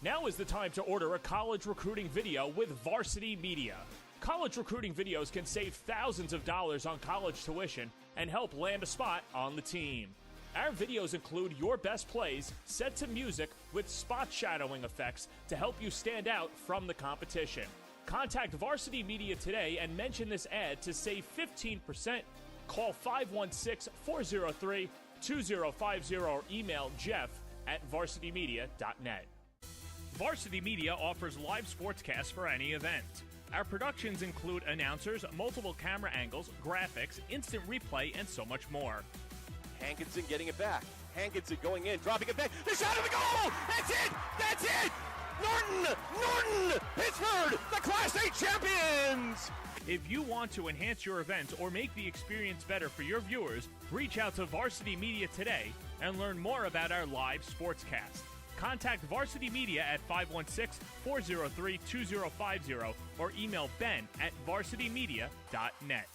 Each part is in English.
Now is the time to order a college recruiting video with Varsity Media. College recruiting videos can save thousands of dollars on college tuition and help land a spot on the team. Our videos include your best plays set to music with spot shadowing effects to help you stand out from the competition. Contact Varsity Media today and mention this ad to save 15%. Call 516-403-2050 or email jeff@varsitymedia.net. Varsity Media offers live sportscasts for any event. Our productions include announcers, multiple camera angles, graphics, instant replay, and so much more. Hankinson getting it back. Hankinson going in, dropping it back. The shot of the goal! That's it! That's it! Norton! Pittsburgh, the Class A champions! If you want to enhance your event or make the experience better for your viewers, reach out to Varsity Media today and learn more about our live sportscast. Contact Varsity Media at 516-403-2050 or email ben@varsitymedia.net.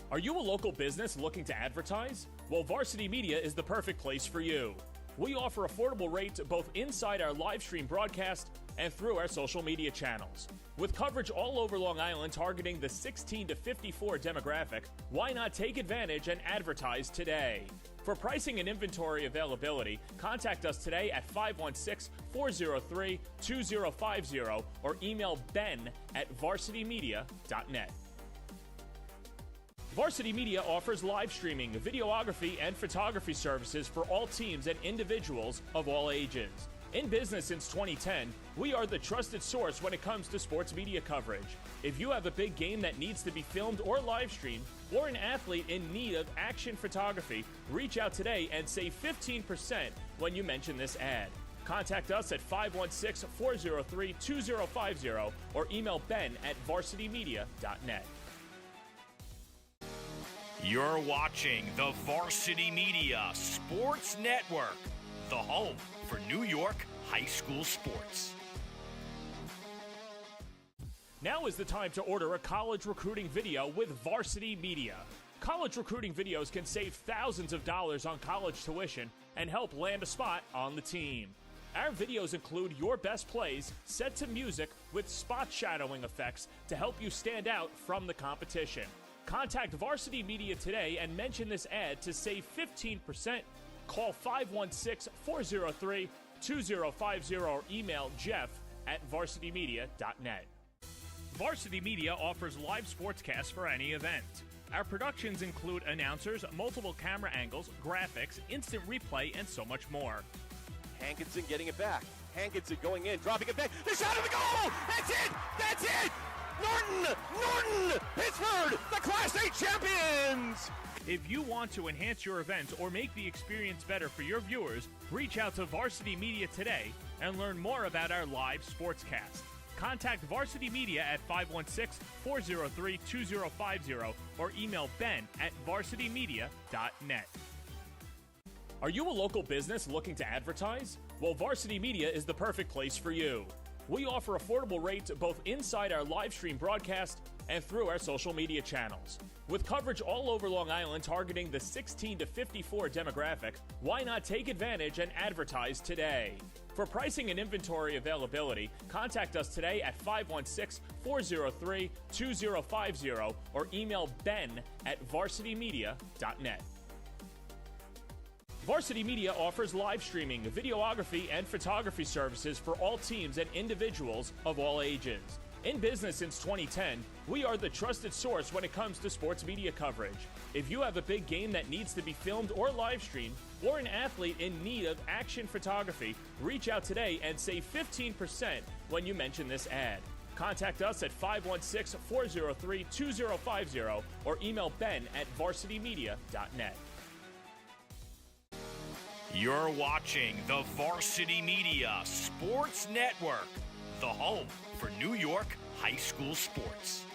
Are you a local business looking to advertise? Well, Varsity Media is the perfect place for you. We offer affordable rates both inside our live stream broadcast and through our social media channels. With coverage all over Long Island targeting the 16 to 54 demographic, why not take advantage and advertise today? For pricing and inventory availability, contact us today at 516-403-2050 or email ben@varsitymedia.net. Varsity Media offers live streaming, videography, and photography services for all teams and individuals of all ages. In business since 2010, we are the trusted source when it comes to sports media coverage. If you have a big game that needs to be filmed or live streamed, or an athlete in need of action photography, reach out today and save 15% when you mention this ad. Contact us at 516-403-2050 or email ben@varsitymedia.net. You're watching the Varsity Media Sports Network, the home for New York high school sports. Now is the time to order a college recruiting video with Varsity Media. College recruiting videos can save thousands of dollars on college tuition and help land a spot on the team. Our videos include your best plays set to music with spot shadowing effects to help you stand out from the competition. Contact Varsity Media today and mention this ad to save 15%. Call 516-403-2050 or email jeff@varsitymedia.net. Varsity Media offers live sportscasts for any event. Our productions include announcers, multiple camera angles, graphics, instant replay, and so much more. Hankinson getting it back. Hankinson going in, dropping it back. The shot of the goal! That's it! That's it! Norton! Pittsburgh, the Class A champions! If you want to enhance your event or make the experience better for your viewers, reach out to Varsity Media today and learn more about our live sportscast. Contact Varsity Media at 516-403-2050 or email ben@varsitymedia.net. Are you a local business looking to advertise? Well, Varsity Media is the perfect place for you. We offer affordable rates both inside our live stream broadcast and through our social media channels. With coverage all over Long Island targeting the 16 to 54 demographic, why not take advantage and advertise today? For pricing and inventory availability, contact us today at 516-403-2050 or email ben@varsitymedia.net. Varsity Media offers live streaming, videography, and photography services for all teams and individuals of all ages. In business since 2010, we are the trusted source when it comes to sports media coverage. If you have a big game that needs to be filmed or live streamed, or an athlete in need of action photography, reach out today and save 15% when you mention this ad. Contact us at 516-403-2050 or email ben@varsitymedia.net. You're watching the Varsity Media Sports Network, the home for New York high school sports.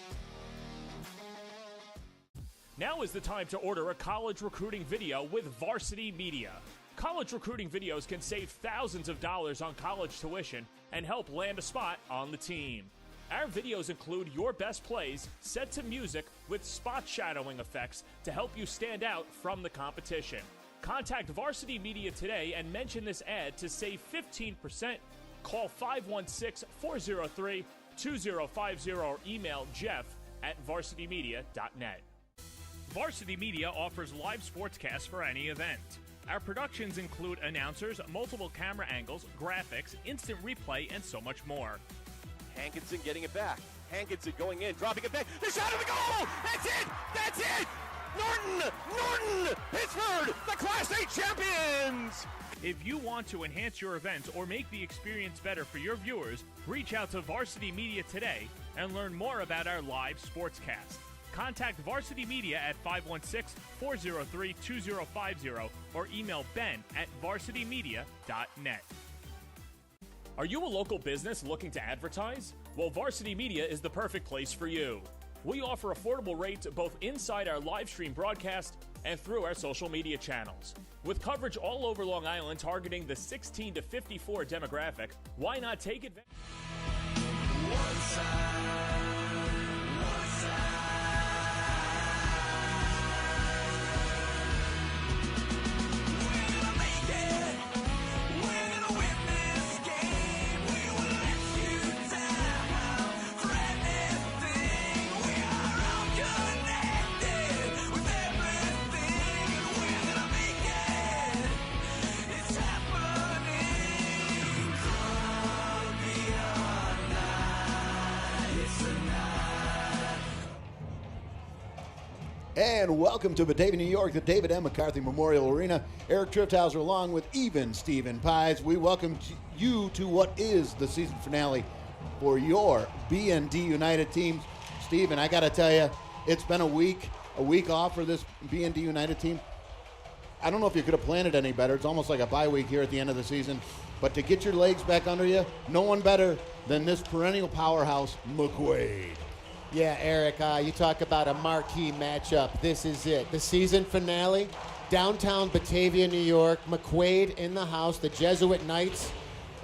Now is the time to order a college recruiting video with Varsity Media. College recruiting videos can save thousands of dollars on college tuition and help land a spot on the team. Our videos include your best plays set to music with spot shadowing effects to help you stand out from the competition. Contact Varsity Media today and mention this ad to save 15%. Call 516-403-2050 or email jeff@varsitymedia.net. Varsity Media offers live sportscasts for any event. Our productions include announcers, multiple camera angles, graphics, instant replay, and so much more. Hankinson getting it back. Hankinson going in, dropping it back. The shot of the goal! That's it! That's it! Norton! Pittsburgh, the Class A champions! If you want to enhance your event or make the experience better for your viewers, reach out to Varsity Media today and learn more about our live sportscast. Contact Varsity Media at 516-403-2050 or email ben@varsitymedia.net. Are you a local business looking to advertise? Well, Varsity Media is the perfect place for you. We offer affordable rates both inside our live stream broadcast and through our social media channels. With coverage all over Long Island targeting the 16 to 54 demographic, why not take advantage? And welcome to Batavia, New York, the David M. McCarthy Memorial Arena. Eric Trifthauser along with even Stephen Pies. We welcome you to what is the season finale for your BND United teams. Stephen, I got to tell you, it's been a week off for this BND United team. I don't know if you could have planned it any better. It's almost like a bye week here at the end of the season. But to get your legs back under you, no one better than this perennial powerhouse, McQuaid. Yeah, Eric, you talk about a marquee matchup. This is it. The season finale, downtown Batavia, New York. McQuaid in the house. The Jesuit Knights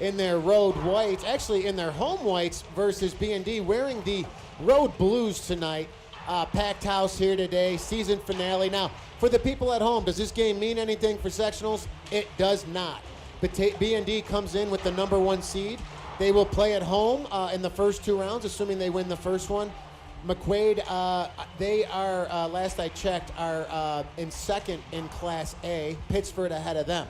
in their road whites, actually in their home whites versus BND, wearing the road blues tonight. Packed house here today, season finale. Now, for the people at home, does this game mean anything for sectionals? It does not. BND comes in with the number 1 seed. They will play at home in the first 2 rounds, assuming they win the first one. McQuaid, they are, last I checked, are in second in Class A. Pittsburgh ahead of them.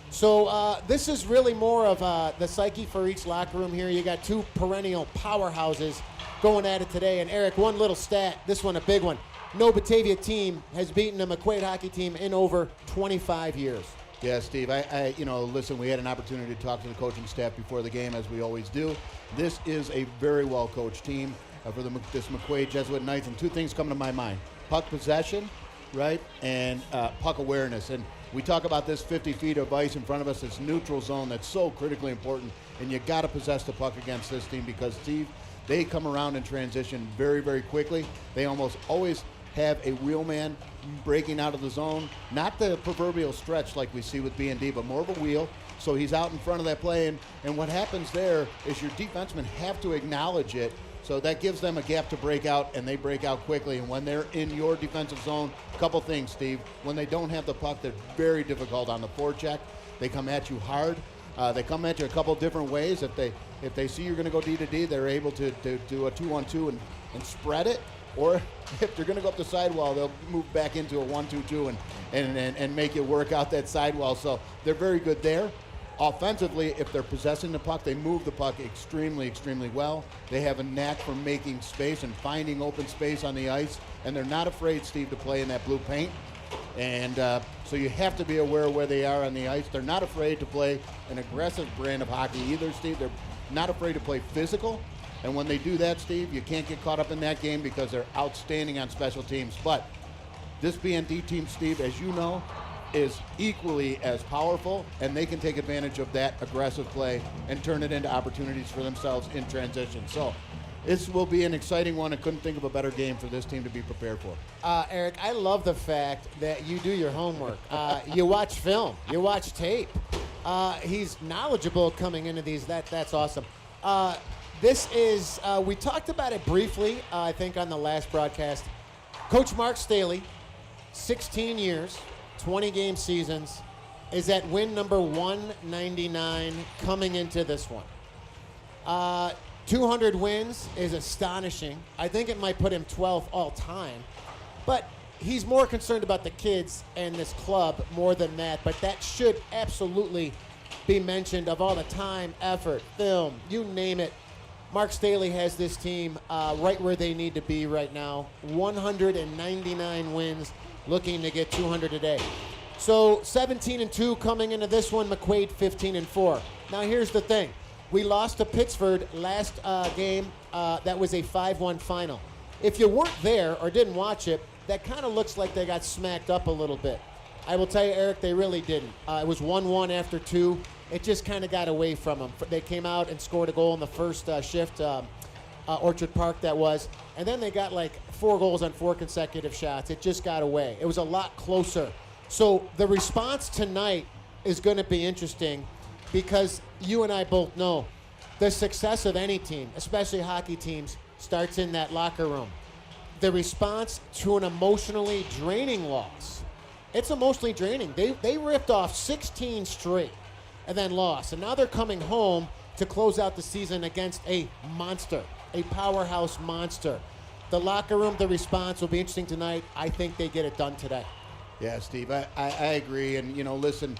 So this is really more of the psyche for each locker room here. You got 2 perennial powerhouses going at it today. And Eric, one little stat, this one a big one. No Batavia team has beaten a McQuaid hockey team in over 25 years. Yeah, Steve, listen, we had an opportunity to talk to the coaching staff before the game, as we always do. This is a very well-coached team for this McQuaid Jesuit Knights, and 2 things come to my mind. Puck possession, right, and puck awareness. And we talk about this 50 feet of ice in front of us, this neutral zone that's so critically important, and you got to possess the puck against this team because, Steve, they come around in transition very, very quickly. They almost always have a real man breaking out of the zone, not the proverbial stretch like we see with B&D, but more of a wheel. So he's out in front of that play, and what happens there is your defensemen have to acknowledge it. So that gives them a gap to break out, and they break out quickly. And when they're in your defensive zone, a couple things, Steve. When they don't have the puck, they're very difficult on the forecheck. They come at you hard. They come at you a couple different ways. If they see you're going to go D to D, they're able to do a 2-on-2 and spread it. Or if they're going to go up the sidewall, they'll move back into a 1-2-2 and make it work out that sidewall. So they're very good there. Offensively, if they're possessing the puck, they move the puck extremely, extremely well. They have a knack for making space and finding open space on the ice, and they're not afraid, Steve, to play in that blue paint. And so you have to be aware of where they are on the ice. They're not afraid to play an aggressive brand of hockey either, Steve. They're not afraid to play physical. And when they do that, Steve, you can't get caught up in that game because they're outstanding on special teams. But this BND team, Steve, as you know, is equally as powerful, and they can take advantage of that aggressive play and turn it into opportunities for themselves in transition. So this will be an exciting one. I couldn't think of a better game for this team to be prepared for. Eric, I love the fact that you do your homework. You watch film. You watch tape. He's knowledgeable coming into these. That's awesome. This is, we talked about it briefly, I think, on the last broadcast. Coach Mark Staley, 16 years, 20-game seasons, is at win number 199 coming into this one. 200 wins is astonishing. I think it might put him 12th all time. But he's more concerned about the kids and this club more than that. But that should absolutely be mentioned of all the time, effort, film, you name it. Mark Staley has this team right where they need to be right now. 199 wins, looking to get 200 today. So 17-2 coming into this one. McQuaid 15-4. Now here's the thing. We lost to Pittsford last game. That was a 5-1 final. If you weren't there or didn't watch it, that kind of looks like they got smacked up a little bit. I will tell you, Eric, they really didn't. It was 1-1 after 2. It just kind of got away from them. They came out and scored a goal in the first shift, Orchard Park that was, and then they got like 4 goals on 4 consecutive shots. It just got away. It was a lot closer. So the response tonight is going to be interesting because you and I both know the success of any team, especially hockey teams, starts in that locker room. The response to an emotionally draining loss. It's emotionally draining. They ripped off 16 straight and then lost. And now they're coming home to close out the season against a monster, a powerhouse monster. The locker room, the response will be interesting tonight. I think they get it done today. Yeah, Steve, I agree. And, listen,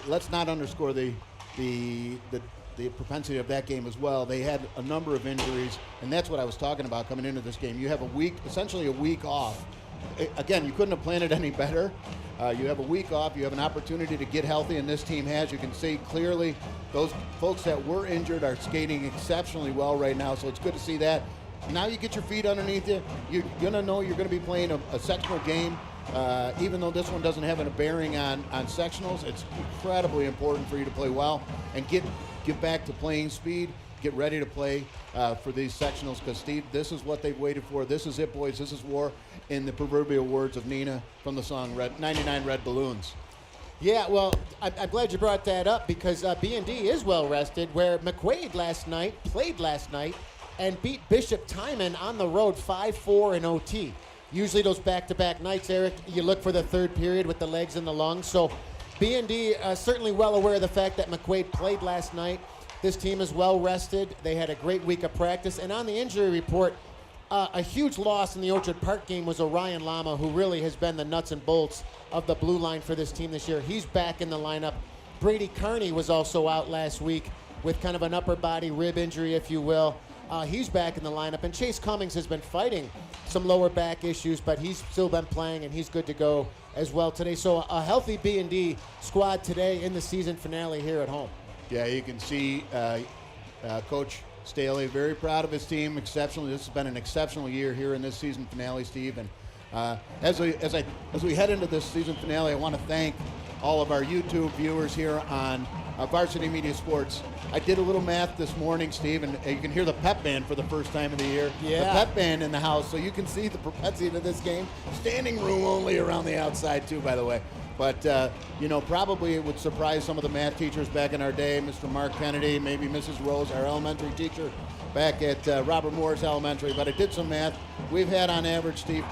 let's not underscore the propensity of that game as well. They had a number of injuries, and that's what I was talking about coming into this game. You have essentially a week off. Again, you couldn't have planned it any better. You have a week off. You have an opportunity to get healthy, and this team has. You can see clearly those folks that were injured are skating exceptionally well right now, so it's good to see that. Now you get your feet underneath you. You're going to know you're going to be playing a sectional game. Even though this one doesn't have a bearing on sectionals, it's incredibly important for you to play well and get back to playing speed. Get ready to play for these sectionals because, Steve, this is what they've waited for. This is it, boys. This is war, in the proverbial words of Nina from the song 99 Red Balloons. Yeah, well, I'm glad you brought that up because BND is well rested, where McQuaid played last night, and beat Bishop Timon on the road 5-4 in OT. Usually those back-to-back nights, Eric, you look for the third period with the legs and the lungs. So BND certainly well aware of the fact that McQuaid played last night. This team is well rested. They had a great week of practice. And on the injury report, a huge loss in the Orchard Park game was Orion Lama, who really has been the nuts and bolts of the blue line for this team this year. He's back in the lineup. Brady Carney was also out last week with kind of an upper body rib injury, if you will. He's back in the lineup. And Chase Cummings has been fighting some lower back issues, but he's still been playing, and he's good to go as well today. So a healthy B&D squad today in the season finale here at home. Yeah, you can see Coach Staley very proud of his team. Exceptionally, this has been an exceptional year here in this season finale, Steve. And as we head into this season finale, I want to thank all of our YouTube viewers here on Varsity Media Sports. I did a little math this morning, Steve, and you can hear the pep band for the first time of the year. Yeah. The pep band in the house, so you can see the propensity of this game. Standing room only around the outside, too, by the way. But, probably it would surprise some of the math teachers back in our day, Mr. Mark Kennedy, maybe Mrs. Rose, our elementary teacher back at Robert Morris Elementary. But I did some math. We've had, on average, Steve,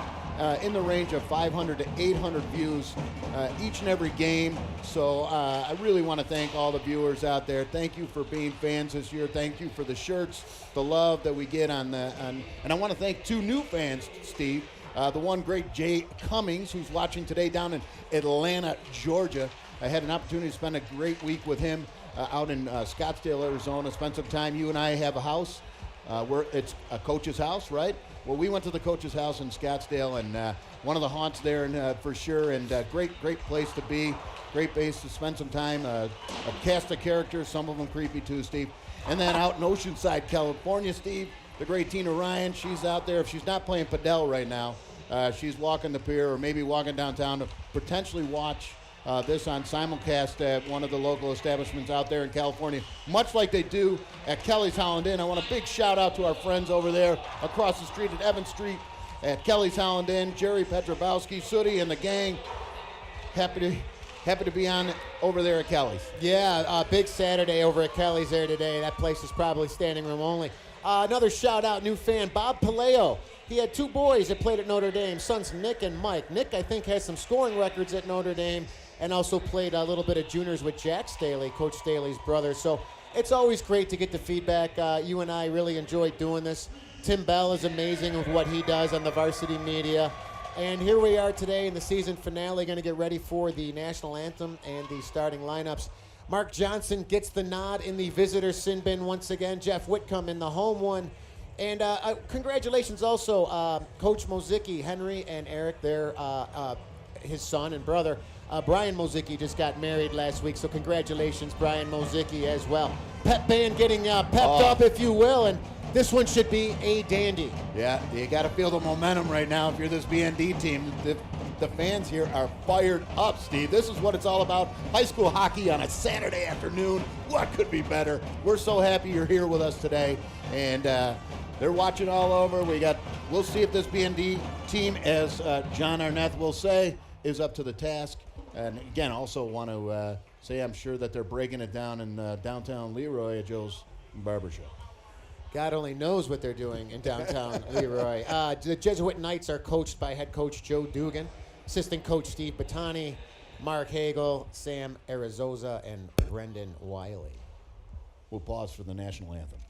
in the range of 500 to 800 views each and every game. So I really want to thank all the viewers out there. Thank you for being fans this year. Thank you for the shirts, the love that we get and I want to thank 2 new fans, Steve. The one great Jay Cummings, who's watching today down in Atlanta, Georgia. I had an opportunity to spend a great week with him out in Scottsdale, Arizona. Spent some time. You and I have a house. It's a coach's house, right? Well, we went to the coach's house in Scottsdale, and one of the haunts there, and for sure, and great place to be. Great base to spend some time. A cast of characters, some of them creepy too, Steve. And then out in Oceanside, California, Steve, the great Tina Ryan, she's out there. If she's not playing padel right now, she's walking the pier or maybe walking downtown to potentially watch this on simulcast at one of the local establishments out there in California, much like they do at Kelly's Holland Inn. I want a big shout out to our friends over there across the street at Evans Street at Kelly's Holland Inn, Jerry Petrobowski, Sooty, and the gang. Happy to be on over there at Kelly's. Yeah, big Saturday over at Kelly's there today. That place is probably standing room only. Another shout out, new fan, Bob Paleo. He had 2 boys that played at Notre Dame, sons Nick and Mike. Nick, I think, has some scoring records at Notre Dame and also played a little bit of juniors with Jack Staley, Coach Staley's brother. So it's always great to get the feedback. You and I really enjoy doing this. Tim Bell is amazing with what he does on the Varsity Media. And here we are today in the season finale, going to get ready for the national anthem and the starting lineups. Mark Johnson gets the nod in the visitor sin bin once again. Jeff Whitcomb in the home one. And congratulations also, Coach Mozicki, Henry and Eric, his son and brother. Brian Mozicki just got married last week, so congratulations, Brian Mozicki, as well. Pep band getting pepped up, if you will, and this one should be a dandy. Yeah, you got to feel the momentum right now if you're this BND team. The fans here are fired up, Steve. This is what it's all about. High school hockey on a Saturday afternoon. What could be better? We're so happy you're here with us today, and they're watching all over. We'll see if this BND team, as John Arnett will say, is up to the task. And again, also want to say I'm sure that they're breaking it down in downtown Leroy at Joe's Barbershop. God only knows what they're doing in downtown Leroy. The Jesuit Knights are coached by head coach Joe Dugan, assistant coach Steve Battani, Mark Hagel, Sam Arizosa, and Brendan Wiley. We'll pause for the national anthem.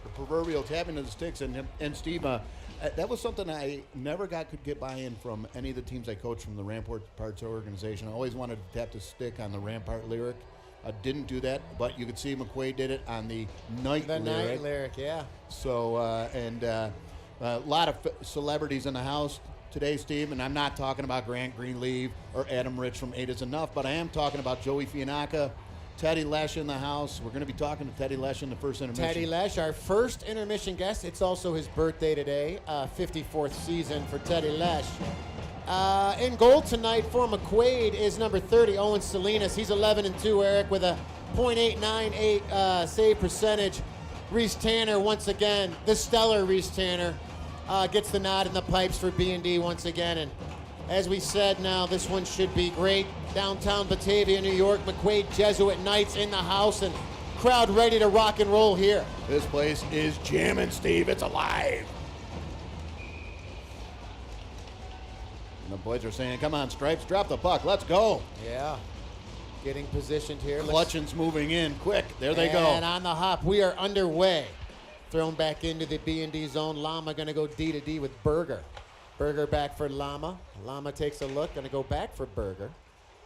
The proverbial tapping of the sticks, and Steve, that was something I never could get buy-in from any of the teams I coached from the Ramparts organization. I always wanted to tap the stick on the Rampart lyric. I didn't do that, but you could see McQuaid did it on the night lyric. The night lyric, yeah. So, a lot of celebrities in the house today, Steve, and I'm not talking about Grant Greenleaf or Adam Rich from 8 is Enough, but I am talking about Joey Fianacca, Teddy Lesh in the house. We're going to be talking to Teddy Lesh in the first intermission. Teddy Lesh, our first intermission guest. It's also his birthday today, 54th season for Teddy Lesh. In goal tonight for McQuaid is number 30, Owen Salinas. He's 11-2, Eric, with a .898 save percentage. Reese Tanner, once again, the stellar Reese Tanner, gets the nod in the pipes for B&D once again. And as we said, now this one should be great. Downtown Batavia, New York, McQuaid Jesuit Knights in the house, and crowd ready to rock and roll here. This place is jamming, Steve. It's alive. And the boys are saying, come on, Stripes, drop the puck. Let's go. Yeah. Getting positioned here. Clutchin's moving in quick. There they go. And on the hop, we are underway. Thrown back into the B&D zone. Lama going to go D to D with Berger. Berger back for Lama. Lama takes a look. Going to go back for Berger.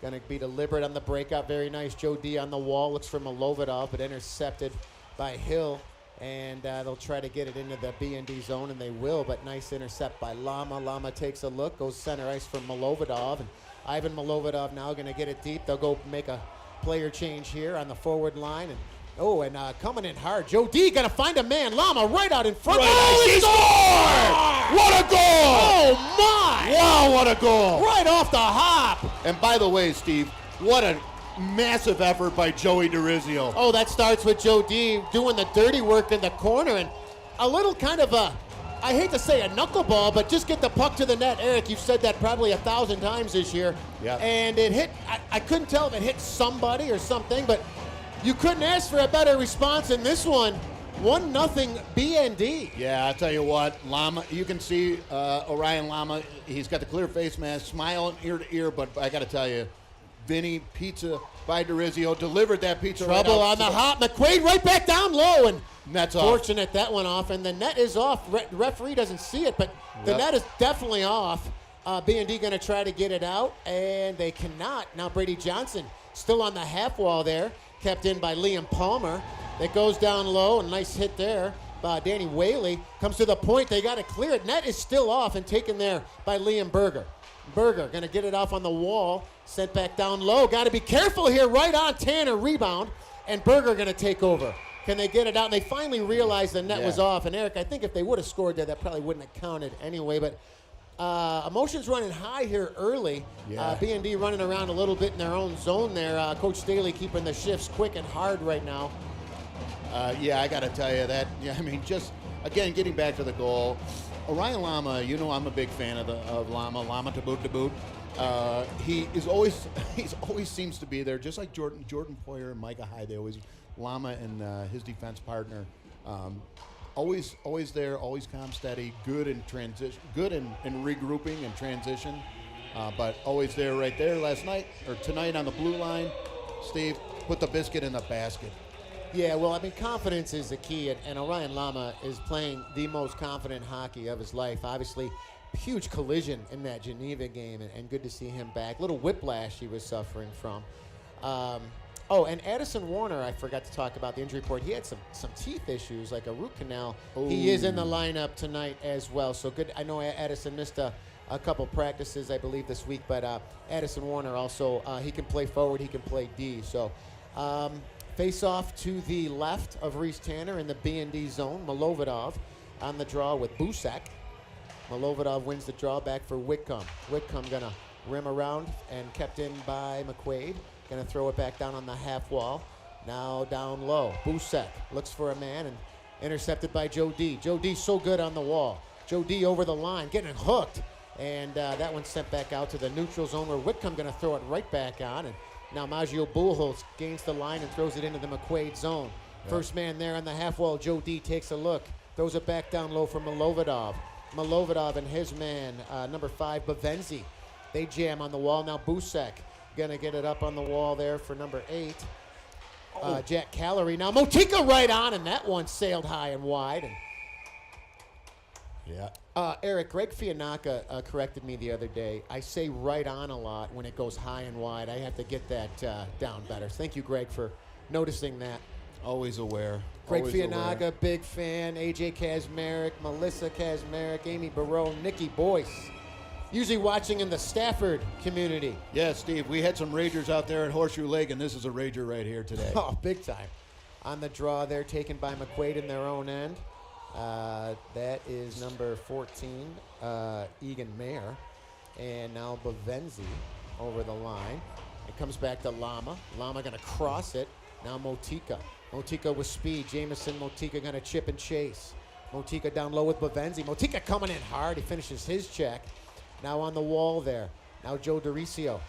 Going to be deliberate on the breakout. Very nice. Joe D on the wall. Looks for Milovidov, but intercepted by Hill. And they'll try to get it into the B&D zone, and they will. But nice intercept by Lama. Lama takes a look. Goes center ice for Milovidov. And Ivan Milovidov now going to get it deep. They'll go make a player change here on the forward line. And coming in hard. Joe D going to find a man. Lama right out in front. He scored! What a goal! Oh, my! Wow, what a goal! Right off the hop. And by the way, Steve, what a massive effort by Joey DeRizio. Oh, that starts with Joe D doing the dirty work in the corner. And a little kind of I hate to say a knuckleball, but just get the puck to the net. Eric, you've said that probably 1,000 times this year. Yeah. And it hit, I couldn't tell if it hit somebody or something, but you couldn't ask for a better response in this one. 1-0 BND. Yeah, I'll tell you what, Lama, you can see Orion Lama, he's got the clear face mask, smiling ear to ear, but I got to tell you, Vinny, pizza by DeRizio, delivered that pizza Trouble right out on the to hop. McQuaid right back down low, and net's off. fortunate that one off, and the net is off. Referee doesn't see it, but the net is definitely off. BND going to try to get it out, and they cannot. Now Brady Johnson still on the half wall there, kept in by Liam Palmer. That goes down low, a nice hit there. Danny Whaley comes to the point. They got to clear it. Net is still off and taken there by Liam Berger. Berger going to get it off on the wall. Sent back down low. Got to be careful here. Right on Tanner. Rebound. And Berger going to take over. Can they get it out? And they finally realized the net was off. And Eric, I think if they would have scored there, that probably wouldn't have counted anyway. But emotions running high here early. BND running around a little bit in their own zone there. Coach Staley keeping the shifts quick and hard right now. I got to tell you that. Just, again, getting back to the goal. Orion Lama, I'm a big fan of Lama. Lama to boot. He always seems to be there, just like Jordan Poyer and Micah Hyde. They always, Lama and his defense partner, always there, always calm, steady, good in transition, good in regrouping and transition, but always there right there tonight on the blue line. Steve, put the biscuit in the basket. Yeah, well, confidence is the key, and Orion Lama is playing the most confident hockey of his life. Obviously, huge collision in that Geneva game, and good to see him back. Little whiplash he was suffering from. And Addison Warner, I forgot to talk about the injury report. He had some teeth issues, like a root canal. Ooh. He is in the lineup tonight as well, so good. I know Addison missed a couple practices, I believe, this week, but Addison Warner also, he can play forward, he can play D, so... face off to the left of Reese Tanner in the B&D zone. Milovidov on the draw with Busek. Milovidov wins the draw back for Whitcomb. Whitcomb going to rim around and kept in by McQuaid. Going to throw it back down on the half wall. Now down low. Busek looks for a man and intercepted by Joe D. Joe D so good on the wall. Joe D over the line, getting hooked. And that one's sent back out to the neutral zone where Whitcomb going to throw it right back on. And now Maggio Buchholz gains the line and throws it into the McQuaid zone. Yep. First man there on the half wall, Joe D takes a look. Throws it back down low for Milovidov. Milovidov and his man, number 5, Bavenzi. They jam on the wall. Now Busek gonna get it up on the wall there for number 8. Jack Callery. Now Motika right on, and that one sailed high and wide. Eric, Greg Fianacca corrected me the other day. I say right on a lot when it goes high and wide. I have to get that down better. Thank you, Greg, for noticing that. Always aware. Greg Fianacca, big fan. AJ Kazmarek, Melissa Kazmarek, Amy Barreau, Nikki Boyce. Usually watching in the Stafford community. Yeah, Steve, we had some Ragers out there at Horseshoe Lake, and this is a Rager right here today. Oh, big time. On the draw there, taken by McQuaid in their own end. That is number 14, Egan Mayer. And now Bavenzi over the line. It comes back to Lama. Lama going to cross it. Now Motika. Motika with speed. Jamison Motika going to chip and chase. Motika down low with Bavenzi. Motika coming in hard. He finishes his check. Now on the wall there. Now Joe DeRisio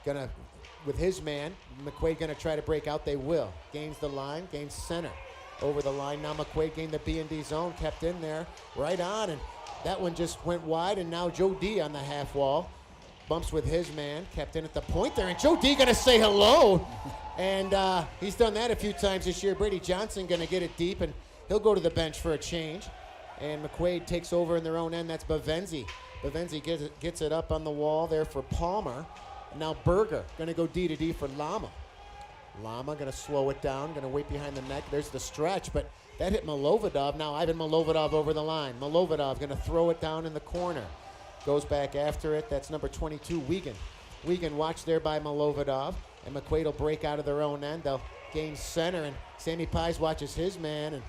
going to, with his man, McQuaid going to try to break out. They will. Gains the line. Gains center. Over the line. Now McQuaid gained the B&D zone. Kept in there. Right on. And that one just went wide. And now Joe D on the half wall. Bumps with his man. Kept in at the point there. And Joe D going to say hello. And he's done that a few times this year. Brady Johnson going to get it deep. And he'll go to the bench for a change. And McQuaid takes over in their own end. That's Bavenzi. Bavenzi gets it up on the wall there for Palmer. Now Berger going to go D to D for Lama. Lama going to slow it down, going to wait behind the neck. There's the stretch, but that hit Milovidov. Now Ivan Milovidov over the line. Milovidov going to throw it down in the corner. Goes back after it. That's number 22, Wiegand. Wiegand watched there by Milovidov, and McQuaid will break out of their own end. They'll gain center, and Sammy Pies watches his man, and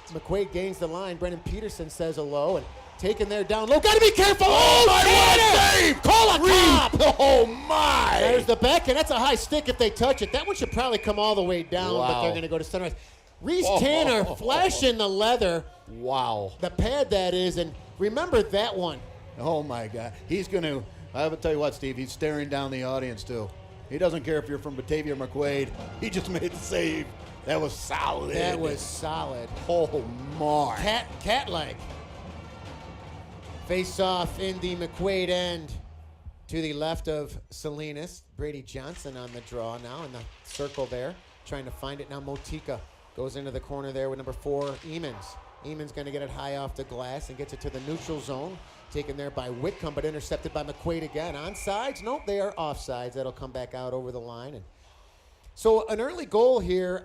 McQuaid gains the line. Brendan Peterson says hello, and taken there down low. Got to be careful. Oh, my, what a save! Call a top. Oh, my. There's the backhand. That's a high stick if they touch it. That one should probably come all the way down, but they're going to go to center. Reese Tanner flashing the leather. Wow. The pad that is, and remember that one. Oh, my God. He's going to, I will tell you what, Steve, he's staring down the audience, too. He doesn't care if you're from Batavia or McQuaid. He just made the save. That was solid. That was solid. Oh, my. Cat-like. Face off in the McQuaid end. To the left of Salinas, Brady Johnson on the draw now in the circle there, trying to find it now. Motika goes into the corner there with number 4, Eamons. Eamons going to get it high off the glass and gets it to the neutral zone. Taken there by Whitcomb, but intercepted by McQuaid again. Onside? Nope, they are offsides. That'll come back out over the line. And so an early goal here.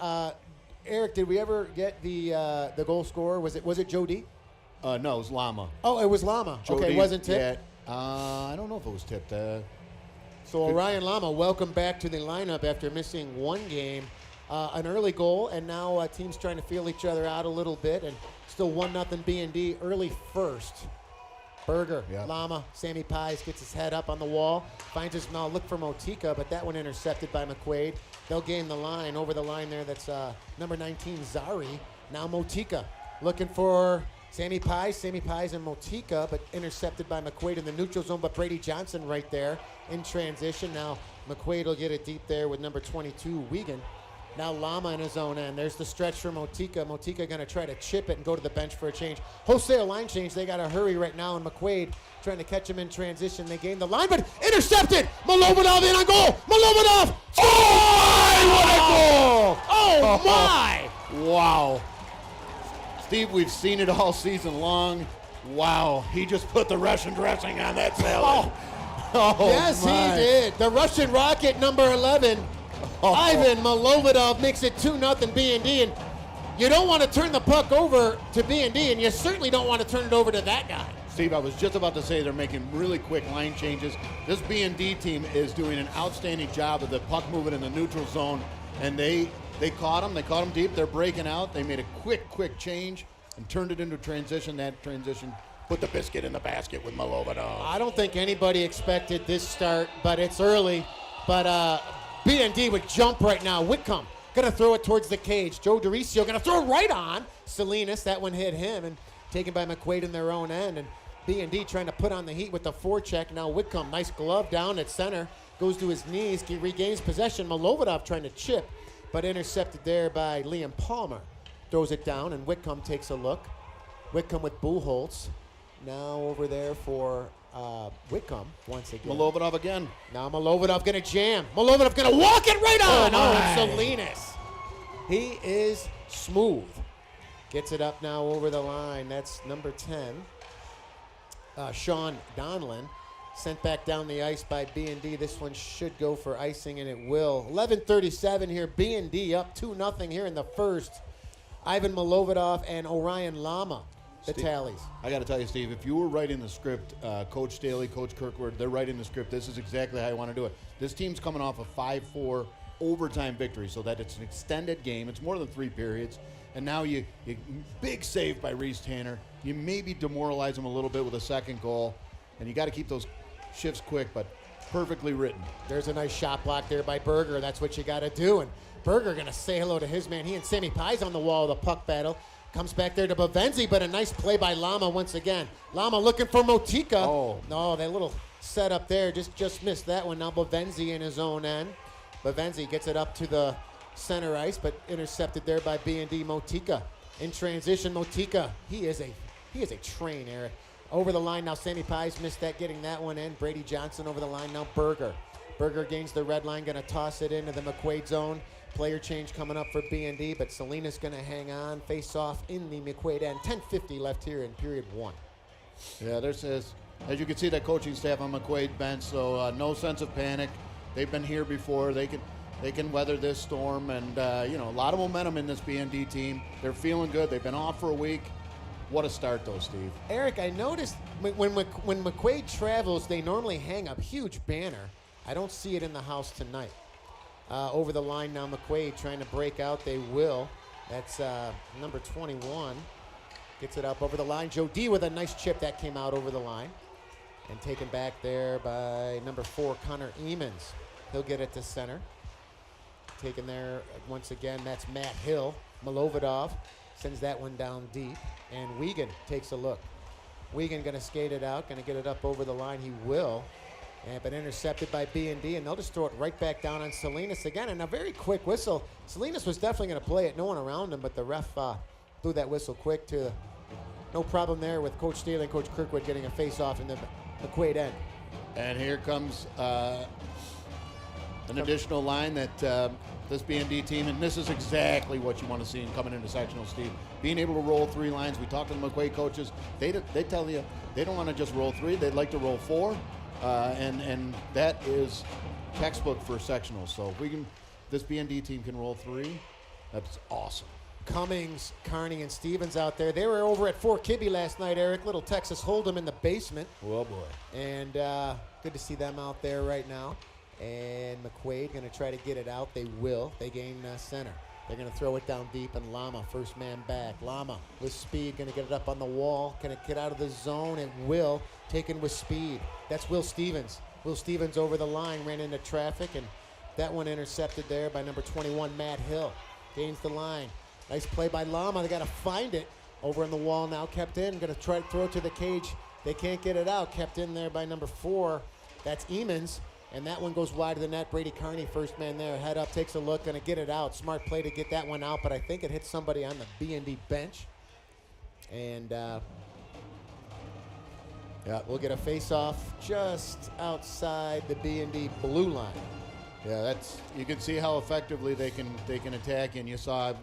Eric, did we ever get the goal scorer? Was it Joe D? No, it was Lama. Oh, it was Lama. Joe okay, D, it wasn't tipped? Yeah, I don't know if it was tipped. So Orion Lama, welcome back to the lineup after missing one game. An early goal, and now teams trying to feel each other out a little bit, and still 1-0 BND early first. Berger, yep. Lama, Sammy Pies gets his head up on the wall, finds his now look for Motika, but that one intercepted by McQuaid. They'll gain the line, over the line there, that's number 19, Zari. Now Motika looking for Sammy Pies and Motika, but intercepted by McQuaid in the neutral zone, but Brady Johnson right there in transition. Now McQuaid will get it deep there with number 22, Wiegand. Now Lama in his own end. There's the stretch for Motika. Motika going to try to chip it and go to the bench for a change. Wholesale line change. They got to hurry right now, and McQuaid trying to catch him in transition. They gain the line, but intercepted. Malovodov in on goal. Malovodov. Oh, what a goal. Oh, my. Wow. Steve, we've seen it all season long. Wow. He just put the Russian dressing on that salad. Oh, yes, my. He did. The Russian Rocket, number 11. Ivan Malovodov makes it 2-0 BND, and you don't want to turn the puck over to BND, and you certainly don't want to turn it over to that guy. Steve, I was just about to say they're making really quick line changes. This BND team is doing an outstanding job of the puck moving in the neutral zone, and they caught him. They caught him deep. They're breaking out. They made a quick change and turned it into transition. That transition put the biscuit in the basket with Malovodov. I don't think anybody expected this start, but it's early. But BND would jump right now. Whitcomb going to throw it towards the cage. Joe DeRicio going to throw it right on Salinas. That one hit him and taken by McQuaid in their own end. And BND trying to put on the heat with the forecheck. Now Whitcomb, nice glove down at center. Goes to his knees, regains possession. Malovodov trying to chip, but intercepted there by Liam Palmer. Throws it down, and Whitcomb takes a look. Whitcomb with Buchholz. Now over there for Whitcomb once again. Malovodov again. Now Malovodov going to jam. Malovodov going to walk it right on. Oh, and Salinas. He is smooth. Gets it up now over the line. That's number 10. Sean Donlin. Sent back down the ice by B&D. This one should go for icing, and it will. 11:37 here. B&D up 2-0 here in the first. Ivan Malovodov and Orion Lama. The Steve, tallies. I got to tell you, Steve, if you were writing the script, Coach Staley, Coach Kirkwood, they're writing the script. This is exactly how you want to do it. This team's coming off a 5-4 overtime victory, so that it's an extended game. It's more than 3 periods. And now you big save by Reese Tanner. You maybe demoralize them a little bit with a second goal, and you got to keep those shifts quick, but perfectly written. There's a nice shot block there by Berger. That's what you got to do. And Berger going to say hello to his man. He and Sammy Pies on the wall of the puck battle. Comes back there to Bavenzi, but a nice play by Lama once again. Lama looking for Motika. Oh. No, that little setup there just missed that one. Now Bavenzi in his own end. Bavenzi gets it up to the center ice, but intercepted there by B&D Motika. In transition, Motika, he is a train, Eric. Over the line now, Sammy Pies missed that, getting that one in. Brady Johnson over the line now, Berger. Berger gains the red line, going to toss it into the McQuaid zone. Player change coming up for B&D, but Salinas going to hang on. Face off in the McQuaid end. 10:50 left here in period 1. Yeah, there's as you can see, that coaching staff on McQuaid bench, so no sense of panic. They've been here before. They can weather this storm, and a lot of momentum in this B&D team. They're feeling good. They've been off for a week. What a start, though, Steve. Eric, I noticed when McQuaid travels, they normally hang a huge banner. I don't see it in the house tonight. Over the line now, McQuaid trying to break out. They will. That's number 21. Gets it up over the line. Joe D with a nice chip that came out over the line. And taken back there by number 4, Connor Eamons. He'll get it to center. Taken there once again, that's Matt Hill. Malovodov sends that one down deep. And Wiegand takes a look. Wiegand going to skate it out, going to get it up over the line. He will. But intercepted by B&D, and they'll just throw it right back down on Salinas again. And a very quick whistle. Salinas was definitely going to play it. No one around him, but the ref blew that whistle quick no problem there with Coach Steele and Coach Kirkwood getting a face-off in the McQuaid end. And here comes an additional line that this BND team, and this is exactly what you want to see in coming into sectional, Steve. Being able to roll 3 lines. We talked to the McQuaid coaches. They tell you they don't want to just roll 3. They'd like to roll 4, and that is textbook for sectionals. So if this BND team can roll 3, that's awesome. Cummings, Carney, and Stevens out there. They were over at Fort Kibbe last night, Eric. Little Texas Hold'em in the basement. Oh, boy. And good to see them out there right now. And McQuaid going to try to get it out. They will. They gain center. They're going to throw it down deep, and Lama, first man back. Lama with speed, going to get it up on the wall. Going to get out of the zone, and Will taken with speed. That's Will Stevens. Will Stevens over the line, ran into traffic, and that one intercepted there by number 21, Matt Hill. Gains the line. Nice play by Lama. They got to find it. Over on the wall now, kept in. Going to try to throw it to the cage. They can't get it out. Kept in there by number 4. That's Emons. And that one goes wide of the net. Brady Carney, first man there. Head up, takes a look, going to get it out. Smart play to get that one out, but I think it hit somebody on the BND bench. And we'll get a face-off just outside the BND blue line. Yeah, you can see how effectively they can attack. And you saw,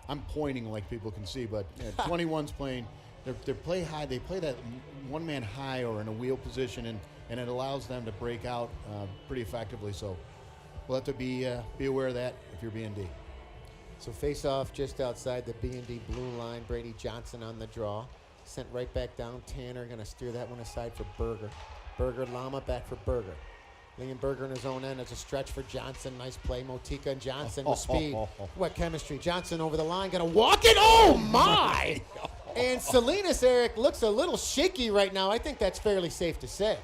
I'm pointing like people can see, but 21's playing. They play high. They play that one-man high or in a wheel position, and it allows them to break out pretty effectively. So we'll have to be aware of that if you're BND. So face-off just outside the BND blue line. Brady Johnson on the draw. Sent right back down. Tanner going to steer that one aside for Berger. Berger, Lama back for Berger. Liam Berger in his own end. It's a stretch for Johnson. Nice play. Motika and Johnson with speed. What chemistry. Johnson over the line. Going to walk it. Oh, my! And Salinas, Eric, looks a little shaky right now. I think that's fairly safe to say.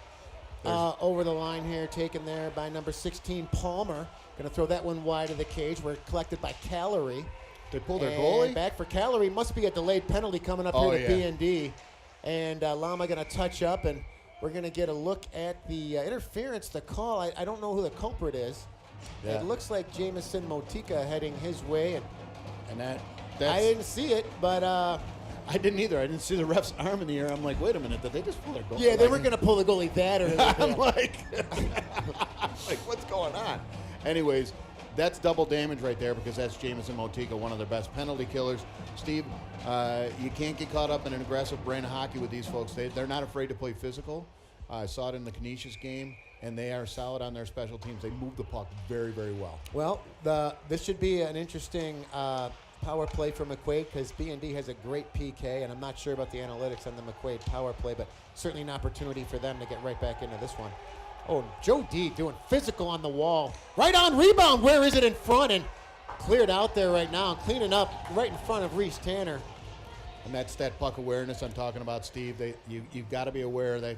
Over the line here, taken there by number 16, Palmer. Going to throw that one wide of the cage. We're collected by Calorie. They pulled their goalie? Back for Calorie. Must be a delayed penalty coming up here to BND. And Lama going to touch up, and we're going to get a look at the interference, the call. I don't know who the culprit is. Yeah. It looks like Jamison Motika heading his way. And that's I didn't see it, but... I didn't either. I didn't see the ref's arm in the air. I'm like, wait a minute, did they just pull their goalie? Yeah, they were going to pull the goalie that or I'm like, what's going on? Anyways, that's double damage right there because that's Jamison Motika, one of their best penalty killers. Steve, you can't get caught up in an aggressive brand of hockey with these folks. They're not afraid to play physical. I saw it in the Canisius game, and they are solid on their special teams. They move the puck very, very well. Well, this should be an interesting power play for McQuaid because BND has a great PK, and I'm not sure about the analytics on the McQuaid power play, but certainly an opportunity for them to get right back into this one. Oh, Joe D doing physical on the wall. Right on rebound. Where is it in front? And cleared out there right now. Cleaning up right in front of Reese Tanner. And that's that puck awareness I'm talking about, Steve. You've got to be aware that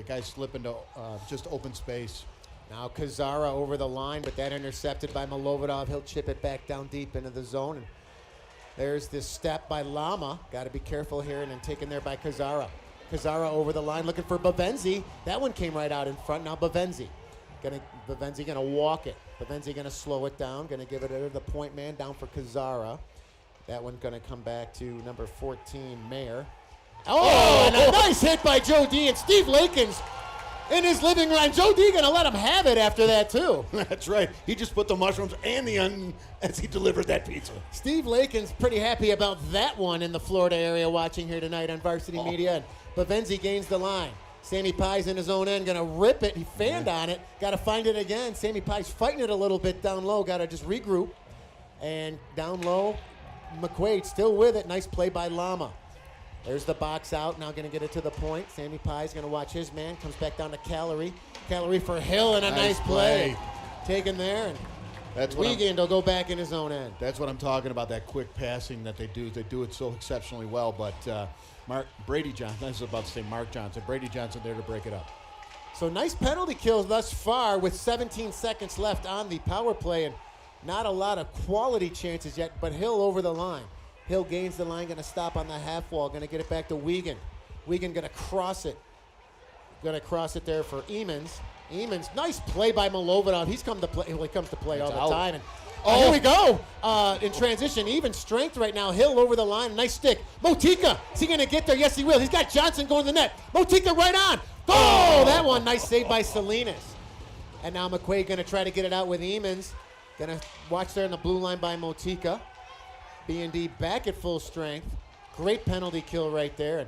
guys slip into just open space. Now Kazara over the line, but that intercepted by Milovodov. He'll chip it back down deep into the zone. And there's this step by Lama. Got to be careful here, and then taken there by Kazara. Kazara over the line looking for Bavenzi. That one came right out in front. Now Bavenzi gonna walk it. Bavenzi gonna slow it down. Gonna give it to the point man down for Kazara. That one gonna come back to number 14, Mayer. Oh, and a nice hit by Joe D. And Steve Lakins in his living room. Joe D gonna let him have it after that too. That's right. He just put the mushrooms and the onion as he delivered that pizza. Steve Lakins pretty happy about that one in the Florida area watching here tonight on Varsity Media. And Bavenzi gains the line. Sammy Pye's in his own end, gonna rip it. He fanned on it. Got to find it again. Sammy Pye's fighting it a little bit down low. Got to just regroup. And down low, McQuaid still with it. Nice play by Lama. There's the box out. Now going to get it to the point. Sammy Pye's going to watch his man. Comes back down to Calorie. Calorie for Hill and a nice play. Taken there. And that's Wiegand will go back in his own end. That's what I'm talking about, that quick passing that they do. They do it so exceptionally well. But Brady Johnson, I was about to say Mark Johnson. Brady Johnson there to break it up. So nice penalty kills thus far with 17 seconds left on the power play. And not a lot of quality chances yet, but Hill over the line. Hill gains the line, going to stop on the half wall, going to get it back to Wiegand. Wiegand going to cross it. Going to cross it there for Emons. Emons, nice play by Milovodov. He comes to play all the time. And Oh, here we go. In transition, even strength right now. Hill over the line. Nice stick. Motika, is he going to get there? Yes, he will. He's got Johnson going to the net. Motika right on. Oh, that one. Nice save by Salinas. And now McQuaid going to try to get it out with Eamons. Going to watch there in the blue line by Motika. BND back at full strength. Great penalty kill right there.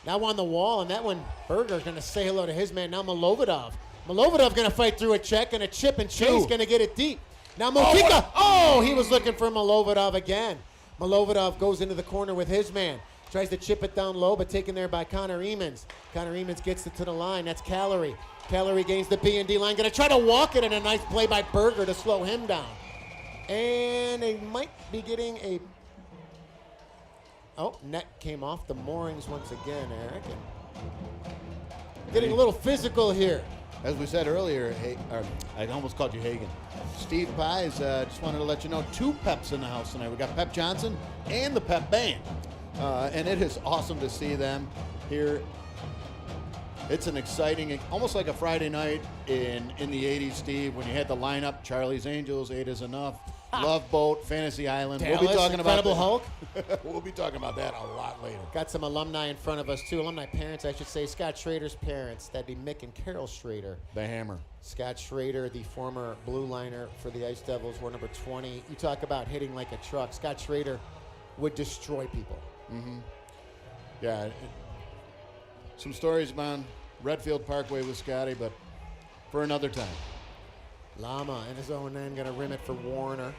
Now on the wall, and that one, Berger's going to say hello to his man. Now Milovodov. Milovodov going to fight through a check, and a chip and chase going to get it deep. Now Motika, he was looking for Milovodov again. Milovodov goes into the corner with his man. Tries to chip it down low, but taken there by Connor Eamons. Connor Eamons gets it to the line. That's Calorie. Calorie gains the BND line. Going to try to walk it, and a nice play by Berger to slow him down. And they might be getting a... Oh, net came off the moorings once again, Eric. And getting a little physical here. As we said earlier, I almost called you Hagen. Steve Pies, just wanted to let you know, 2 Peps in the house tonight. We got Pep Johnson and the Pep Band. And it is awesome to see them here. It's an exciting, almost like a Friday night in the 80s, Steve, when you had the lineup, Charlie's Angels, 8 is Enough, Love Boat, Fantasy Island. Dallas, we'll be talking Incredible about Hulk. We'll be talking about that a lot later. Got some alumni in front of us, too. Alumni parents, I should say. Scott Schrader's parents. That'd be Mick and Carol Schrader. The Hammer. Scott Schrader, the former blue liner for the Ice Devils, wore number 20. You talk about hitting like a truck. Scott Schrader would destroy people. Mm-hmm. Yeah. Some stories about Redfield Parkway with Scotty, but for another time. Lama in his own end, going to rim it for Warner.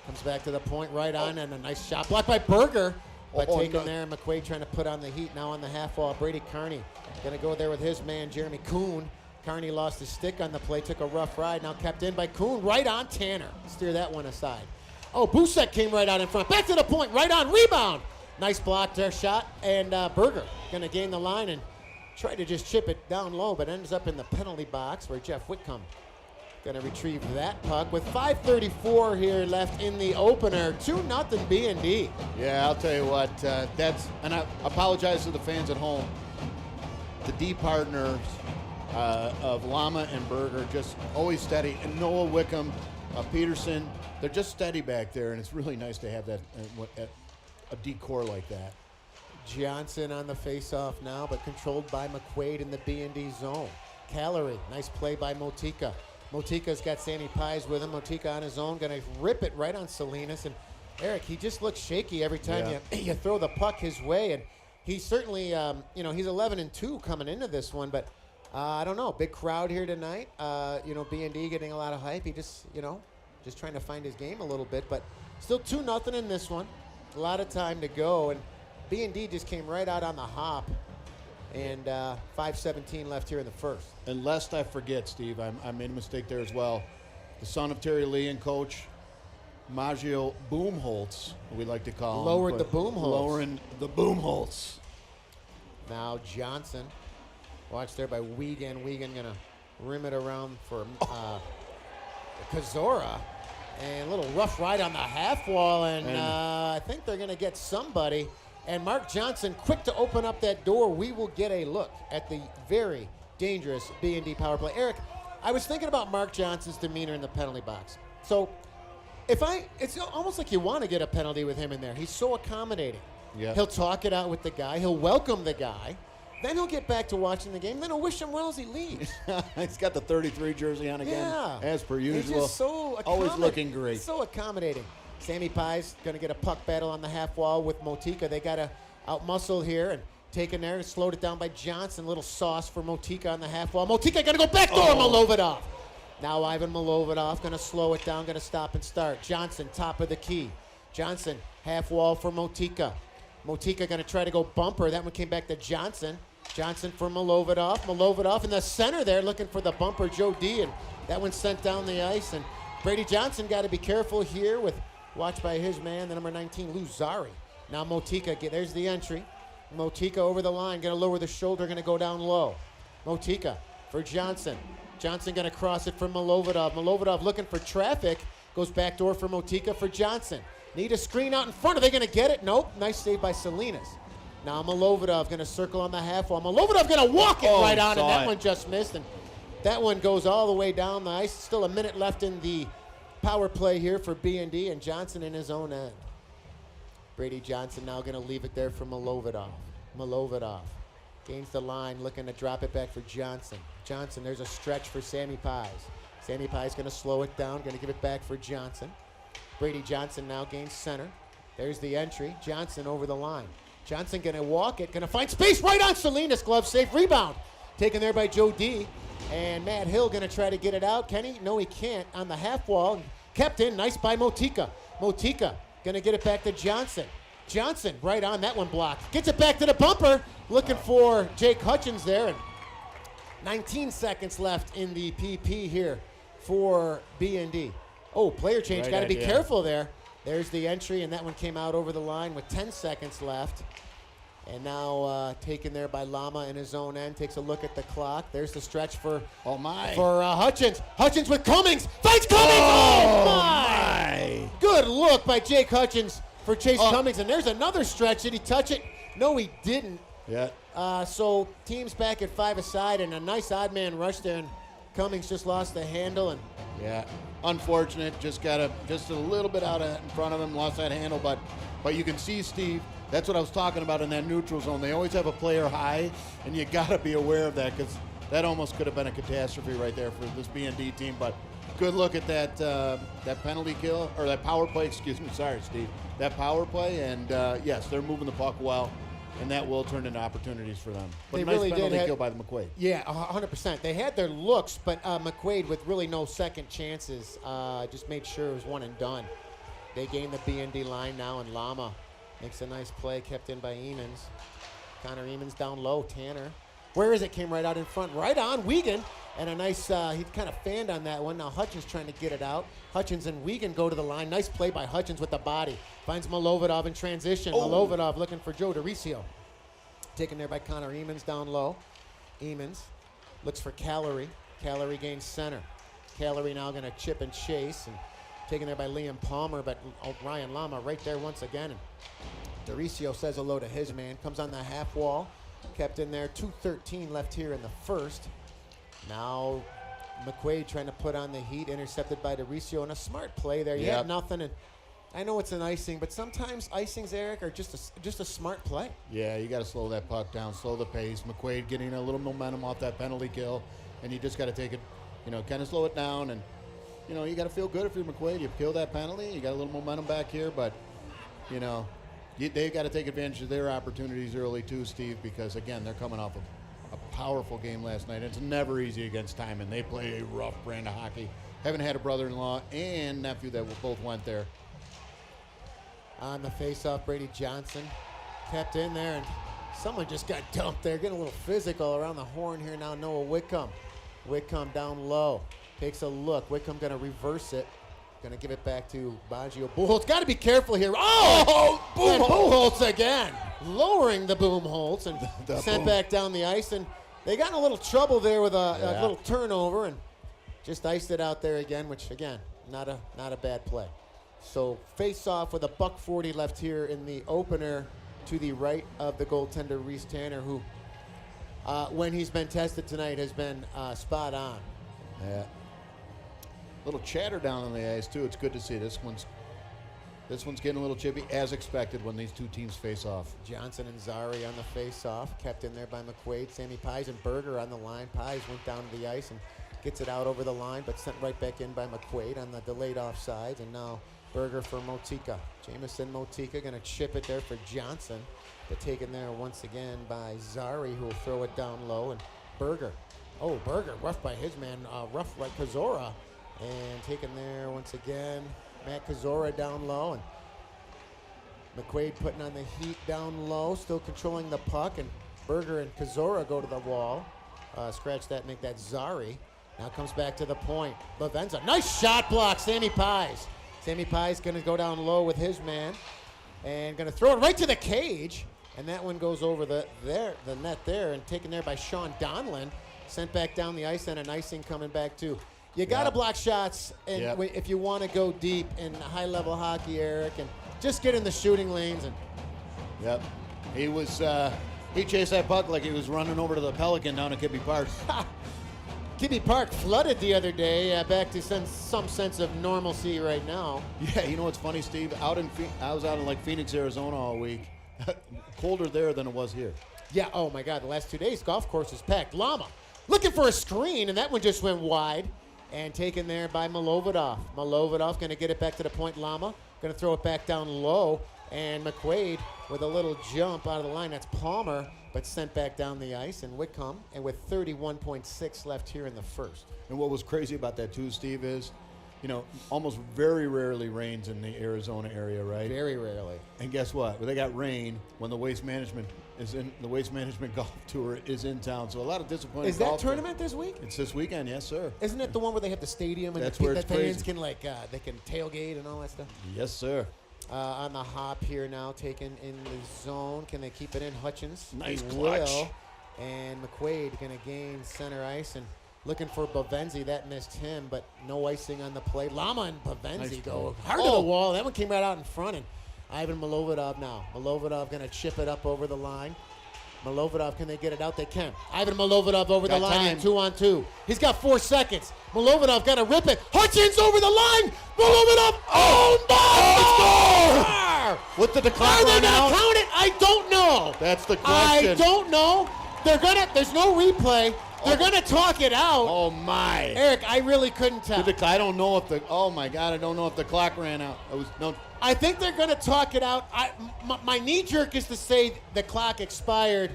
Comes back to the point, right on, and a nice shot blocked by Berger. But taken there, McQuaid trying to put on the heat. Now on the half wall, Brady Carney going to go there with his man, Jeremy Kuhn. Carney lost his stick on the play, took a rough ride. Now kept in by Kuhn, right on Tanner. Steer that one aside. Oh, Busek came right out in front. Back to the point, right on, rebound. Nice block there, shot, and Berger going to gain the line and try to just chip it down low, but ends up in the penalty box where Jeff Whitcomb going to retrieve that puck with 5:34 here left in the opener. 2-0 BND. Yeah, I'll tell you what, and I apologize to the fans at home. The D partners of Lama and Berger just always steady. And Noah Wickham, Peterson, they're just steady back there, and it's really nice to have that a D core like that. Johnson on the face-off now, but controlled by McQuaid in the B&D zone. Calorie, nice play by Motika. Motika's got Sammy Pies with him. Motika on his own, going to rip it right on Salinas. And Eric, he just looks shaky every time you throw the puck his way. And he's certainly, he's 11-2 coming into this one. But I don't know, big crowd here tonight. B&D getting a lot of hype. He just trying to find his game a little bit. But still 2-0 in this one. A lot of time to go. And B&D just came right out on the hop. And 5:17 left here in the first. And lest I forget, Steve, I made a mistake there as well. The son of Terry Lee and coach Maggio Boomholtz, we like to call him. Lowering the Boomholtz. Now Johnson, watched there by Wiegand. Wiegand gonna rim it around for Kozora. And a little rough ride on the half wall, and I think they're gonna get somebody. And Mark Johnson, quick to open up that door. We will get a look at the very dangerous B&D power play. Eric, I was thinking about Mark Johnson's demeanor in the penalty box. So, it's almost like you want to get a penalty with him in there. He's so accommodating. Yeah. He'll talk it out with the guy. He'll welcome the guy. Then he'll get back to watching the game. Then he'll wish him well as he leaves. He's got the 33 jersey on again, as per usual. He's just so always looking great. So accommodating. Sammy Pies going to get a puck battle on the half wall with Motika. They got to out-muscle here and taken there and slowed it down by Johnson. Little sauce for Motika on the half wall. Motika going to go back door, Milovodov. Now Ivan Milovodov going to slow it down, going to stop and start. Johnson, top of the key. Johnson, half wall for Motika. Motika going to try to go bumper. That one came back to Johnson. Johnson for Milovodov. Milovodov in the center there looking for the bumper, Joe D. And that one sent down the ice. And Brady Johnson got to be careful here with watched by his man, the number 19, Luzari. Now Motika, there's the entry. Motika over the line, going to lower the shoulder, going to go down low. Motika for Johnson. Johnson going to cross it for Milovodov. Milovodov looking for traffic. Goes back door for Motika for Johnson. Need a screen out in front. Are they going to get it? Nope. Nice save by Salinas. Now Milovodov going to circle on the half wall. Milovodov going to walk it right on, and that one just missed. And that one goes all the way down the ice. Still a minute left in the power play here for BND, and Johnson in his own end. Brady Johnson now going to leave it there for Milovidov. Milovidov gains the line, looking to drop it back for Johnson. Johnson, there's a stretch for Sammy Pies. Sammy Pies going to slow it down, going to give it back for Johnson. Brady Johnson now gains center. There's the entry. Johnson over the line. Johnson going to walk it, going to find space right on Salinas. Glove safe, rebound. Taken there by Joe D. And Matt Hill going to try to get it out. Can he? No, he can't. On the half wall. Kept in. Nice by Motika. Motika going to get it back to Johnson. Johnson right on that one blocked. Gets it back to the bumper. Looking for Jake Hutchins there. And 19 seconds left in the PP here for B&D. Oh, player change. Right Got to be idea. careful there. There's the entry, and that one came out over the line with 10 seconds left. And now taken there by Lama in his own end. Takes a look at the clock. There's the stretch for Hutchins. Hutchins with Cummings. Fights Cummings. Oh, my. Good look by Jake Hutchins for Chase Cummings. And there's another stretch. Did he touch it? No, he didn't. Yeah. So teams back at 5 aside, and a nice odd man rush there. And Cummings just lost the handle. And Yeah. Unfortunate. Just got just a little bit out in front of him. Lost that handle. But you can see, Steve, that's what I was talking about in that neutral zone. They always have a player high, and you got to be aware of that because that almost could have been a catastrophe right there for this B&D team. But good look at that that penalty kill, or that power play, excuse me. Sorry, Steve. That power play, and yes, they're moving the puck well, and that will turn into opportunities for them. But They nice really penalty did kill by the McQuaid. yeah, 100%. They had their looks, but McQuaid with really no second chances just made sure it was one and done. They gained the B&D line now, and Lama makes a nice play, kept in by Eamons. Connor Eamons down low. Tanner, where is it? Came right out in front, right on Wiegand. And a nice, he kind of fanned on that one. Now Hutchins trying to get it out. Hutchins and Wiegand go to the line. Nice play by Hutchins with the body. Finds Milovidov in transition. Milovidov looking for Joe DeRicio. Taken there by Connor Eamons down low. Eamons looks for Calorie. Calorie gains center. Calorie now going to chip and chase. And taken there by Liam Palmer, but Ryan Lama right there once again. And DeRicio says hello to his man. Comes on the half wall. Kept in there. 2:13 left here in the first. Now McQuaid trying to put on the heat. Intercepted by DeRicio. And a smart play there. You Yep. had nothing. And I know it's an icing, but sometimes icings, Eric, are just a smart play. Yeah, you got to slow that puck down, slow the pace. McQuaid getting a little momentum off that penalty kill, and you just got to take it, kind of slow it down. And, you got to feel good if you're McQuaid. You kill that penalty, you got a little momentum back here, but, they've got to take advantage of their opportunities early too, Steve, because, again, they're coming off of a powerful game last night. It's never easy against Timon. They play a rough brand of hockey. Haven't had a brother-in-law and nephew that both went there. On the face-off, Brady Johnson kept in there, and someone just got dumped there. Getting a little physical around the horn here now. Noah Whitcomb. Whitcomb down low. Takes a look. Whitcomb going to reverse it. Going to give it back to Baggio. Buchholz. Got to be careful here. Oh! Buchholz again. Lowering the Boomholz and sent back down the ice. And they got in a little trouble there with a little turnover and just iced it out there again, which, again, not a bad play. So face off with a $1:40 left here in the opener to the right of the goaltender, Reese Tanner, who, when he's been tested tonight, has been spot on. Yeah. Little chatter down on the ice too. It's good to see. This one's getting a little chippy, as expected when these two teams face off. Johnson and Zari on the face-off, kept in there by McQuaid. Sammy Pies and Berger on the line. Pies went down to the ice and gets it out over the line, but sent right back in by McQuaid on the delayed offsides. And now Berger for Motika. Jamison Motika going to chip it there for Johnson, but taken there once again by Zari, who will throw it down low. And Berger. Oh, Berger, rough by his man, rough by Kozora. And taken there once again, Matt Kozora down low. And McQuaid putting on the heat down low, still controlling the puck. And Berger and Kozora go to the wall. Scratch that, make that Zari. Now comes back to the point. Lavenza, nice shot block, Sammy Pies. Sammy Pies going to go down low with his man and going to throw it right to the cage. And that one goes over the net there and taken there by Sean Donlin. Sent back down the ice and an icing coming back too. You got to block shots and if you want to go deep in high-level hockey, Eric, and just get in the shooting lanes. And Yep. He was he chased that puck like he was running over to the Pelican down at Kibbe Park. Kibbe Park flooded the other day, back to some sense of normalcy right now. Yeah, you know what's funny, Steve? I was out in like Phoenix, Arizona all week. Colder there than it was here. Yeah, oh my God, the last 2 days, golf course is packed. Lama looking for a screen, and that one just went wide and taken there by Milovodov. Milovodov going to get it back to the point. Lama going to throw it back down low, and McQuaid with a little jump out of the line. That's Palmer, but sent back down the ice, and Whitcomb, and with 31.6 left here in the first. And what was crazy about that too, Steve, is, you know, almost very rarely rains in the Arizona area, right? Very rarely. And guess what? Well, they got rain when the Waste Management Golf Tour is in town. So a lot of disappointing. Is that tournament this week? It's this weekend, yes, sir. Isn't it the one where they have the stadium and That's the where it's fans crazy. can they can tailgate and all that stuff? Yes, sir. On the hop here now, taken in the zone. Can they keep it in? Hutchins. Nice They clutch. will. And McQuaid going to gain center ice and looking for Bavenzi. That missed him, but no icing on the play. Lama and Bavenzi Nice go play. hard to the wall. That one came right out in front. And Ivan Milovodov now. Milovodov going to chip it up over the line. Milovodov, can they get it out? They can. Ivan Milovodov over the Got line, time. 2-on-2. He's got 4 seconds. Milovodov got to rip it. Hutchins over the line. Milovodov, oh, no! What did the clock Are they run going to out? count it? I don't know. That's the question. I don't know. There's no replay. They're going to talk it out. Oh, my. Eric, I really couldn't tell. I don't know if oh, my God, I don't know if the clock ran out. I think they're going to talk it out. My knee jerk is to say the clock expired.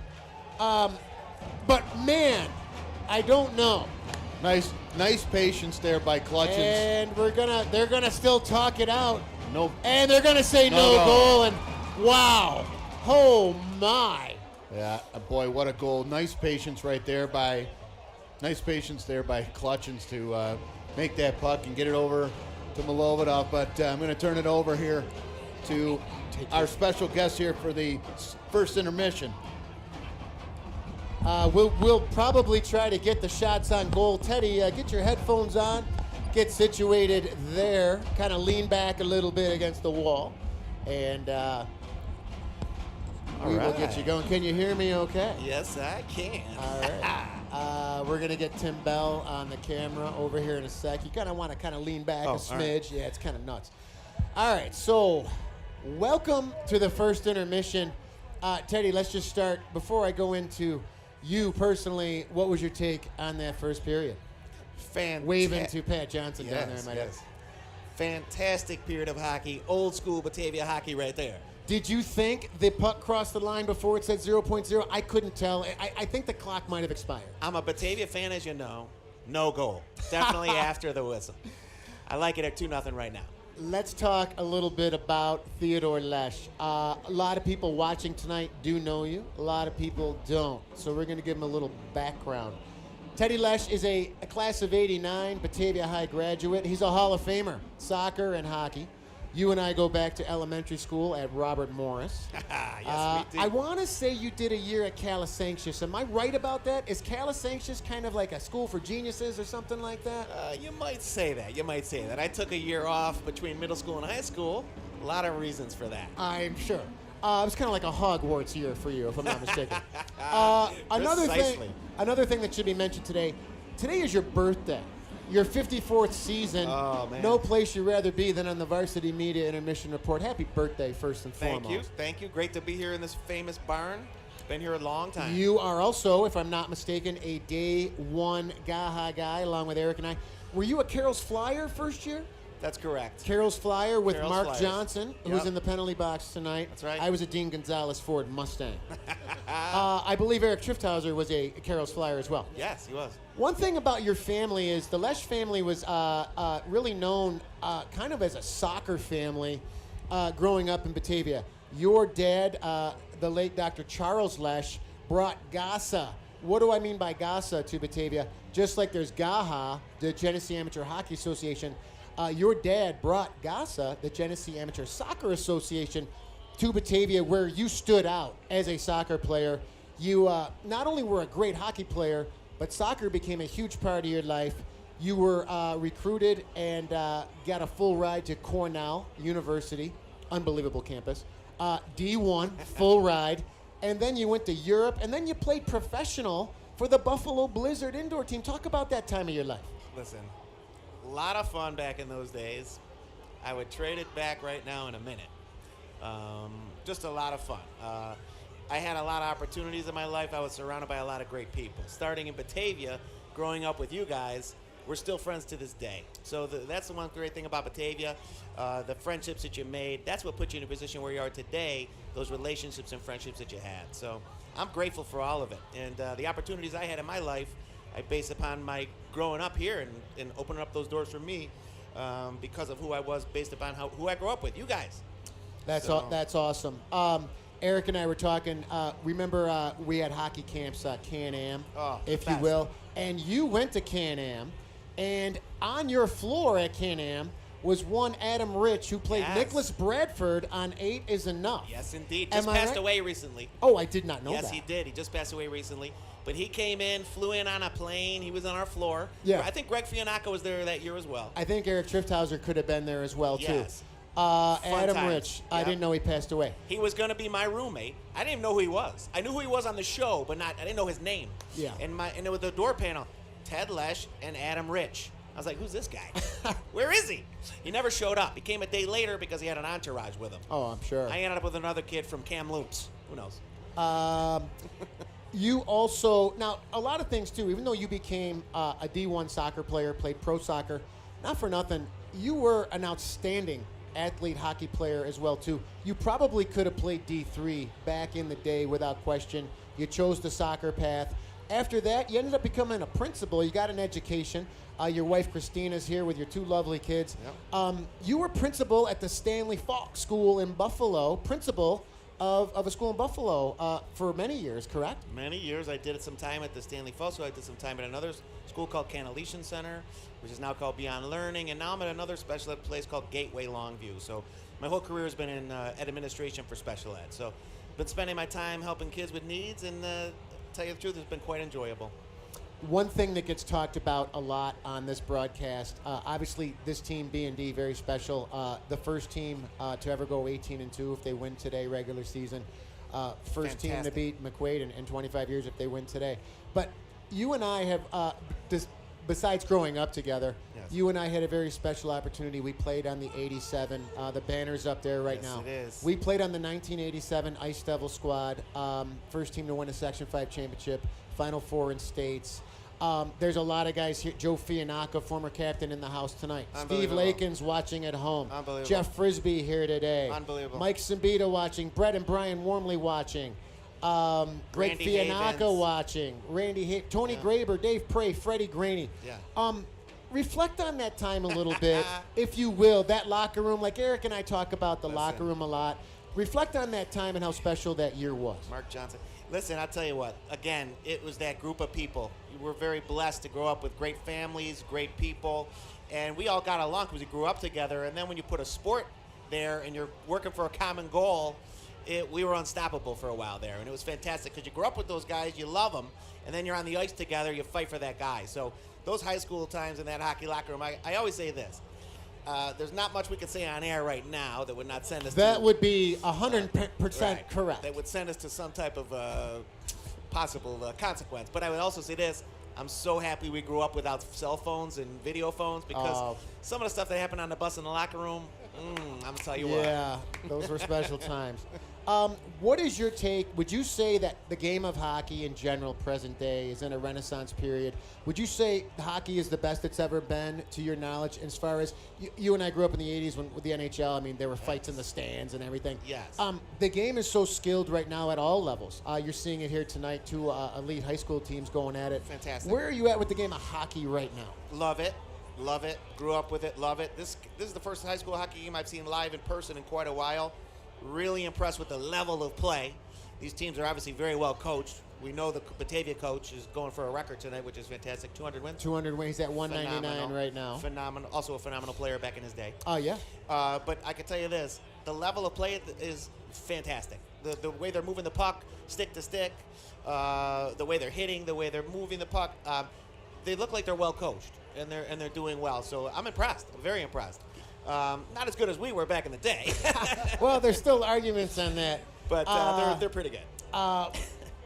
But, man, I don't know. Nice patience there by Clutchins. And they're gonna still talk it out. Nope. And they're gonna say no goal. And wow, oh my. Yeah, boy, what a goal! Nice patience there by Clutchins to make that puck and get it over to Milovodov. But I'm going to turn it over here to our special guest here for the first intermission. We'll probably try to get the shots on goal. Teddy, get your headphones on. Get situated there. Kind of lean back a little bit against the wall. And we will get you going. Can you hear me okay? Yes, I can. All right. We're going to get Tim Bell on the camera over here in a sec. You kind of want to lean back a smidge. Right. Yeah, it's kind of nuts. All right, so welcome to the first intermission. Teddy, let's just start. Before I go into you personally, what was your take on that first period? Waving to Pat Johnson down there in my head. Fantastic period of hockey. Old school Batavia hockey right there. Did you think the puck crossed the line before it said 0.0? I couldn't tell. I think the clock might have expired. I'm a Batavia fan, as you know. No goal. Definitely after the whistle. I like it at 2-0 right now. Let's talk a little bit about Theodore Lesh. A lot of people watching tonight do know you. A lot of people don't. So we're going to give him a little background. Teddy Lesh is a class of 89 Batavia High graduate. He's a Hall of Famer, soccer and hockey. You and I go back to elementary school at Robert Morris. Yes, we do. I want to say you did a year at Calasanctius. Am I right about that? Is Calasanctius kind of like a school for geniuses or something like that? You might say that. I took a year off between middle school and high school. A lot of reasons for that. I'm sure. It was kind of like a Hogwarts year for you, if I'm not mistaken. Precisely. Another thing that should be mentioned today. Today is your birthday. Your 54th season. Oh, man. No place you'd rather be than on the Varsity Media Intermission Report. Happy birthday, first and foremost. Thank you. Great to be here in this famous barn. Been here a long time. You are also, if I'm not mistaken, a day one Gaha guy, along with Eric and I. Were you a Carroll's Flyer first year? That's correct. Carroll's Flyer with Carroll's Mark Flyers. Johnson, who's Yep. in the penalty box tonight. That's right. I was a Dean Gonzalez Ford Mustang. I believe Eric Trifthauser was a Carroll's Flyer as well. Yes, he was. One thing about your family is the Lesh family was really known kind of as a soccer family growing up in Batavia. Your dad, the late Dr. Charles Lesh, brought GASA. What do I mean by GASA to Batavia? Just like there's GAHA, the Genesee Amateur Hockey Association, your dad brought GASA, the Genesee Amateur Soccer Association, to Batavia, where you stood out as a soccer player. You not only were a great hockey player, but soccer became a huge part of your life. You were recruited and got a full ride to Cornell University, unbelievable campus. D1, full ride. And then you went to Europe, and then you played professional for the Buffalo Blizzard indoor team. Talk about that time of your life. Listen, a lot of fun back in those days. I would trade it back right now in a minute. Just a lot of fun. I had a lot of opportunities in my life. I was surrounded by a lot of great people. Starting in Batavia, growing up with you guys, we're still friends to this day. So that's the one great thing about Batavia, the friendships that you made. That's what put you in a position where you are today, those relationships and friendships that you had. So I'm grateful for all of it. And the opportunities I had in my life, I base upon my growing up here and opening up those doors for me because of who I was, based upon who I grew up with, you guys. That's awesome. Eric and I were talking. Remember, we had hockey camps, Can-Am, if you will, and you went to Can-Am, and on your floor at Can-Am was one Adam Rich who played Nicholas Bradford on 8 is Enough. Yes, indeed. Just passed away recently. Oh, I did not know that. Yes, he did. He just passed away recently. But he came in, flew in on a plane. He was on our floor. Yeah. I think Greg Fianacca was there that year as well. I think Eric Trifthauser could have been there as well, too. Yes. Adam times. Rich. Yep. I didn't know he passed away. He was going to be my roommate. I didn't even know who he was. I knew who he was on the show, but I didn't know his name. Yeah. And it was the door panel, Ted Lesh and Adam Rich. I was like, who's this guy? Where is he? He never showed up. He came a day later because he had an entourage with him. Oh, I'm sure. I ended up with another kid from Kamloops. Who knows? You also, now, a lot of things, too. Even though you became a D1 soccer player, played pro soccer, not for nothing, you were an outstanding athlete hockey player as well, too. You probably could have played D3 back in the day without question. You chose the soccer path. After that, you ended up becoming a principal. You got an education. Your wife, Christina's here with your 2 lovely kids. Yep. You were principal at the Stanley Falk School in Buffalo, principal of a school in Buffalo for many years, correct? Many years. I did some time at the Stanley Falk School. I did some time at another school called Canaletian Center, which is now called Beyond Learning, and now I'm at another special ed place called Gateway Longview. So my whole career has been in administration for special ed. So been spending my time helping kids with needs, and tell you the truth, it's been quite enjoyable. One thing that gets talked about a lot on this broadcast, obviously this team, BND, very special. The first team to ever go 18-2 if they win today, regular season. First team to beat McQuaid in 25 years if they win today. But you and I have, besides growing up together, you and I had a very special opportunity. We played on the 87. The banner's up there right now. Yes, it is. We played on the 1987 Ice Devil squad, first team to win a Section 5 championship, Final Four in states. There's a lot of guys here. Joe Fianacca, former captain, in the house tonight. Steve Lakin's watching at home. Unbelievable. Jeff Frisbee here today. Unbelievable. Mike Simbita watching. Brett and Brian Warmley watching. Greg Fianacca watching. Tony Graber, Dave Prey, Freddie Graney. Yeah. Reflect on that time a little bit, if you will. That locker room, like Eric and I talk about the locker room a lot. Reflect on that time and how special that year was. Mark Johnson. Listen, I'll tell you what. Again, it was that group of people. We were very blessed to grow up with great families, great people, and we all got along because we grew up together. And then when you put a sport there and you're working for a common goal, we were unstoppable for a while there, and it was fantastic because you grew up with those guys, you love them, and then you're on the ice together, you fight for that guy. So those high school times in that hockey locker room, I always say this. There's not much we can say on air right now that would not send us That to... would be 100% right, correct. That would send us to some type of possible consequence. But I would also say this. I'm so happy we grew up without cell phones and video phones because some of the stuff that happened on the bus in the locker room, I'm going to tell you what. Yeah, those were special times. What is your take? Would you say that the game of hockey in general, present day, is in a renaissance period? Would you say hockey is the best it's ever been, to your knowledge, as far as you and I grew up in the 80s with the NHL? I mean, there were fights in the stands and everything. Yes. The game is so skilled right now at all levels. You're seeing it here tonight, 2 elite high school teams going at it. Fantastic. Where are you at with the game of hockey right now? Love it. Love it. Grew up with it. Love it. This is the first high school hockey game I've seen live in person in quite a while. Really impressed with the level of play. These teams are obviously very well coached. We know the Batavia coach is going for a record tonight, which is fantastic. 200 wins. 200 wins. He's at 199 right now. Phenomenal. Also a phenomenal player back in his day. Oh, yeah. But I can tell you this. The level of play is fantastic. The way they're moving the puck, stick to stick, the way they're hitting, the way they're moving the puck, they look like they're well coached, and they're doing well. So I'm impressed. I'm very impressed. Not as good as we were back in the day. Well, there's still arguments on that. But they're pretty good.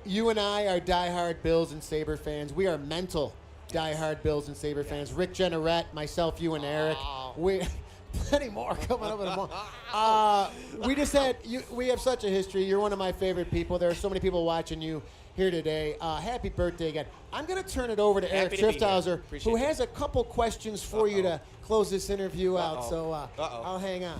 you and I are diehard Bills and Sabre fans. We are mental diehard Bills and Sabre fans. Rick Jenneret, myself, you, and Eric. We plenty more coming up in a moment. We have such a history. You're one of my favorite people. There are so many people watching you here today. Happy birthday again. I'm going to turn it over to Eric Trifthauser, who has a couple questions for you to close this interview out. So I'll hang on.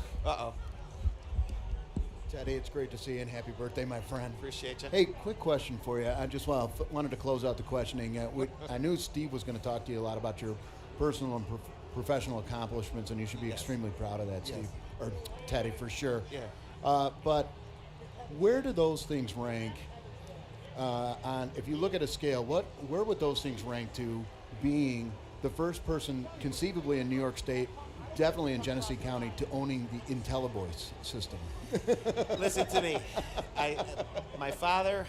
Teddy, it's great to see you, and happy birthday, my friend. Appreciate you. Hey, quick question for you. I just wanted to close out the questioning. I knew Steve was going to talk to you a lot about your personal and professional accomplishments, and you should be extremely proud of that, Steve. Or Teddy, for sure. Yeah. But where do those things rank on, if you look at a scale, where would those things rank to being the first person conceivably in New York State, definitely in Genesee County, to owning the IntelliVoice system? Listen to me. My father,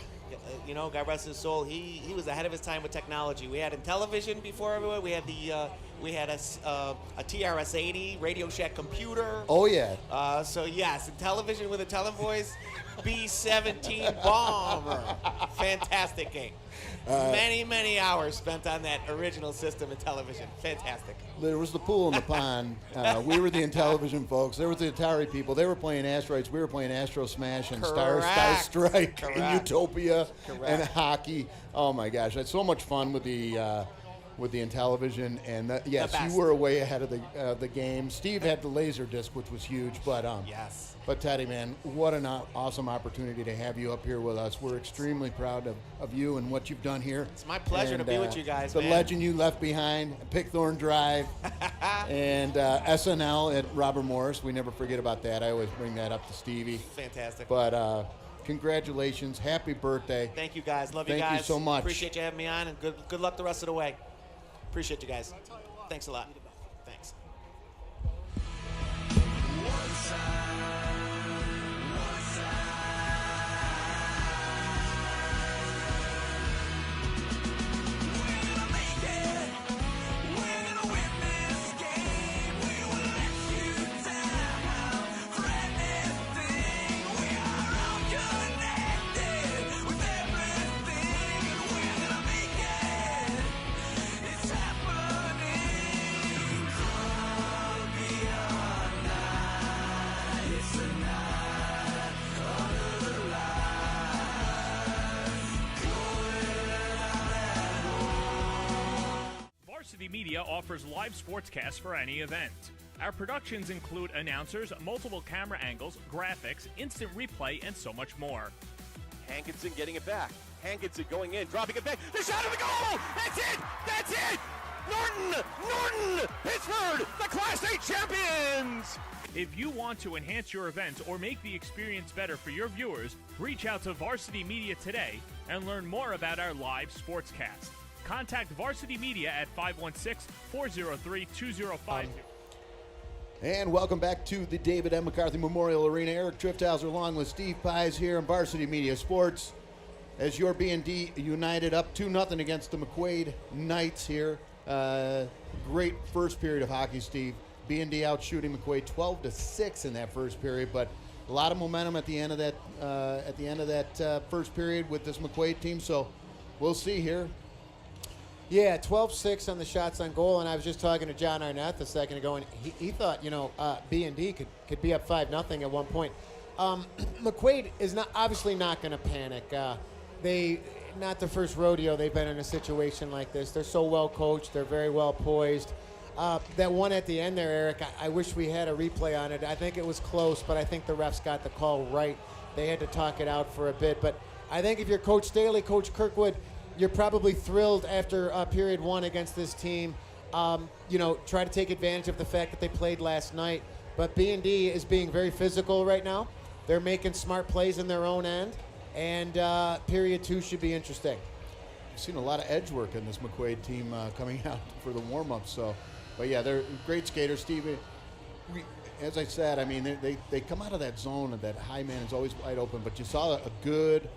God rest his soul, he was ahead of his time with technology. We had Intellivision before everyone. We had we had a TRS-80 Radio Shack computer. Oh yeah. So yes, Intellivision with IntelliVoice, B-17 bomber. Fantastic game. Many hours spent on that original system in television. Fantastic. There was the pool in the pond. We were the Intellivision folks. There was the Atari people. They were playing Asteroids. We were playing Astro Smash and Star Strike and Utopia and hockey. Oh my gosh, that's so much fun with the Intellivision. And yes, you were way ahead of the game. Steve had the laser disc, which was huge. But yes. But Teddy, man, what an awesome opportunity to have you up here with us. We're extremely proud of you and what you've done here. It's my pleasure to be with you guys, the man. legend you left behind, Pickthorn Drive, and SNL at Robert Morris. We never forget about that. I always bring that up to Stevie. Fantastic. But congratulations. Happy birthday. Thank you, guys. Love you guys. Thank you so much. Appreciate you having me on, and good luck the rest of the way. Appreciate you guys. Thanks a lot. Thanks. Varsity Media offers live sportscasts for any event. Our productions include announcers, multiple camera angles, graphics, instant replay, and so much more. Hankinson getting it back. Hankinson going in, dropping it back. The shot of the goal! That's it! That's it! Norton! Pittsburgh, the Class A champions! If you want to enhance your event or make the experience better for your viewers, reach out to Varsity Media today and learn more about our live sportscast. Contact Varsity Media at 516-403-2050. And welcome back to the David M. McCarthy Memorial Arena. Eric Trifthauser along with Steve Pies here on Varsity Media Sports as your BND United up 2-0 against the McQuaid Knights here. Great first period of hockey, Steve. BND out shooting McQuaid 12-6 in that first period, but a lot of momentum at the end of that first period with this McQuaid team. So we'll see here. Yeah, 12-6 on the shots on goal, and I was just talking to John Arnett a second ago, and he thought, B&D could be up 5-0 at one point. McQuaid is obviously not going to panic. Not the first rodeo they've been in a situation like this. They're so well coached. They're very well poised. That one at the end there, Eric, I wish we had a replay on it. I think it was close, but I think the refs got the call right. They had to talk it out for a bit. But I think if you're Coach Staley, Coach Kirkwood, you're probably thrilled after period one against this team. Try to take advantage of the fact that they played last night. But B&D is being very physical right now. They're making smart plays in their own end. And period two should be interesting. I've seen a lot of edge work in this McQuaid team coming out for the warm-up. But yeah, they're great skaters. Steve, as I said, I mean, they come out of that zone and that high man is always wide open. But you saw a good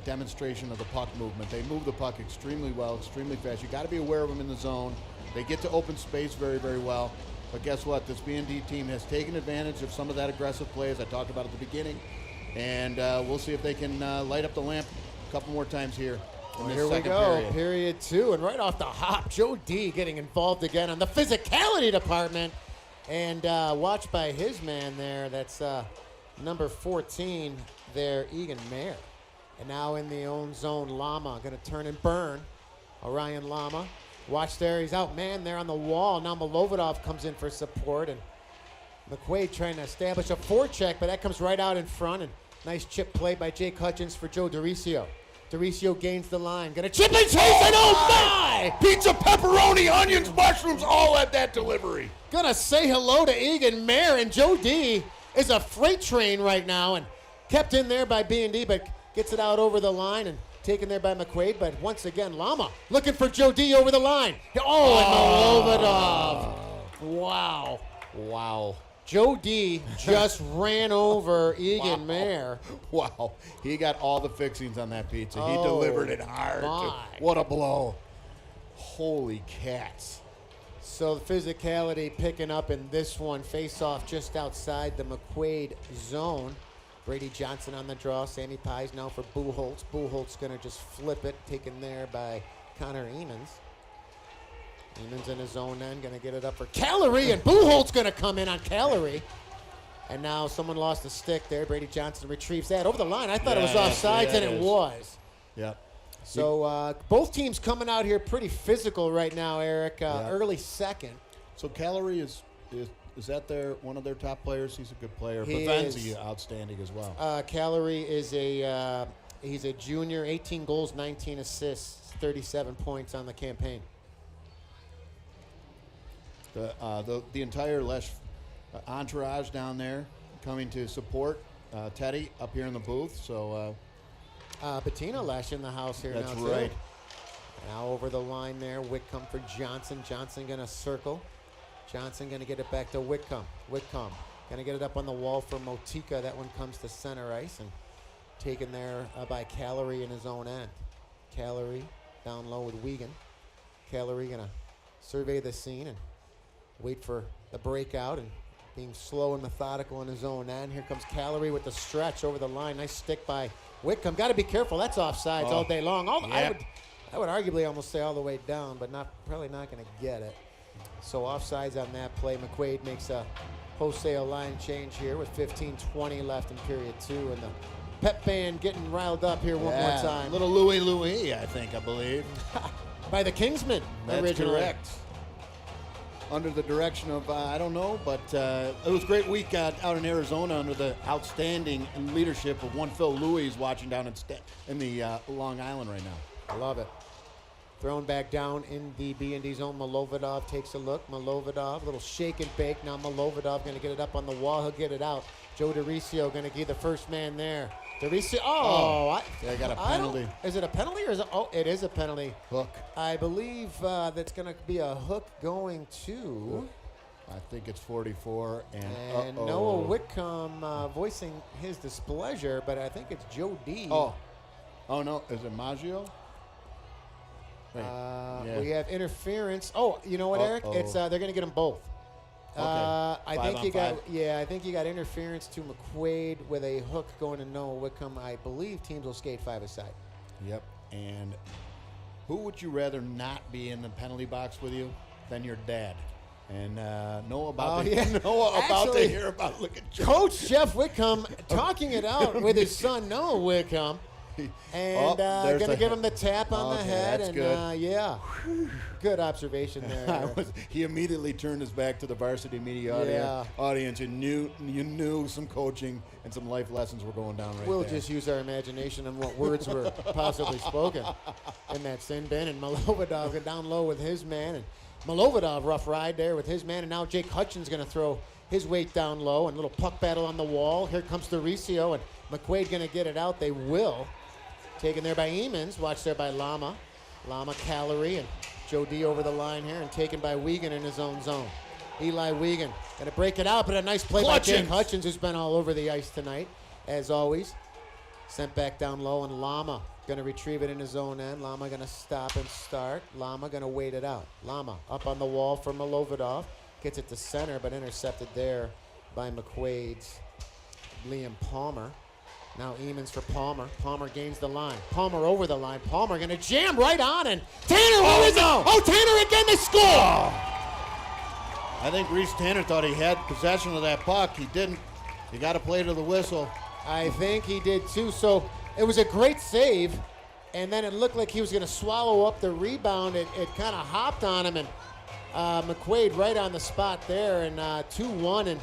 demonstration of the puck movement. They move the puck extremely well, extremely fast. You got to be aware of them in the zone. They get to open space very, very well. But guess what? This B&D team has taken advantage of some of that aggressive play, as I talked about at the beginning. And we'll see if they can light up the lamp couple more times here. Here we go, period 2. And right off the hop, Joe D getting involved again on the physicality department. And watched by his man there, that's number 14 there, Egan Mayer. And now in the own zone, Lama going to turn and burn. Orion Lama. Watch there, he's out man there on the wall. Now Milovodov comes in for support. And McQuaid trying to establish a forecheck, but that comes right out in front. And nice chip play by Jake Hutchins for Joe DeRicio. DeRicio gains the line. Gonna chip and chase, and oh my! Pizza, pepperoni, onions, mushrooms, all at that delivery. Gonna say hello to Egan Mayer, and Joe D is a freight train right now, and kept in there by BND, but gets it out over the line and taken there by McQuaid. But once again, Lama looking for Joe D over the line. Oh, and Milovodov. Wow. Wow. Joe D just ran over Egan Mayer. Wow. He got all the fixings on that pizza. He Oh, delivered it hard. my. What a blow. Holy cats. So the physicality picking up in this one. Face off just outside the McQuaid zone. Brady Johnson on the draw. Sammy Pies now for Buchholz. Buchholz going to just flip it. Taken there by Connor Eamons. Eamons in his own end. Going to get it up for Calorie. And Buchholz going to come in on Calorie. And now someone lost a stick there. Brady Johnson retrieves that over the line. I thought it was offsides, and it was. Yep. So both teams coming out here pretty physical right now, Eric. Early second. So Calorie is that one of their top players? He's a good player. He Pavenzi is. Outstanding as well. Calorie is he's a junior, 18 goals, 19 assists, 37 points on the campaign. The entire Lesh entourage down there coming to support Teddy up here in the booth. So Bettina Lesh in the house here that's now, right. too. Now over the line there, Whitcomb for Johnson. Johnson going to circle. Johnson going to get it back to Whitcomb. Whitcomb going to get it up on the wall for Motika. That one comes to center ice and taken there by Calorie in his own end. Calorie down low with Wiegand. Calorie going to survey the scene and wait for the breakout and being slow and methodical in his own end. Here comes Calorie with the stretch over the line. Nice stick by Whitcomb. Got to be careful. That's offsides all day long. I would arguably almost say all the way down, but probably not going to get it. So offsides on that play. McQuaid makes a wholesale line change here with 15:20 left in period 2, and the pep band getting riled up here one more time. Little Louis, I believe. By the Kingsmen. That's originally. correct. Under the direction of, I don't know, but it was a great week out in Arizona under the outstanding leadership of one Phil Louis watching down in the Long Island right now. I love it. Thrown back down in the B&D zone. Milovodov takes a look. Milovodov, little shake and bake. Now Milovodov going to get it up on the wall. He'll get it out. Joe DeRicio going to be the first man there. DeRicio, They got a penalty. Is it a penalty or is it? Oh, it is a penalty. Hook. I believe that's going to be a hook going to. I think it's 44. And Noah Whitcomb voicing his displeasure, but I think it's Joe D. Oh no. Is it Maggio? We have interference. Oh, you know what, Eric? It's they're going to get them both. Okay. I think you got interference to McQuaid with a hook going to Noah Whitcomb. I believe teams will skate 5-a-side. Yep. And who would you rather not be in the penalty box with you than your dad? And Noah about to hear about look at Coach Jeff Whitcomb talking it out with his son Noah Whitcomb. And going to give him the tap on the head. That's and good. Good observation there. He immediately turned his back to the Varsity Media audience and you knew some coaching and some life lessons were going down right We'll there. just use our imagination on what words were possibly spoken in that sin bin. And Milovodov down low with his man. And Milovodov rough ride there with his man. And now Jake Hutchins going to throw his weight down low. And a little puck battle on the wall. Here comes DeRicio. And McQuaid going to get it out. They will. Taken there by Eamons. Watched there by Lama. Lama, Calorie, and Joe D over the line here. And taken by Wiegand in his own zone. Eli Wiegand going to break it out, but a nice play by Jake Hutchins, who's been all over the ice tonight, as always. Sent back down low, and Lama going to retrieve it in his own end. Lama going to stop and start. Lama going to wait it out. Lama up on the wall for Milovodov. Gets it to center, but intercepted there by McQuaid's Liam Palmer. Now Eamons for Palmer. Palmer gains the line. Palmer over the line. Palmer going to jam right on, and Tanner, where is it? Oh, Tanner again, they score! I think Reese Tanner thought he had possession of that puck. He didn't. You got to play to the whistle. I think he did too. So it was a great save, and then it looked like he was going to swallow up the rebound. It kind of hopped on him, and McQuaid right on the spot there, and 2-1. And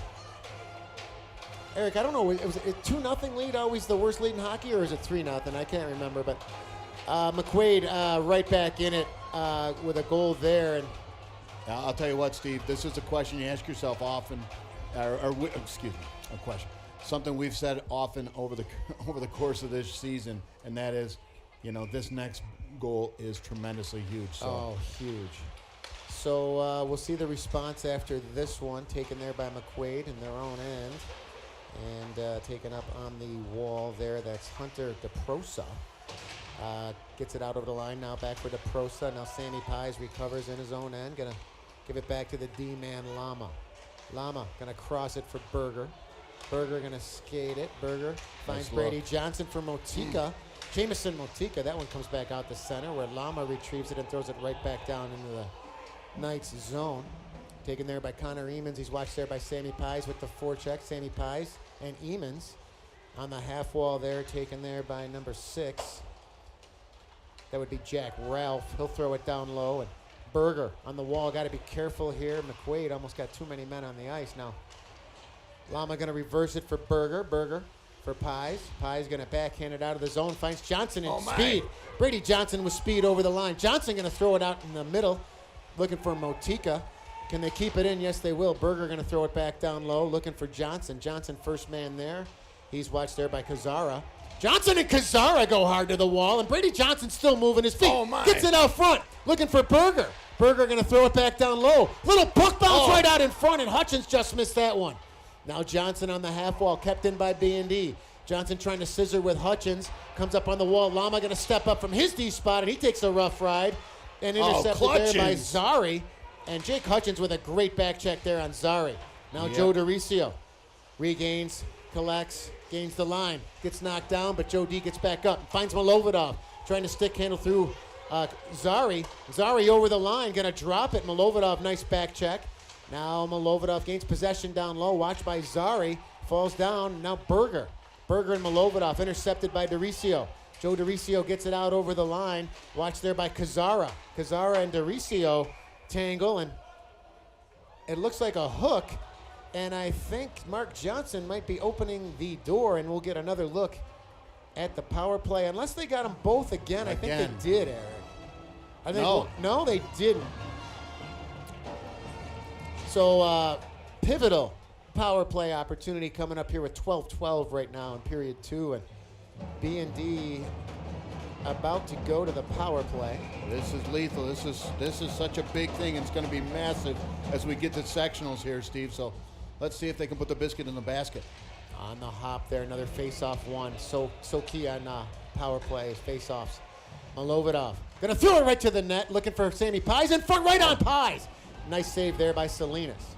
Eric, I don't know, was it 2-0 lead always the worst lead in hockey, or is it 3-0? I can't remember, but McQuaid right back in it with a goal there. And I'll tell you what, Steve, this is a question you ask yourself often, excuse me, a question. Something we've said often over the course of this season, and that is, this next goal is tremendously huge. So. Oh, huge. So we'll see the response after this one, taken there by McQuaid in their own end. And taken up on the wall there, that's Hunter DeProsa. Gets it out over the line now, back for DeProsa. Now Sammy Pies recovers in his own end. Gonna give it back to the D-man, Lama. Lama gonna cross it for Berger. Berger gonna skate it. Berger finds Brady Johnson for Motika. Jameson Motika, that one comes back out the center where Lama retrieves it and throws it right back down into the Knights zone. Taken there by Connor Eamons. He's watched there by Sammy Pies with the forecheck. Sammy Pies and Eamons on the half wall there, taken there by number 6. That would be Jack Ralph. He'll throw it down low. And Berger on the wall. Got to be careful here. McQuaid almost got too many men on the ice. Now, Lama going to reverse it for Berger. Berger for Pies. Pies going to backhand it out of the zone. Finds Johnson in speed. Brady Johnson with speed over the line. Johnson going to throw it out in the middle. Looking for Motika. Can they keep it in? Yes, they will. Berger going to throw it back down low, looking for Johnson. Johnson, first man there. He's watched there by Kazara. Johnson and Kazara go hard to the wall, and Brady Johnson still moving his feet. Oh, my. Gets it out front, looking for Berger. Berger going to throw it back down low. Little puck bounce right out in front, and Hutchins just missed that one. Now Johnson on the half wall, kept in by BND. Johnson trying to scissor with Hutchins. Comes up on the wall. Lama going to step up from his D spot, and he takes a rough ride. And intercepted there by Zari. And Jake Hutchins with a great back check there on Zari. Now Joe DeRicio regains, collects, gains the line. Gets knocked down, but Joe D gets back up and finds Milovidov. Trying to stick handle through Zari. Zari over the line, going to drop it. Milovidov, nice back check. Now Milovidov gains possession down low. Watched by Zari. Falls down. Now Berger. Berger and Milovidov intercepted by DeRicio. Joe DeRicio gets it out over the line. Watched there by Kazara. Kazara and DeRicio tangle, and it looks like a hook, and I think Mark Johnson might be opening the door, and we'll get another look at the power play, unless they got them both again. I think they did, Eric. I think, no, they didn't. So pivotal power play opportunity coming up here with 12-12 right now in period 2, and B&D about to go to the power play. This is lethal. This is such a big thing. It's going to be massive as we get to sectionals here, Steve. So let's see if they can put the biscuit in the basket. On the hop there, another face-off one. So key on power play, face-offs. Milovidov gonna throw it right to the net, looking for Sammy Pies in front, right on Pies. Nice save there by Salinas.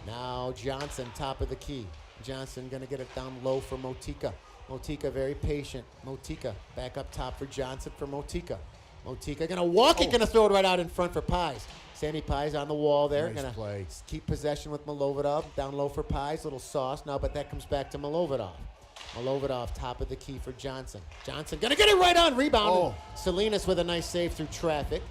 Now Johnson, top of the key. Johnson gonna get it down low for Motika. Motika very patient. Motika back up top for Johnson for Motika. Motika gonna walk it, gonna throw it right out in front for Pies. Sammy Pies on the wall there. Nice gonna play. Keep possession with Milovidov. Down low for Pies, little sauce now, but that comes back to Milovidov. Milovidov top of the key for Johnson. Johnson gonna get it right on, rebound. Salinas with a nice save through traffic.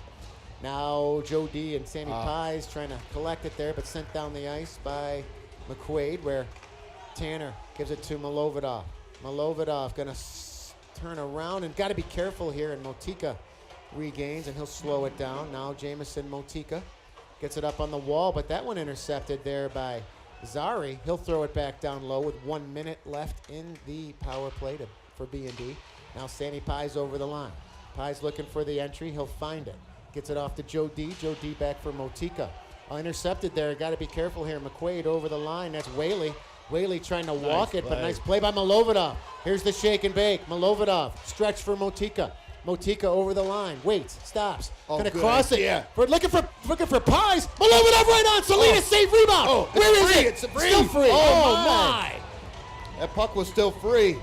Now Joe D and Sammy Pies trying to collect it there, but sent down the ice by McQuaid, where Tanner gives it to Milovidov. Milovidov going to turn around, and got to be careful here, and Motika regains, and he'll slow it down. Now Jameson Motika gets it up on the wall, but that one intercepted there by Zari. He'll throw it back down low with 1 minute left in the power play for B&D. Now Sammy Pies over the line. Pies looking for the entry. He'll find it. Gets it off to Joe D. Joe D back for Motika. Intercepted there. Got to be careful here. McQuaid over the line. That's Whaley. Whaley trying to walk it, but nice play by Milovidov. Here's the shake and bake. Milovidov, stretch for Motika. Motika over the line. Waits, stops. Gonna cross it. Yeah. Looking for Pies. Milovidov right on. Salinas save rebound. Where is it? It's free. Still free. Oh my. That puck was still free.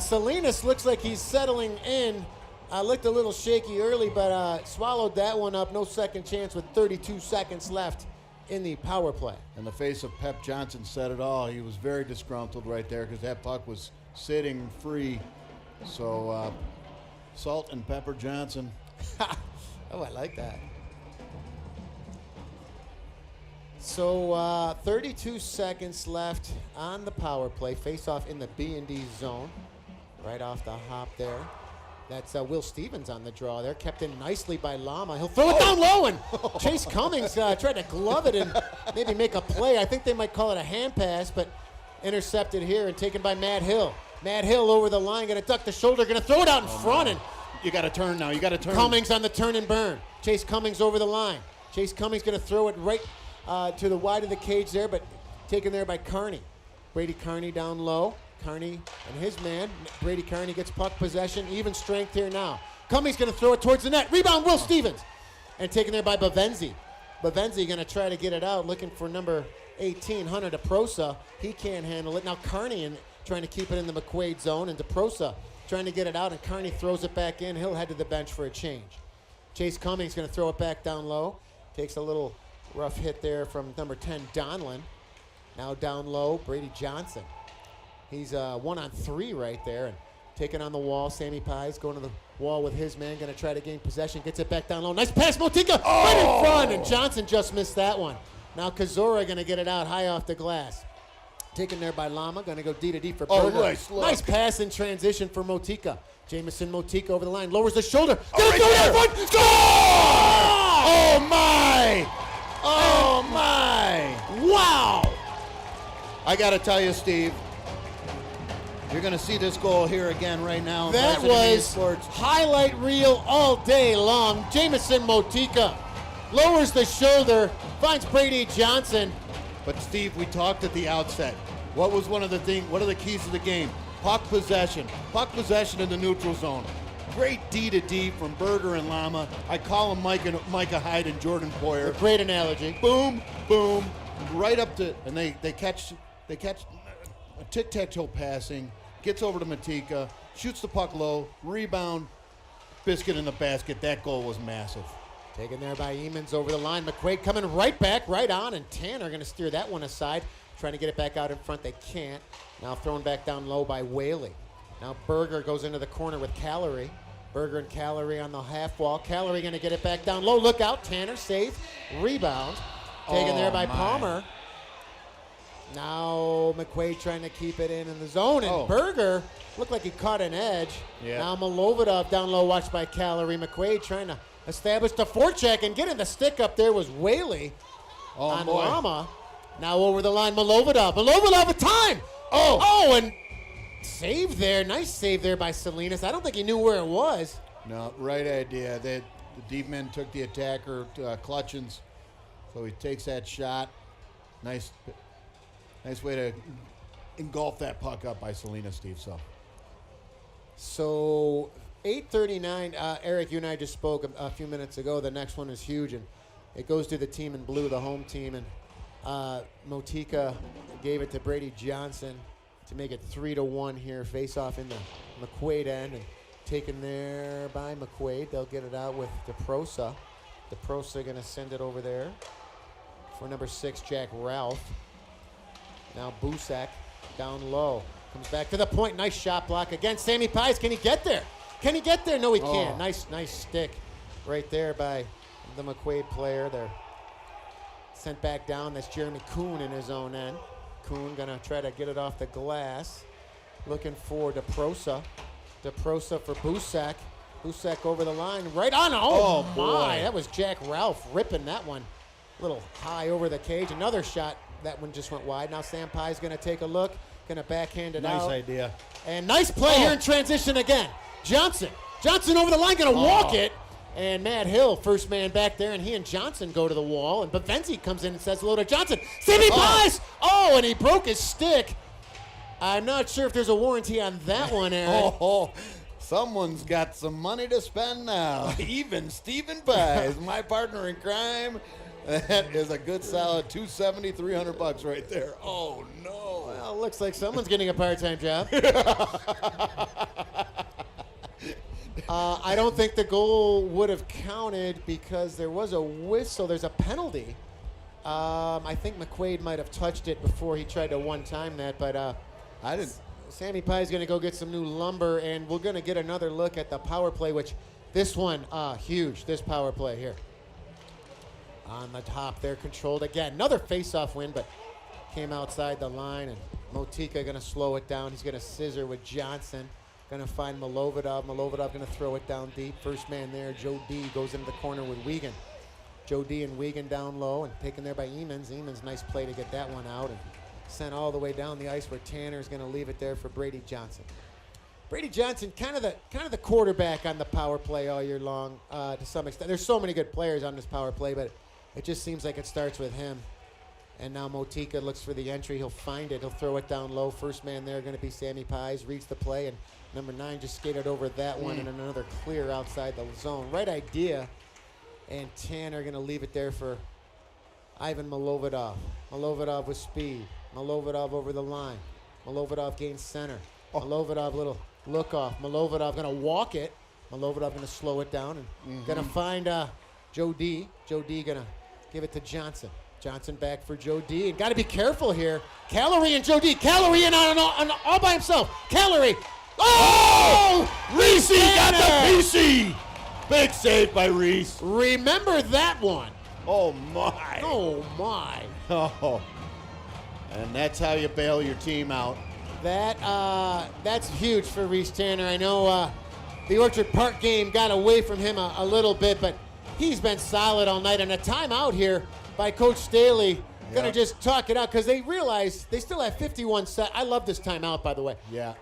Salinas looks like he's settling in. Looked a little shaky early, but swallowed that one up. No second chance with 32 seconds left in the power play. And the face of Pep Johnson said it all. He was very disgruntled right there because that puck was sitting free. So, Salt and Pepper Johnson. Oh, I like that. So 32 seconds left on the power play. Face-off in the BND zone. Right off the hop there. That's Will Stevens on the draw there. Kept in nicely by Lama. He'll throw it down low, and Chase Cummings tried to glove it and maybe make a play. I think they might call it a hand pass, but intercepted here and taken by Matt Hill. Matt Hill over the line, going to duck the shoulder, going to throw it out in front. And you got to turn now. You got to turn. Cummings on the turn and burn. Chase Cummings over the line. Chase Cummings going to throw it right to the wide of the cage there, but taken there by Carney. Brady Carney down low. Carney and his man. Brady Carney gets puck possession. Even strength here now. Cummings going to throw it towards the net. Rebound, Will Stevens. And taken there by Bavenzi. Bavenzi going to try to get it out, looking for number 18, Hunter DeProsa. He can't handle it. Now Carney trying to keep it in the McQuaid zone, and DeProsa trying to get it out, and Carney throws it back in. He'll head to the bench for a change. Chase Cummings going to throw it back down low. Takes a little rough hit there from number 10, Donlin. Now down low, Brady Johnson. He's 1-on-3 right there, and taking on the wall. Sammy Pies going to the wall with his man, going to try to gain possession. Gets it back down low. Nice pass, Motika, right in front, and Johnson just missed that one. Now Kazora going to get it out high off the glass. Taken there by Lama, going to go D-to-D for Berger. Nice pass in transition for Motika. Jamison Motika over the line, lowers the shoulder. Gonna throw it in front. Score! Oh, my! Oh, my! Wow! I got to tell you, Steve, you're going to see this goal here again right now. That was highlight reel all day long. Jamison Motika lowers the shoulder, finds Brady Johnson. But Steve, we talked at the outset. What was what are the keys to the game? Puck possession in the neutral zone. Great D-to-D from Berger and Lama. I call them Micah Hyde and Jordan Poyer. A great analogy. Boom, boom, right up to, and they catch a tic-tac-toe passing, gets over to Motika, shoots the puck low, rebound, biscuit in the basket. That goal was massive. Taken there by Emons over the line. McQuaid coming right back, right on, and Tanner going to steer that one aside. Trying to get it back out in front. They can't. Now thrown back down low by Whaley. Now Berger goes into the corner with Callery. Berger and Callery on the half wall. Callery going to get it back down low. Look out. Tanner safe. Rebound. Taken there by Palmer. Now McQuaid trying to keep it in the zone. And Berger looked like he caught an edge. Yeah. Now Milovidov down low, watched by Callery. McQuaid trying to establish the forecheck, and getting the stick up there was Whaley on Lama. Now over the line, Milovidov. Milovidov with time. And save there. Nice save there by Salinas. I don't think he knew where it was. No, right idea. The deep men took the attacker, Clutchins, so he takes that shot. Nice way to engulf that puck up by Salinas, Steve. So 8:39. Eric, you and I just spoke a few minutes ago. The next one is huge, and it goes to the team in blue, the home team, and Motika gave it to Brady Johnson to make it 3-1 here. Face off in the McQuaid end, and taken there by McQuaid. They'll get it out with DeProsa. DeProsa going to send it over there for number 6, Jack Ralph. Now Busak down low. Comes back to the point. Nice shot block again. Sammy Pies, can he get there? Can he get there? No, he can't. Nice stick right there by the McQuaid player there. Sent back down. That's Jeremy Kuhn in his own end. Kuhn going to try to get it off the glass. Looking for DeProsa. DeProsa for Busak. Busak over the line. Right on. Oh my. Boy. That was Jack Ralph ripping that one. A little high over the cage. Another shot. That one just went wide. Now Sam Pye's going to take a look. Going to backhand it out. Nice idea. And nice play here in transition again. Johnson over the line. Going to walk it. And Matt Hill, first man back there, and he and Johnson go to the wall. And Bavenzi comes in and says hello to Johnson. Sammy Pies! And he broke his stick. I'm not sure if there's a warranty on that one, Aaron. Someone's got some money to spend now. Even Stephen Pies, my partner in crime. That is a good solid $270, $300 right there. Oh, no. Well, Well, looks like someone's getting a part-time job. I don't think the goal would have counted because there was a whistle. There's a penalty. I think McQuaid might have touched it before he tried to one-time that, but I didn't. Sammy Pie's going to go get some new lumber, and we're going to get another look at the power play, which this one, huge, this power play here. On the top there, controlled again. Another face-off win, but came outside the line, and Motika going to slow it down. He's going to scissor with Johnson. Going to find Malovidov. Malovidov going to throw it down deep. First man there, Joe D goes into the corner with Wiegand. Joe D and Wiegand down low and taken there by Emons. Emons, nice play to get that one out and sent all the way down the ice where Tanner is going to leave it there for Brady Johnson. Brady Johnson, kind of the quarterback on the power play all year long to some extent. There's so many good players on this power play, but it just seems like it starts with him. And now Motika looks for the entry. He'll find it. He'll throw it down low. First man there going to be Sammy Pies. Reads the play, and number 9 just skated over that one and another clear outside the zone. Right idea. And Tanner going to leave it there for Ivan Malovidov. Malovidov with speed. Malovidov over the line. Malovidov gains center. Malovidov little look off. Malovidov going to walk it. Malovidov going to slow it down and going to find Joe D. Joe D going to give it to Johnson. Johnson back for Joe D. And got to be careful here. Calorie and Joe D. Calorie in on all by himself. Calorie. Oh! Reese got the PC. Big save by Reese. Remember that one. Oh, my. Oh, my. Oh. And that's how you bail your team out. That's huge for Reese Tanner. I know the Orchard Park game got away from him a little bit, but he's been solid all night. And a timeout here by Coach Staley. Going to just talk it out because they realize they still have 51 seconds. I love this timeout, by the way. Yeah.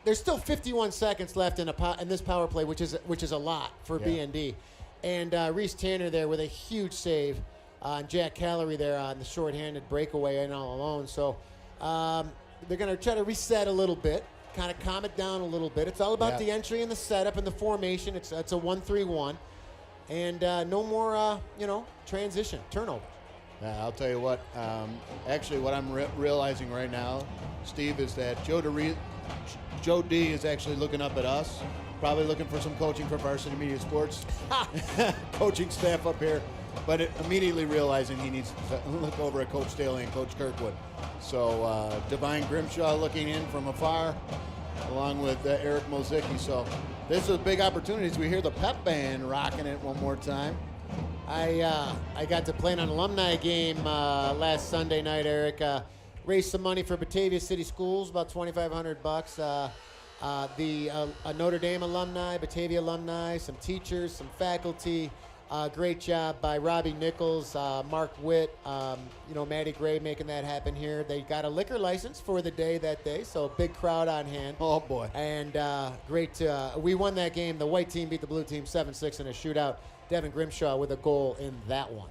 There's still 51 seconds left in this power play, which is a lot for BND. And Reese Tanner there with a huge save on Jack Calorie there on the shorthanded breakaway and all alone. So they're going to try to reset a little bit, kind of calm it down a little bit. It's all about the entry and the setup and the formation. It's a 1-3-1. And no more, transition, turnover. I'll tell you what. Actually, what I'm realizing right now, Steve, is that Joe D is actually looking up at us, probably looking for some coaching for Varsity Media Sports, coaching staff up here, but immediately realizing he needs to look over at Coach Staley and Coach Kirkwood. So Divine Grimshaw looking in from afar, along with Eric Mozicki. So this is a big opportunity as we hear the pep band rocking it one more time. I got to play in an alumni game last Sunday night, Eric. Raised some money for Batavia City Schools, about $2,500. A Notre Dame alumni, Batavia alumni, some teachers, some faculty. Great job by Robbie Nichols, Mark Witt, Matty Gray making that happen here. They got a liquor license for the day that day, so big crowd on hand. Oh, boy. And great. We won that game. The white team beat the blue team 7-6 in a shootout. Devin Grimshaw with a goal in that one.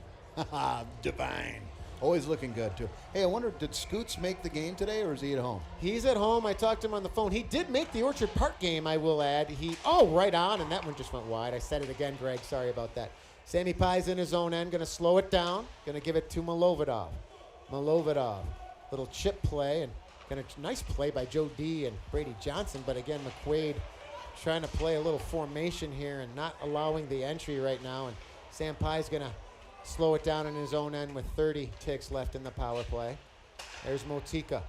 Divine. Always looking good, too. Hey, I wonder, did Scoots make the game today, or is he at home? He's at home. I talked to him on the phone. He did make the Orchard Park game, I will add. Right on, and that one just went wide. I said it again, Greg. Sorry about that. Sammy Pie's in his own end. Going to slow it down. Going to give it to Malovidov. Little chip play, and nice play by Joe D. and Brady Johnson. But again, McQuaid trying to play a little formation here and not allowing the entry right now. And Sam Pie's going to slow it down in his own end with 30 ticks left in the power play. There's Motika.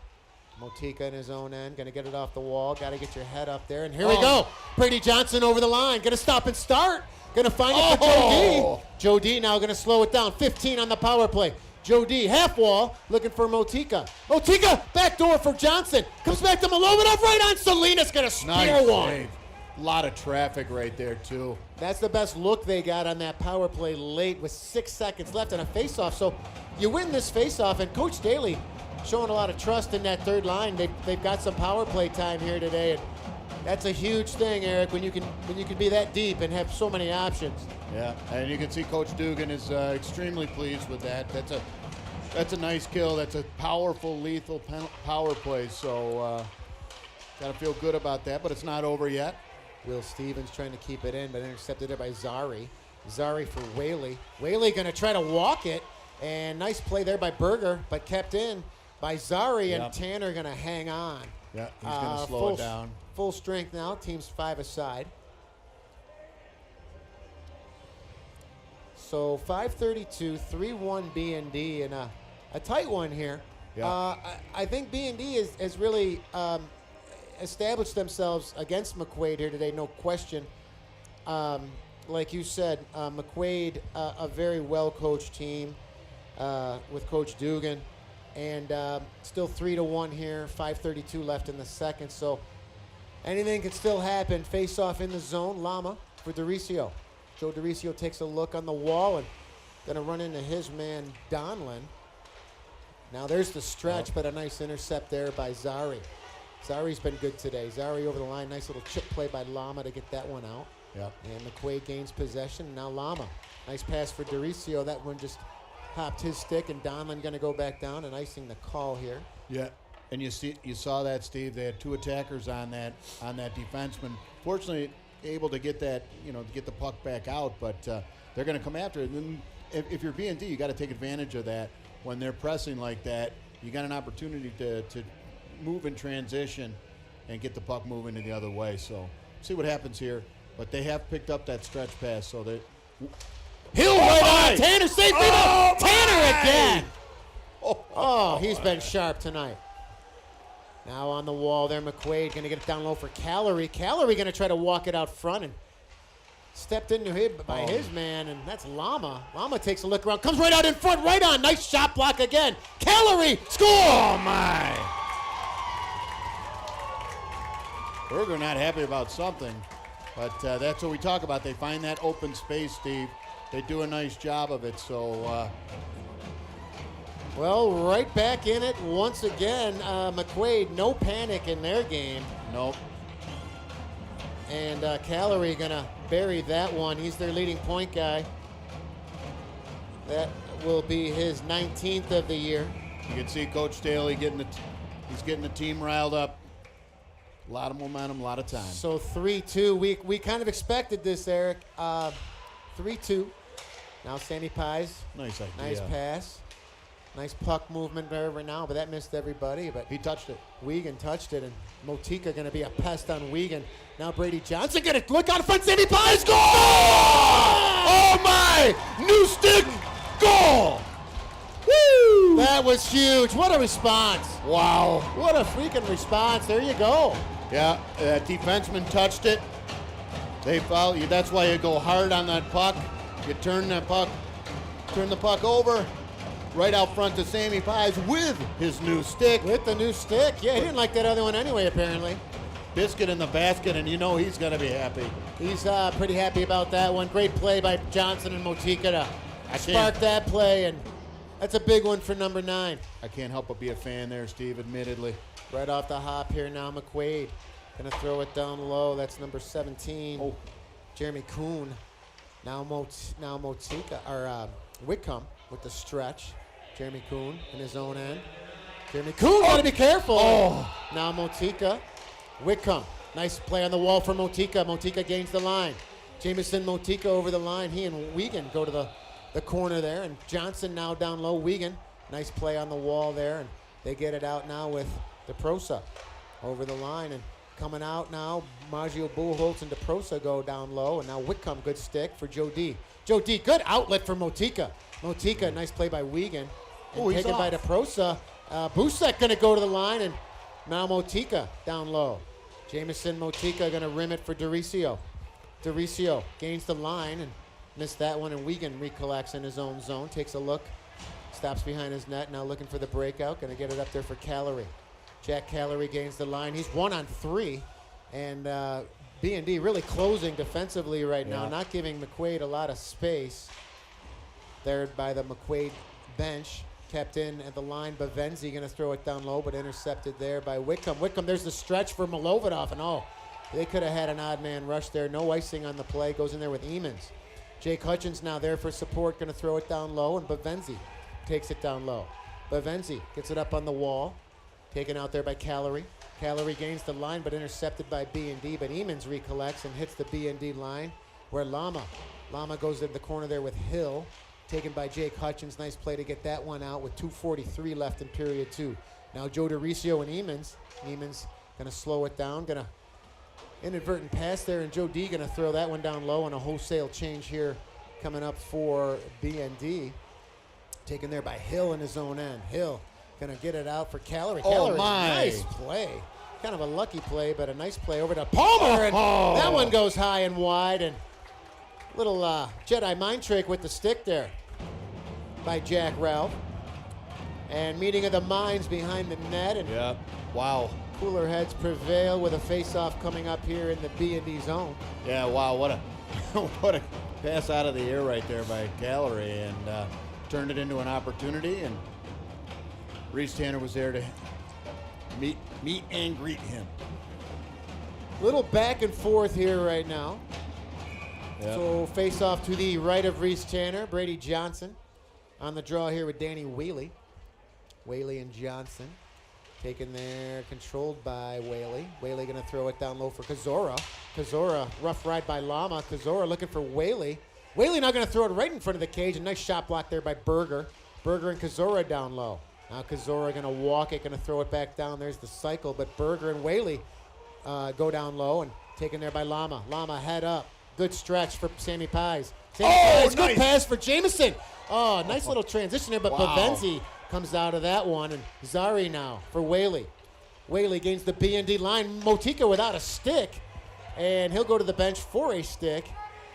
Motika in his own end. Going to get it off the wall. Got to get your head up there. And here we go. Brady Johnson over the line. Going to stop and start. Going to find it for Joe D. Joe D now going to slow it down. 15 on the power play. Joe D, half wall, looking for Motika. Motika, back door for Johnson. Comes back to Malovidov, right on Salinas. Going to spear one. Save. A lot of traffic right there, too. That's the best look they got on that power play late with 6 seconds left on a faceoff. So you win this faceoff, and Coach Daly showing a lot of trust in that third line. They've got some power play time here today, and that's a huge thing, Eric, when you can be that deep and have so many options. Yeah, and you can see Coach Dugan is extremely pleased with that. That's a nice kill. That's a powerful, lethal power play. So got to feel good about that, but it's not over yet. Will Stevens trying to keep it in, but intercepted there by Zari. Zari for Whaley. Whaley going to try to walk it, and nice play there by Berger, but kept in by Zari, Yep. and Tanner going to hang on. Yeah, he's going to slow it down. Full strength now. Team's 5 aside. So 5:32, 3-1 BND, and a tight one here. Yeah. I think BND has really established themselves against McQuaid here today, no question. Like you said, McQuaid, a very well-coached team with Coach Dugan, and still 3-1 here, 5:32 left in the second, so anything can still happen. Face-off in the zone, Lama for Dericio. Joe Dericio takes a look on the wall and going to run into his man, Donlin. Now there's the stretch, but a nice intercept there by Zari. Zari's been good today. Zari over the line, nice little chip play by Lama to get that one out. Yep. And McQuaid gains possession. Now Lama, nice pass for Dericio. That one just hopped his stick, and Donlin going to go back down and icing the call here. Yeah, and you saw that, Steve. They had 2 attackers on that defenseman. Fortunately, able to get that, to get the puck back out, but they're going to come after it. And if you're BND, you got to take advantage of that. When they're pressing like that, you got an opportunity to move in transition and get the puck moving in the other way. So see what happens here. But they have picked up that stretch pass, so they. Hill right on. Tanner saves it up. Tanner again. Oh, he's been sharp tonight. Now on the wall there, McQuaid going to get it down low for Calorie. Calorie going to try to walk it out front and stepped into him by his man, and that's Lama. Lama takes a look around, comes right out in front, right on. Nice shot block again. Calorie, score! Oh, my. Berger not happy about something, but that's what we talk about. They find that open space, Steve. They do a nice job of it, so... Well, right back in it once again. McQuaid, no panic in their game. Nope. And Calorie going to bury that one. He's their leading point guy. That will be his 19th of the year. You can see Coach Staley he's getting the team riled up. A lot of momentum, a lot of time. So 3-2. We kind of expected this, Eric. 3-2. Now Sandy Pies. Nice idea. Nice pass. Nice puck movement there right now, but that missed everybody. But he touched it. Wiegand touched it, and Motika going to be a pest on Wiegand. Now Brady Johnson going to look out front. Sandy Pies goal! Oh my! New stick goal! Woo! That was huge. What a response! Wow! What a freaking response! There you go. Yeah, defenseman touched it. They foul you. That's why you go hard on that puck. You turn the puck over. Right out front to Sammy Pies with his new stick. With the new stick. Yeah, he didn't like that other one anyway, apparently. Biscuit in the basket, and he's going to be happy. He's pretty happy about that one. Great play by Johnson and Motika to spark that play, and that's a big one for number 9. I can't help but be a fan there, Steve, admittedly. Right off the hop here now, McQuaid. Going to throw it down low. That's number 17. Oh. Jeremy Kuhn. Now Motika, or Whitcomb with the stretch. Jeremy Kuhn in his own end. Jeremy Kuhn, got to be careful. Oh. Now Motika. Whitcomb. Nice play on the wall for Motika. Motika gains the line. Jamison Motika over the line. He and Wiegand go to the corner there. And Johnson now down low. Wiegand. Nice play on the wall there. And they get it out now with DeProsa over the line. And coming out now, Maggio Buchholz and DeProsa go down low. And now Whitcomb, good stick for Joe D. Joe D, good outlet for Motika. Motika, nice play by Wiegand. And taken by DeProsa. Busek going to go to the line, and now Motika down low. Jamison Motika going to rim it for Dericio. Dericio gains the line and missed that one, and Wiegand recollects in his own zone. Takes a look, stops behind his net, now looking for the breakout. Going to get it up there for Calorie. Jack Calorie gains the line. He's 1-on-3, and B&D really closing defensively right now, not giving McQuaid a lot of space. There by the McQuaid bench. Kept in at the line. Bavenzi going to throw it down low, but intercepted there by Whitcomb. Whitcomb, there's the stretch for Milovidov, and they could have had an odd man rush there. No icing on the play. Goes in there with Emons. Jake Hutchins now there for support. Going to throw it down low, and Bavenzi takes it down low. Bavenzi gets it up on the wall. Taken out there by Calorie. Calorie gains the line, but intercepted by B&D. But Emons recollects and hits the B&D line, where Lama goes in the corner there with Hill. Taken by Jake Hutchins. Nice play to get that one out with 2:43 left in period 2. Now Joe DeRicio and Eamons. Eamons going to slow it down. Going to inadvertent pass there, and Joe D going to throw that one down low, and a wholesale change here coming up for BND. Taken there by Hill in his own end. Hill going to get it out for Calorie. Calorie, nice play. Kind of a lucky play, but a nice play over to Palmer, and that one goes high and wide, and little Jedi mind trick with the stick there by Jack Ralph. And meeting of the minds behind the net, and wow. Cooler heads prevail with a face-off coming up here in the B&D zone. Yeah, wow, what a what a pass out of the air right there by Calorie, and turned it into an opportunity, and Reese Tanner was there to meet and greet him. Little back and forth here right now. Yep. So face-off to the right of Reese Tanner, Brady Johnson on the draw here with Danny Whaley. Whaley and Johnson. Taken there, controlled by Whaley. Whaley going to throw it down low for Kozora. Kozora, rough ride by Lama. Kozora looking for Whaley. Whaley now going to throw it right in front of the cage. A nice shot block there by Berger. Berger and Kozora down low. Now Kozora going to walk it, going to throw it back down. There's the cycle, but Berger and Whaley go down low, and taken there by Lama. Lama head up. Good stretch for Sammy Pies. Sammy Pies, nice. good pass for Jameson. Oh, nice little transition there, but Bavenzi comes out of that one, and Zari now for Whaley. Whaley gains the B&D line. Motika without a stick, and he'll go to the bench for a stick.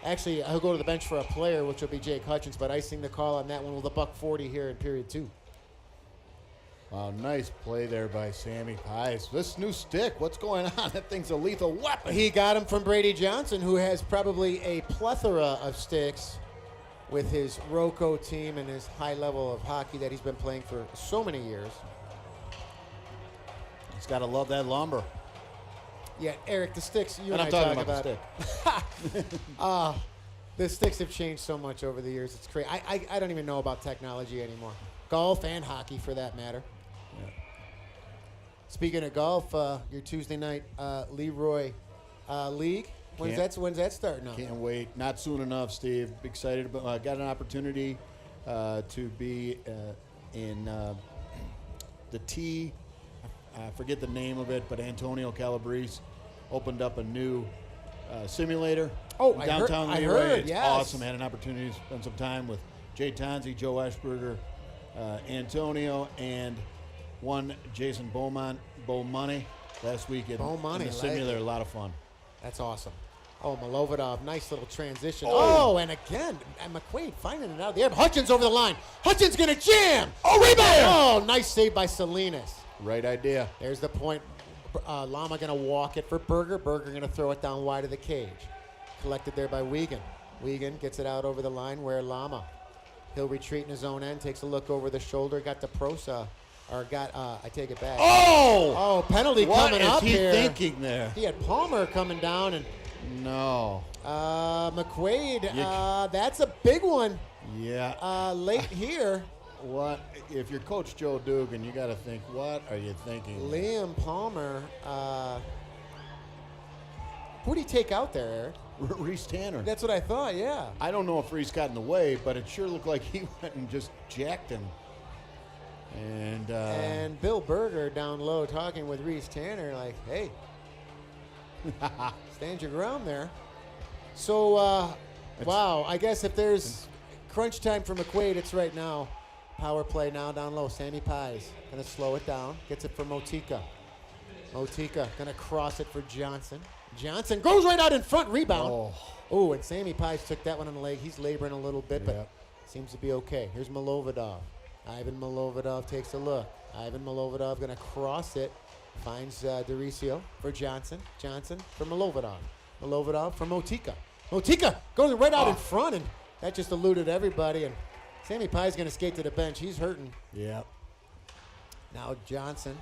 Actually, he'll go to the bench for a player, which will be Jake Hutchins, but icing the call on that one with a $140 here in period 2. Wow, nice play there by Sammy Pies. This new stick, what's going on? That thing's a lethal weapon. He got him from Brady Johnson, who has probably a plethora of sticks with his Roco team and his high level of hockey that he's been playing for so many years. He's got to love that lumber. Yeah, Eric, the sticks, you and I'm I talking talk about the stick. The sticks have changed so much over the years. It's crazy. I don't even know about technology anymore. Golf and hockey, for that matter. Yeah. Speaking of golf, your Tuesday night Leroy League, when's that starting up? Can't wait. Not soon enough, Steve. Excited about. Got an opportunity to be in the T. I forget the name of it, but Antonio Calabrese opened up a new simulator. Oh, downtown I Leroy. heard, It's yes. awesome. Had an opportunity to spend some time with Jay Tonzi, Joe Eschberger, Antonio, and one Jason Beaumoney last week in the simulator. A lot of fun. That's awesome. Oh, Malovidov, nice little transition. Oh, and again, and McQuaid finding it out of the air. Hutchins over the line. Hutchins going to jam. Oh, rebound. Oh, nice save by Salinas. Right idea. There's the point. Lama going to walk it for Berger. Berger going to throw it down wide of the cage. Collected there by Wiegand. Wiegand gets it out over the line where Lama. He'll retreat in his own end. Takes a look over the shoulder. Got the Prosa. I take it back. Oh, penalty coming up here. What is he thinking there? He had Palmer coming down, and No. McQuaid, that's a big one. Yeah. Late here. What if you're Coach Joe Dugan? You got to think. What are you thinking? Liam Palmer. Who did he take out there, Eric? Reese Tanner. That's what I thought. Yeah. I don't know if Reese got in the way, but it sure looked like he went and just jacked him. And Bill Berger down low talking with Reese Tanner, like, hey, stand your ground there. So, wow, I guess if there's crunch time for McQuaid, it's right now. Power play now down low. Sammy Pies going to slow it down. Gets it for Motika. Motika going to cross it for Johnson. Johnson goes right out in front, rebound. Oh, and Sammy Pies took that one on the leg. He's laboring a little bit, but seems to be okay. Here's Malovidov. Ivan Malovidov takes a look. Ivan Malovidov going to cross it. Finds DeRicio for Johnson. Johnson for Malovidov. Malovidov for Motika. Motika goes right out in front, and that just eluded everybody. And Sammy Pie's going to skate to the bench. He's hurting. Yeah. Now Johnson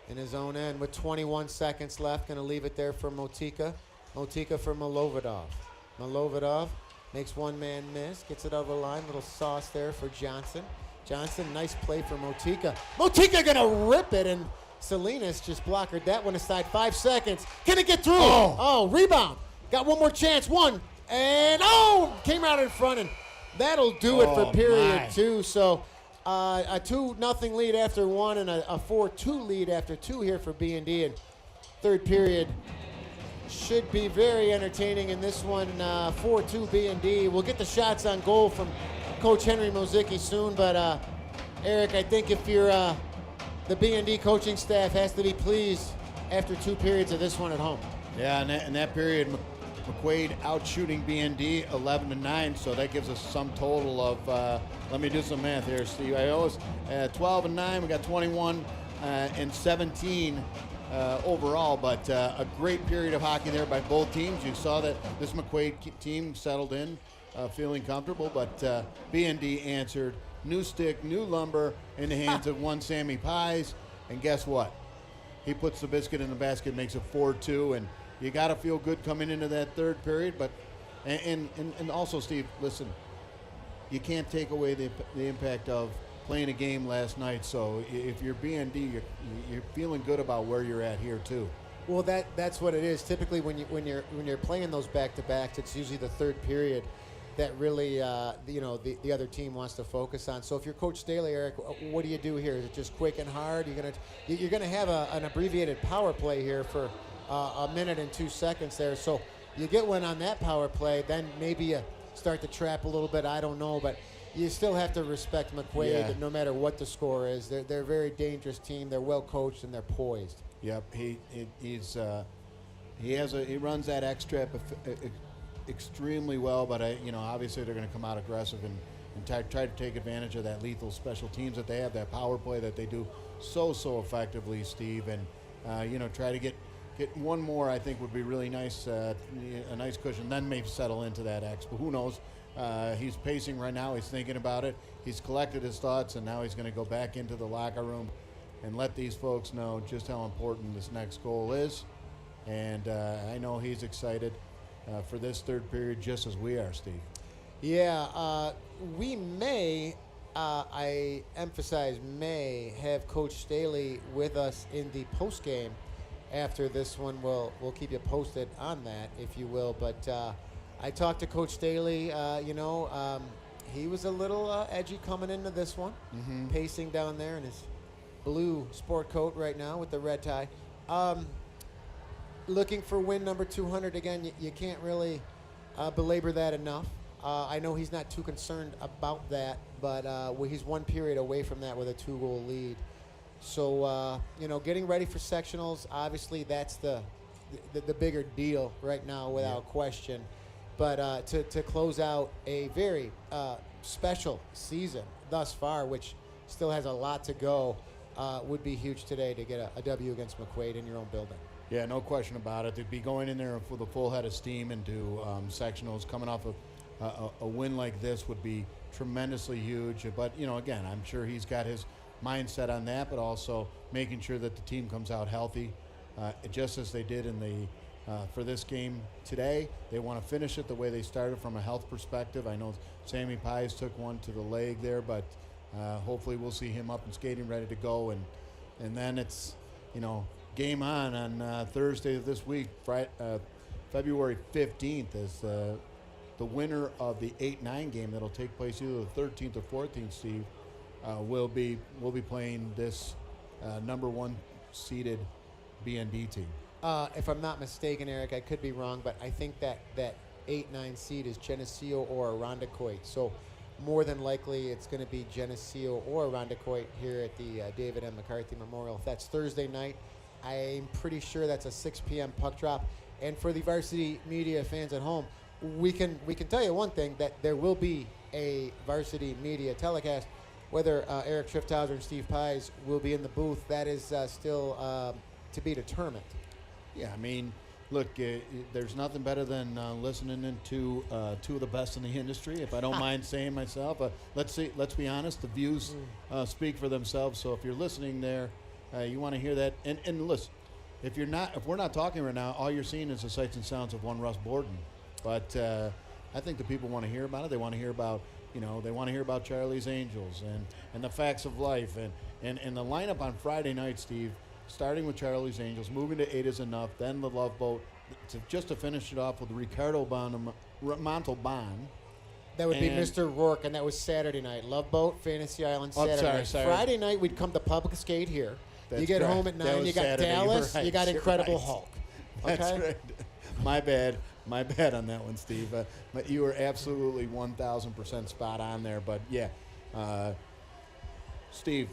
in his own end with 21 seconds left. Going to leave it there for Motika. Motika for Malovidov. Malovidov makes one man miss. Gets it over the line. Little sauce there for Johnson. Johnson, nice play for Motika. Motika going to rip it, and Salinas just blockered that one aside. 5 seconds. Can it get through? Oh, rebound. Got one more chance. One. And, came out in front, and that'll do it for period 2. So A 2-0 lead after one and a 4-2 lead after two here for BND. And third period should be very entertaining in this one. 4-2 BND. We'll get the shots on goal from Coach Henry Mozicki soon. But, Eric, I think if you're the BND coaching staff has to be pleased after 2 periods of this one at home. Yeah, and that period, McQuaid out shooting BND 11-9, so that gives us some total of, let me do some math here, Steve. I always 12-9, we got 21 and 17 overall, but a great period of hockey there by both teams. You saw that this McQuaid team settled in, feeling comfortable, but BND answered. New stick, new lumber in the hands of one Sammy Pies, and guess what? He puts the biscuit in the basket, makes it 4-2, and you got to feel good coming into that third period. But and also, Steve, listen, you can't take away the impact of playing a game last night. So if you're BND, you're feeling good about where you're at here too. Well, that's what it is. Typically, when you're playing those back-to-backs, it's usually the third period that really the other team wants to focus on. So if you're Coach Staley, Eric, what do you do here? Is it just quick and hard? You're gonna have an abbreviated power play here for a minute and 2 seconds there. So you get one on that power play, then maybe you start to trap a little bit. I don't know, but you still have to respect McQuaid no matter what the score is. They're a very dangerous team. They're well coached and they're poised. Yep, he runs that X-trap extremely well, but obviously they're going to come out aggressive and try to take advantage of that lethal special teams that they have, that power play that they do so effectively, Steve, and try to get one more. I think would be really nice, a nice cushion, then maybe settle into that X. But who knows? He's pacing right now. He's thinking about it. He's collected his thoughts, and now he's going to go back into the locker room and let these folks know just how important this next goal is. And I know he's excited for this third period just as we are, Steve. Yeah, we may, I emphasize may, have Coach Staley with us in the postgame after this one. We'll keep you posted on that, if you will. But I talked to Coach Staley. He was a little edgy coming into this one, pacing down there in his blue sport coat right now with the red tie. Looking for win number 200 again. You can't really belabor that enough. I know he's not too concerned about that, but he's 1 period away from that with a 2-goal lead. So getting ready for sectionals. Obviously, that's the bigger deal right now, without question. But to close out a very special season thus far, which still has a lot to go, would be huge today to get a W against McQuaid in your own building. Yeah, no question about it. To be going in there with a full head of steam into sectionals, coming off of a win like this would be tremendously huge. But, again, I'm sure he's got his mindset on that, but also making sure that the team comes out healthy, just as they did in for this game today. They want to finish it the way they started from a health perspective. I know Sammy Pies took one to the leg there, but hopefully we'll see him up and skating ready to go. And then it's, game on Thursday of this week, February 15th, is the winner of the 8-9 game that'll take place either the 13th or 14th, Steve, will be playing this number 1 seeded BND team. If I'm not mistaken, Eric, I could be wrong, but I think that 8-9 seed is Geneseo or Irondequoit. So more than likely it's going to be Geneseo or Irondequoit here at the David M. McCarthy Memorial. If that's Thursday night, I'm pretty sure that's a 6 p.m. puck drop. And for the Varsity Media fans at home, we can tell you one thing, that there will be a Varsity Media telecast. Whether Eric Schrifthauser and Steve Pies will be in the booth, that is still to be determined. Yeah, I mean, look, there's nothing better than listening to two of the best in the industry, if I don't mind saying myself. Let's be honest, the views speak for themselves. So if you're listening there, you want to hear that. And listen, if we're not talking right now, all you're seeing is the sights and sounds of one Russ Borden. But I think the people want to hear about it. They want to hear about, they want to hear about Charlie's Angels and the facts of life and the lineup on Friday night, Steve. Starting with Charlie's Angels, moving to 8 is enough, then the Love Boat, to finish it off with Ricardo Montalban, That would be And- Mr. Rourke, and that was Saturday night. Love Boat, Fantasy Island, Oh, Saturday night. sorry. Friday night, we'd come to Public Skate here. That's you get correct. home at That 9, was you got Saturday. You're Dallas, right. you got You're Incredible right. Hulk. That's Okay? right. My bad on that one, Steve. But you were absolutely 1,000% spot on there. But yeah, Steve,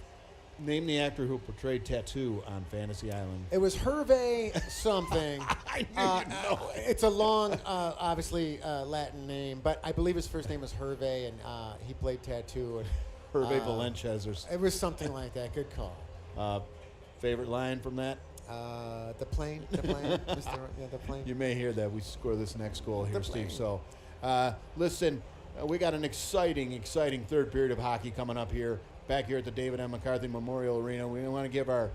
name the actor who portrayed Tattoo on Fantasy Island. It was Hervé something. I knew you'd know it. It's a long, obviously, Latin name, but I believe his first name was Hervé, and he played Tattoo. And, Hervé Valenciez. it was something like that. Good call. Favorite line from that? The plane, Mr. Yeah, the plane. You may hear that. We score this next goal here, The Steve. plane. So, listen, we got an exciting third period of hockey coming up here, back here at the David M. McCarthy Memorial Arena. We want to give our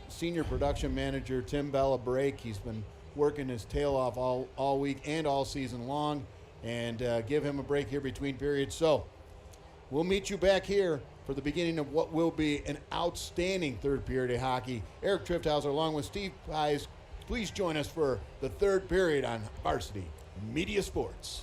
senior production manager, Tim Bell, a break. He's been working his tail off all week and all season long, and give him a break here between periods. So, we'll meet you back here for the beginning of what will be an outstanding third period of hockey. Eric Trifthauser along with Steve Pies. Please join us for the third period on Varsity Media Sports.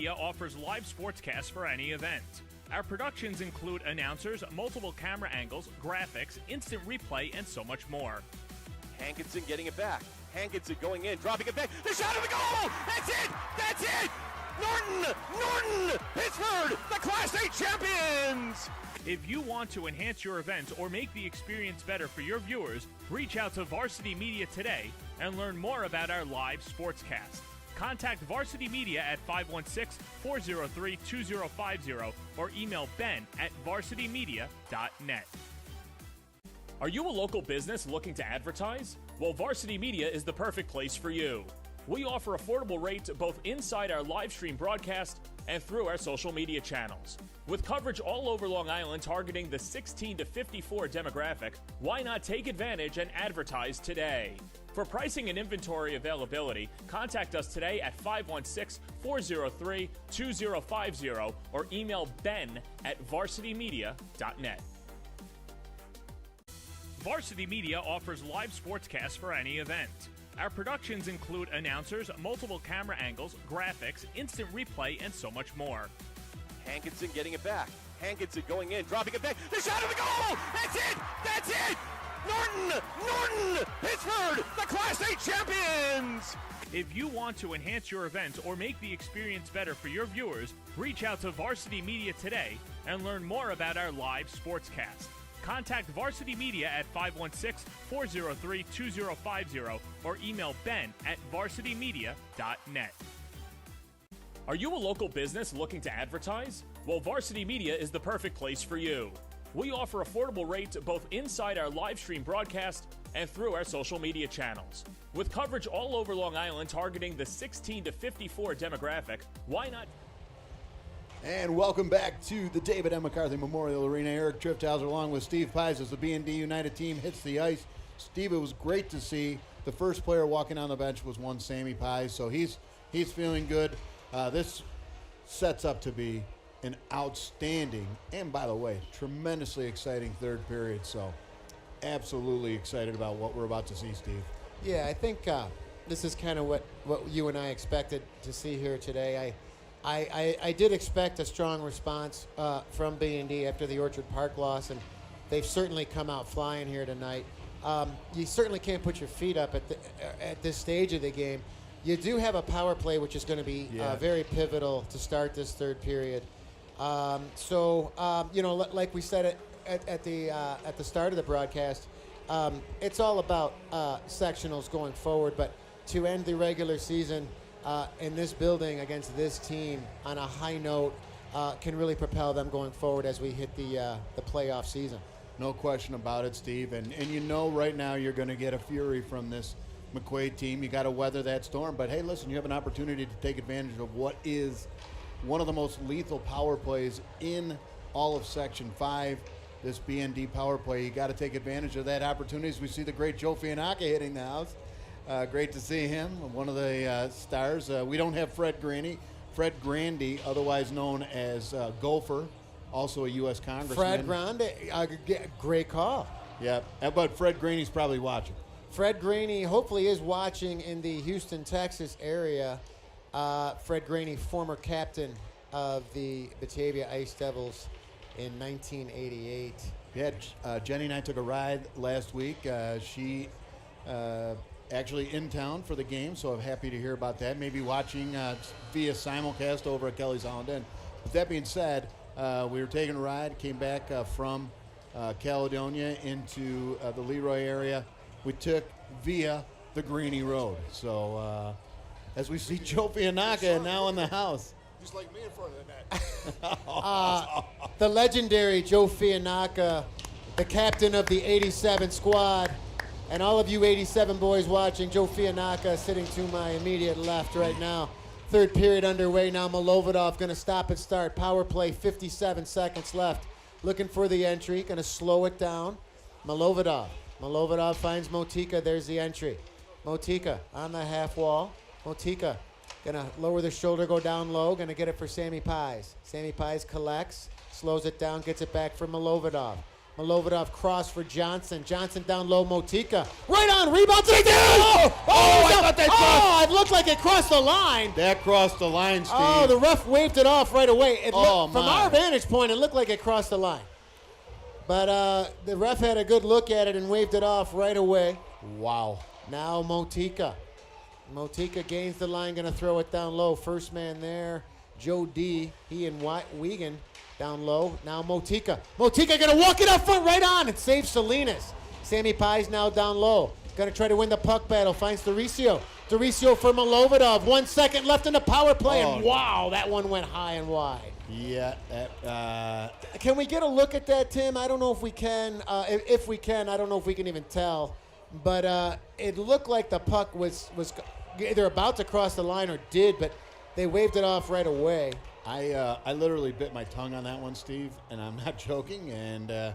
Media offers live sportscasts for any event. Our productions include announcers, multiple camera angles, graphics, instant replay, and so much more. Hankinson getting it back. Hankinson going in, dropping it back. The shot of the goal! That's it! That's it! Norton! Pittsburgh, the Class A champions! If you want to enhance your event or make the experience better for your viewers, reach out to Varsity Media today and learn more about our live sportscast. Contact Varsity Media at 516-403-2050 or email ben@varsitymedia.net. Are you a local business looking to advertise? Well, Varsity Media is the perfect place for you. We offer affordable rates both inside our live stream broadcast and through our social media channels. With coverage all over Long Island targeting the 16 to 54 demographic, why not take advantage and advertise today? For pricing and inventory availability, contact us today at 516-403-2050 or email ben@varsitymedia.net. Varsity Media offers live sportscasts for any event. Our productions include announcers, multiple camera angles, graphics, instant replay, and so much more. Hankinson getting it back. Hankinson going in, dropping it back. The shot of the goal! That's it! That's it! Norton! Pittsburgh, the Class A champions! If you want to enhance your event or make the experience better for your viewers, reach out to Varsity Media today and learn more about our live sportscast. Contact Varsity Media at 516-403-2050 or email ben@varsitymedia.net. Are you a local business looking to advertise? Well, Varsity Media is the perfect place for you. We offer affordable rates both inside our live stream broadcast and through our social media channels. With coverage all over Long Island targeting the 16 to 54 demographic, why not? And welcome back to the David M. McCarthy Memorial Arena. Eric Trifthauser along with Steve Pies as the BND United team hits the ice. Steve, it was great to see. The first player walking on the bench was one Sammy Pies, so he's feeling good. This sets up to be an outstanding, and by the way, tremendously exciting third period. So absolutely excited about what we're about to see, Steve. Yeah, I think this is kind of what you and I expected to see here today. I did expect a strong response from B&D after the Orchard Park loss, and they've certainly come out flying here tonight. You certainly can't put your feet up at this stage of the game. You do have a power play, which is going to be very pivotal to start this third period. Like we said at the start of the broadcast, it's all about sectionals going forward, but to end the regular season in this building against this team on a high note can really propel them going forward as we hit the playoff season. No question about it, Steve. And you know right now you're going to get a fury from this McQuaid team. You got to weather that storm. But, hey, listen, you have an opportunity to take advantage of what is one of the most lethal power plays in all of Section 5, this BND power play. You got to take advantage of that opportunity. As we see the great Joe Fianacca hitting the house. Great to see him, one of the stars. We don't have Fred Grandy, otherwise known as Gopher, also a U.S. congressman. Fred Grandy, great call. Yeah, but Fred Grandy's probably watching. Fred Grandy hopefully is watching in the Houston, Texas area. Fred Grandy, former captain of the Batavia Ice Devils in 1988. Yeah, Jenny and I took a ride last week. She actually in town for the game, so I'm happy to hear about that. Maybe watching via simulcast over at Kelly's Holland End. With that being said, we were taking a ride, came back from Caledonia into the Leroy area. We took via the Greeny Road. So as we see Joe Fianacca now in the house. Just like me in front of the net. The legendary Joe Fianacca, the captain of the 87 squad. And all of you 87 boys watching, Joe Fianacca sitting to my immediate left right now. Third period underway now. Milovidov going to stop and start. Power play, 57 seconds left. Looking for the entry, going to slow it down. Milovidov finds Motika. There's the entry. Motika on the half wall. Motika going to lower the shoulder, go down low. Going to get it for Sammy Pies. Sammy Pies collects, slows it down, gets it back for Milovidov. Milovodov cross for Johnson. Johnson down low, Motika. Right on, rebound to the I thought that crossed. It looked like it crossed the line. That crossed the line, Steve. Oh, the ref waved it off right away. From my. our vantage point, it looked like it crossed the line. But the ref had a good look at it and waved it off right away. Wow. Now Motika. Motika gains the line, going to throw it down low. First man there, Joe D. He and Wiegand down low. Now Motika. Motika going to walk it up front right on and save Salinas. Sammy Pye's now down low. Going to try to win the puck battle. Finds Doricio. Doricio for Milovodov. 1 second left in the power play. And wow, that one went high and wide. Yeah. Can we get a look at that, Tim? I don't know if we can. If we can, I don't know if we can even tell. But it looked like the puck was either about to cross the line or did, but they waved it off right away. I literally bit my tongue on that one, Steve, and I'm not joking. And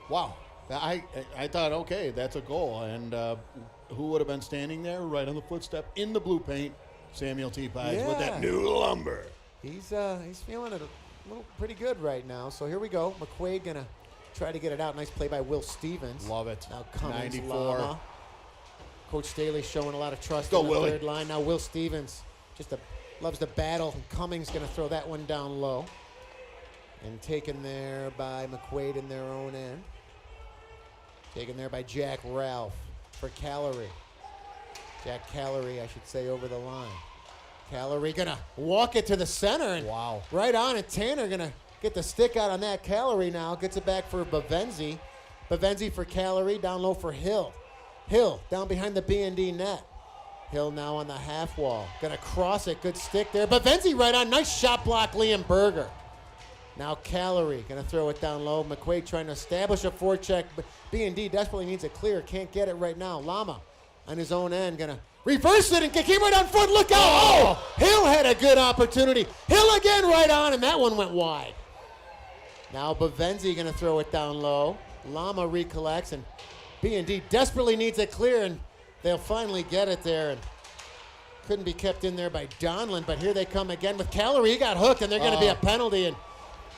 wow, I thought, okay, that's a goal. And who would have been standing there right on the footstep in the blue paint? Samuel T. Pies with that new lumber. He's feeling it a little pretty good right now. So here we go. McQuaid gonna try to get it out. Nice play by Will Stevens. Love it. Now Cummings, 94. Lama. Coach Staley showing a lot of trust Go, in the Willie. third line. Now Will Stevens loves the battle. And Cummings going to throw that one down low. And taken there by McQuaid in their own end. Taken there by Jack Ralph for Callery. Jack Callery, I should say, over the line. Callery going to walk it to the center. And wow. Right on it. Tanner going to get the stick out on that. Callery now gets it back for Bavenzi. Bavenzi for Callery. Down low for Hill. Hill down behind the BND net. Hill now on the half wall. Gonna cross it. Good stick there. Bavenzi right on. Nice shot block, Liam Berger. Now Callery gonna throw it down low. McQuaid trying to establish a forecheck. BND desperately needs a clear. Can't get it right now. Lama on his own end gonna reverse it and came right on foot. Look out. Oh! Hill had a good opportunity. Hill again right on, and that one went wide. Now Bavenzi gonna throw it down low. Lama recollects, and B&D desperately needs it clear, and they'll finally get it there. And couldn't be kept in there by Donlin, but here they come again with Callery. He got hooked, and they're going to be a penalty. And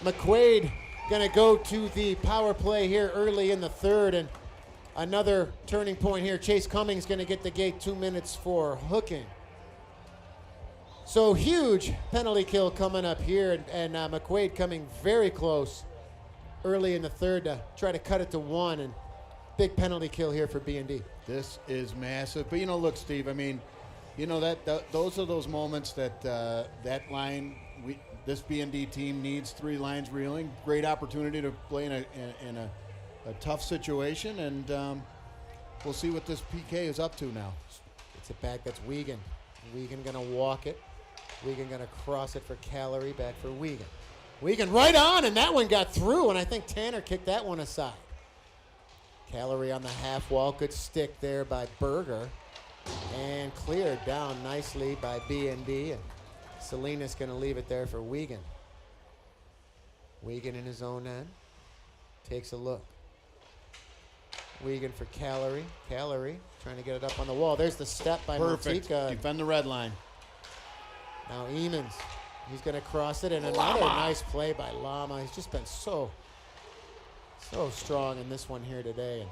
McQuaid going to go to the power play here early in the third. And another turning point here. Chase Cummings going to get the gate 2 minutes for hooking. So huge penalty kill coming up here, and McQuaid coming very close early in the third to try to cut it to 1. And big penalty kill here for B&D. This is massive. But, look, Steve, I mean, those are those moments that that line, this B&D team needs 3 lines reeling. Great opportunity to play in a tough situation, and we'll see what this PK is up to now. It's it back. That's Wiegand. Wiegand going to walk it. Wiegand going to cross it for Callery. Back for Wiegand. Wiegand right on, and that one got through, and I think Tanner kicked that one aside. Callery on the half wall. Good stick there by Berger. And cleared down nicely by B&D. And Salinas going to leave it there for Wiegand. Wiegand in his own end. Takes a look. Wiegand for Callery. Callery trying to get it up on the wall. There's the step by Perfect. Motika. Defend the red line. Now Emons. He's going to cross it. And another nice play by Lama. He's just been so strong in this one here today. And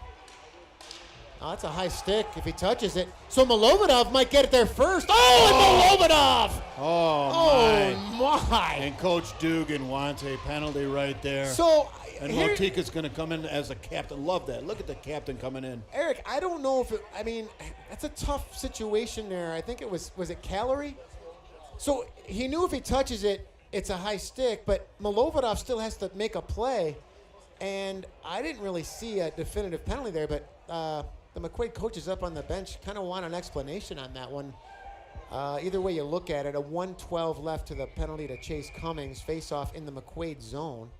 that's a high stick if he touches it. So Milovodov might get it there first. Oh, and Milovodov! Oh, my. And Coach Dugan wants a penalty right there. So and Motika's going to come in as a captain. Love that. Look at the captain coming in. Eric, I don't know if that's a tough situation there. I think was it Callery? So he knew if he touches it, it's a high stick, but Milovodov still has to make a play. And I didn't really see a definitive penalty there, but the McQuaid coaches up on the bench kind of want an explanation on that one. Either way you look at it, a 1:12 left to the penalty to Chase Cummings, face-off in the McQuaid zone.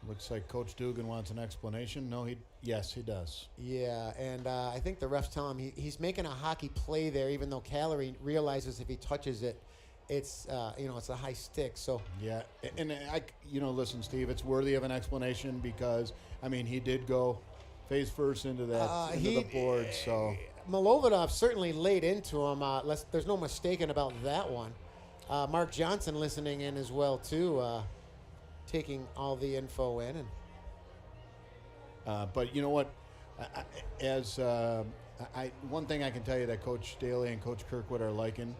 Looks like Coach Dugan wants an explanation. No, yes, he does. Yeah, and I think the refs tell him he's making a hockey play there, even though Callery realizes if he touches it, it's it's a high stick. So yeah, and listen, Steve, it's worthy of an explanation because he did go face first into that the board. So Milovodov certainly laid into him. There's no mistaking about that one. Mark Johnson listening in as well too, taking all the info in, and But you know what? One thing I can tell you that Coach Staley and Coach Kirkwood are liking,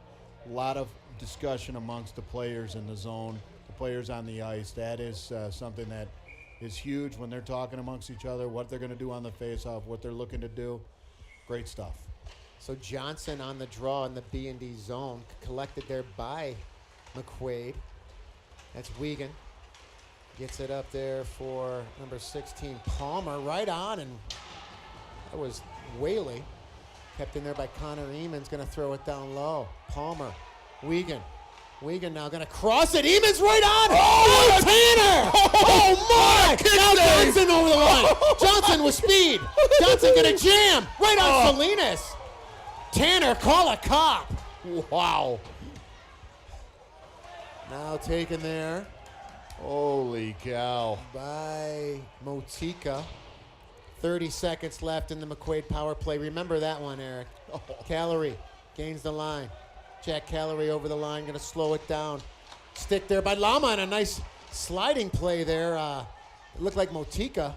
a lot of discussion amongst the players in the zone, the players on the ice. That is something that is huge when they're talking amongst each other, what they're going to do on the face-off, what they're looking to do. Great stuff. So Johnson on the draw in the BND zone, collected there by McQuaid. That's Wiegand. Gets it up there for number 16, Palmer, right on, and that was Whaley. Kept in there by Connor Eamon's going to throw it down low. Palmer, Wiegand. Wiegand now going to cross it. Eamon's right on. Oh, Tanner! Oh, my! Now Johnson over the line. Johnson with speed. Johnson going to jam right on Salinas. Tanner, call a cop. Wow. Now taken there Holy cow. by Motika. 30 seconds left in the McQuaid power play. Remember that one, Eric. Calorie gains the line. Jack Calorie over the line, going to slow it down. Stick there by Lama, and a nice sliding play there. It looked like Motika.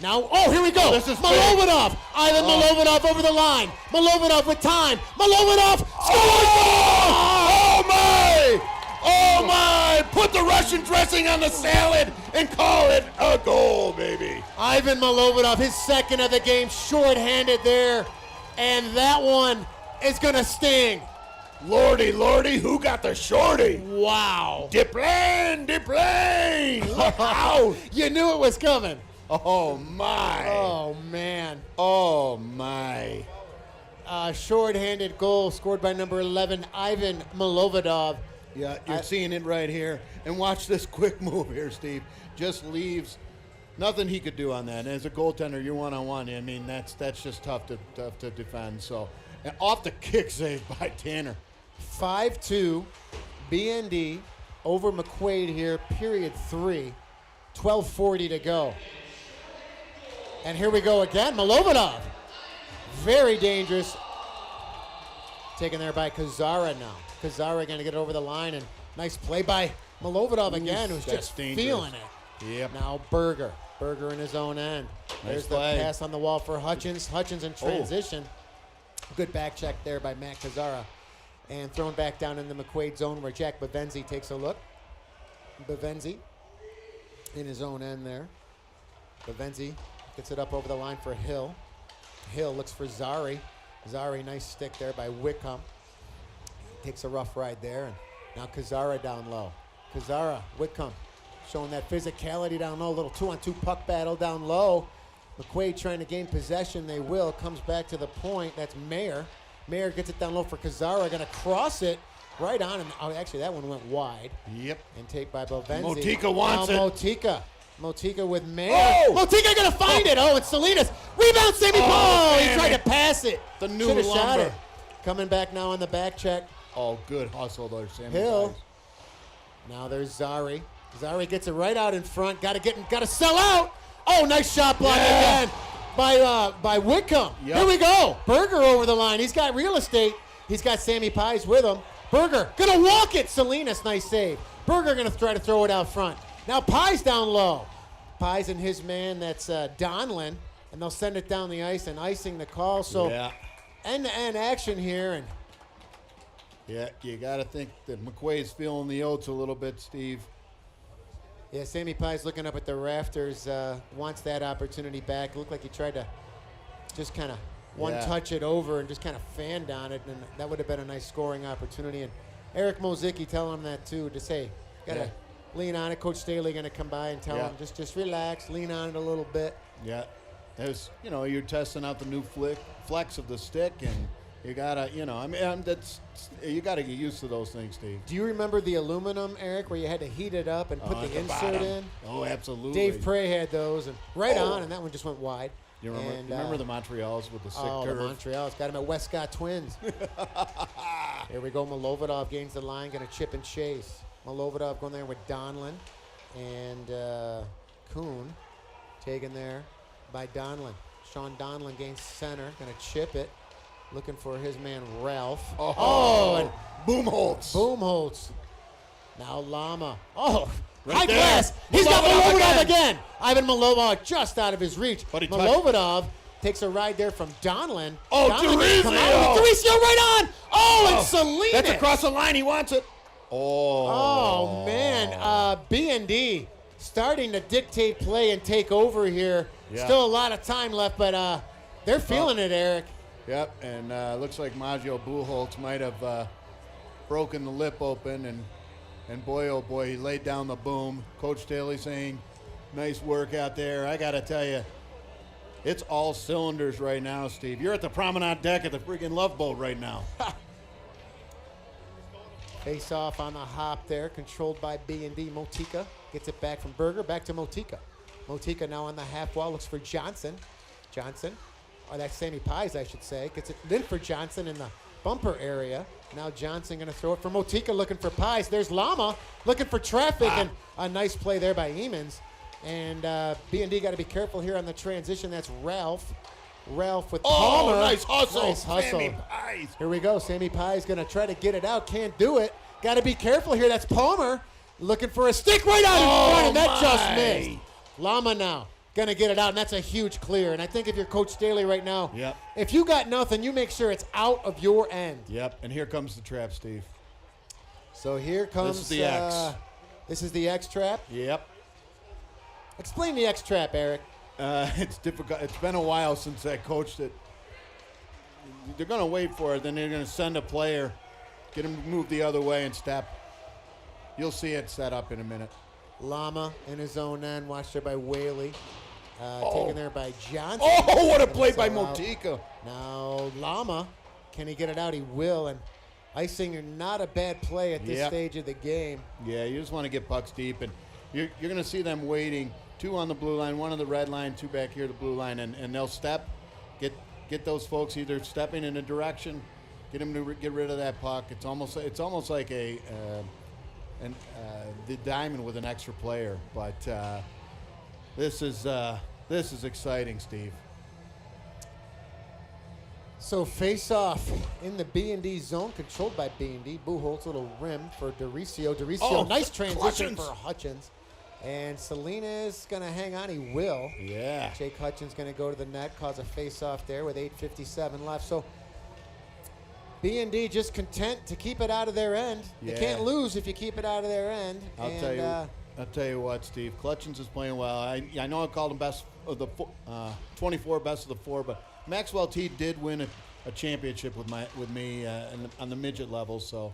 Now, here we go. This is Milovanov. Ivan Milovanov over the line. Milovanov with time. Milovanov scores! Oh, my! Oh, my! Put the Russian dressing on the salad and call it a goal, baby. Ivan Milovanov, his second of the game, short-handed there. And that one is going to sting. Lordy, who got the shorty? Wow. Diplan! Look out! You knew it was coming. Oh, my. Oh, man. Oh, my. Short-handed goal scored by number 11, Ivan Milovanov. Yeah, you're seeing it right here. And watch this quick move here, Steve. Just leaves. Nothing he could do on that. And as a goaltender, you're one-on-one. I mean, that's just tough to defend. So, and off the kick save by Tanner. 5-2, BND over McQuaid here, period 3. 12:40 to go. And here we go again, Milovanov. Very dangerous. Taken there by Kazara now. Kazara going to get it over the line, and nice play by Milovanov again, who's just feeling it. Yep. Now Berger in his own end. There's the pass on the wall for Hutchins. Hutchins in transition. Good back check there by Matt Kazara. And thrown back down in the McQuaid zone where Jack Bavenzi takes a look. Bavenzi in his own end there. Bavenzi gets it up over the line for Hill. Hill looks for Zari. Zari, nice stick there by Wickham. Takes a rough ride there. And now Kazara down low. Kazara, Wickham showing that physicality down low. A little 2-on-2 puck battle down low. McQuaid trying to gain possession. They will. Comes back to the point. That's Mayer. Mayer gets it down low for Kazara. Going to cross it right on him. Oh, actually, that one went wide. Yep. And take by Bovenzi. Motika wants now it. Motika with Mayer. Oh! Motika going to find it. Oh, it's Salinas. Rebound, Sammy Paul. He tried to pass it. The new Should have shot lumber. it. Coming back now on the back check. Oh, good hustle there, Sammy. Hill. Now there's Zari. Zari gets it right out in front. Got to sell out. Oh, nice shot block again by Wickham. Yep. Here we go. Berger over the line. He's got real estate. He's got Sammy Pies with him. Berger gonna walk it. Salinas, nice save. Berger gonna try to throw it out front. Now Pies down low. Pies and his man, that's Donlin, and they'll send it down the ice and icing the call. So end-to-end action here. And yeah, you got to think that McQuaid's feeling the oats a little bit, Steve. yeah, Sammy Pies looking up at the rafters, wants that opportunity back. It looked like he tried to just kind of touch it over and just kind of fanned on it, and that would have been a nice scoring opportunity. And Eric Mozicki telling him that too, to say, got to lean on it. Coach Staley going to come by and tell him, just relax, lean on it a little bit. Yeah, there's, you're testing out the new flex of the stick, and you gotta, you gotta get used to those things, Steve. Do you remember the aluminum, Eric, where you had to heat it up and put the insert in? Oh, absolutely. Dave Prey had those, and on, and that one just went wide. You remember the Montreals with the sick curve? The Montreals. Got him at Westcott Twins. Here we go. Milovanov gains the line. Going to chip and chase. Milovanov going there with Donlin. And Kuhn taken there by Donlin. Sean Donlin gains center. Going to chip it. Looking for his man, Ralph. And Boomholtz. Boomholtz. Now Lama. Oh, High there. glass. He's got Milovodov Milovodov again. Ivan Milovodov just out of his reach. But he Milovodov takes a ride there from Donlin. Oh, Donlin gets come out Doricio. with Doricio right on. Oh, and Salinas. That's across the line. He wants it. Oh, man. BND starting to dictate play and take over here. Yeah. Still a lot of time left, but they're feeling it, Eric. Yep, and looks like Maggio Buchholz might have broken the lip open, and boy, oh boy, he laid down the boom. Coach Daly saying, nice work out there. I got to tell you, it's all cylinders right now, Steve. You're at the promenade deck at the freaking Love Boat right now. Face off on the hop there, controlled by B&D. Motika gets it back from Berger, back to Motika. Motika now on the half wall, looks for Johnson. Johnson, or that's Sammy Pies, I should say, gets it in for Johnson in the bumper area. Now Johnson going to throw it for Motika, looking for Pies. There's Lama looking for traffic, and a nice play there by Emons. And B&D got to be careful here on the transition. That's Ralph. Ralph with Palmer. Nice hustle. Nice hustle. Sammy Pies. Here we go. Sammy Pie's going to try to get it out. Can't do it. Got to be careful here. That's Palmer looking for a stick right out in front, and that just missed. Lama now going to get it out, and that's a huge clear. And I think if you're Coach Staley right now, Yep. if you got nothing, you make sure it's out of your end. Yep, and here comes the trap, Steve. So here comes This is the X. This is the X trap. Yep. Explain the X trap, Eric. It's difficult. It's been a while since I coached it. They're going to wait for it, then they're going to send a player, get him to move the other way and step. You'll see it set up in a minute. Lama in his own end, watched there by Whaley. Taken there by Johnson. Oh, what a play by So out. Motika. Now Lama, can he get it out? He will. And icing, not a bad play at this stage of the game. Yeah, you just want to get pucks deep, and you're going to see them waiting. 2 on the blue line, 1 on the red line, 2 back here to the blue line, and they'll step, get those folks either stepping in a direction, get them to get rid of that puck. It's almost like the diamond with an extra player, but this is exciting, Steve. So face off in the B&D zone, controlled by B&D. Buchholz, little rim for Doricio. Doricio, nice transition for Hutchins. And Salinas going to hang on. He will. Yeah. Jake Hutchins going to go to the net, cause a face-off there with 8:57 left. So B&D just content to keep it out of their end. Yeah. You can't lose if you keep it out of their end. I'll tell you what, Steve. Clutchins is playing well. I know I called him best of the 24, best of the 4, but Maxwell T did win a championship with me on the midget level. So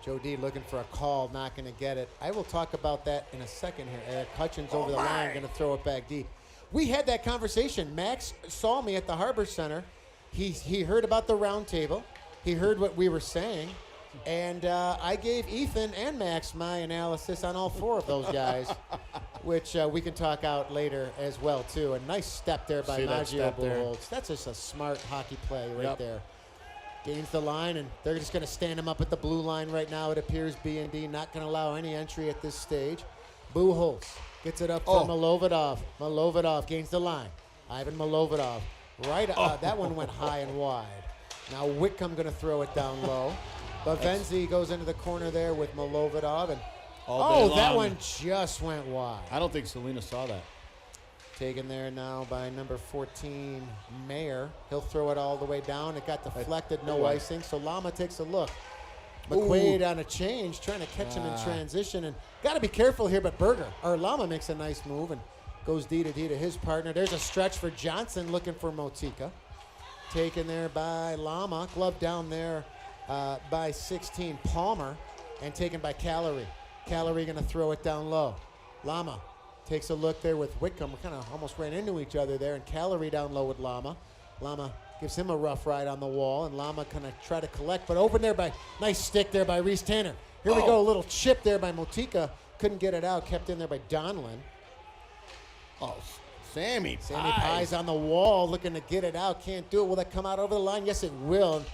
Joe D looking for a call, not going to get it. I will talk about that in a second here, Eric. Hutchins over the line, going to throw it back deep. We had that conversation. Max saw me at the Harbor Center. He heard about the round table. He heard what we were saying. And I gave Ethan and Max my analysis on all 4 of those guys, which we can talk out later as well, too. A nice step there by Maggio Buchholz. That's just a smart hockey play right there. Gains the line, and they're just going to stand him up at the blue line right now. It appears B&D not going to allow any entry at this stage. Buchholz gets it up for Milovodov. Milovodov gains the line. Ivan Milovodov. That one went high and wide. Now Whitcomb going to throw it down low. Bavenzi goes into the corner there with Milovodov. And that one just went wide. I don't think Salinas saw that. Taken there now by number 14, Mayer. He'll throw it all the way down. It got deflected, no icing. So Lama takes a look. McQuaid on a change, trying to catch him in transition. And got to be careful here, but Lama makes a nice move and goes D to his partner. There's a stretch for Johnson looking for Motika. Taken there by Lama. Glove down there by 16, Palmer. And taken by Calorie. Calorie going to throw it down low. Lama takes a look there with Whitcomb. We kind of almost ran into each other there, and Calorie down low with Lama. Lama gives him a rough ride on the wall, and Lama kind of try to collect, but open there by, nice stick there by Reese Tanner. Here we go, a little chip there by Motika. Couldn't get it out, kept in there by Donlin. Sammy Pies on the wall, looking to get it out, can't do it. Will that come out over the line? Yes, it will.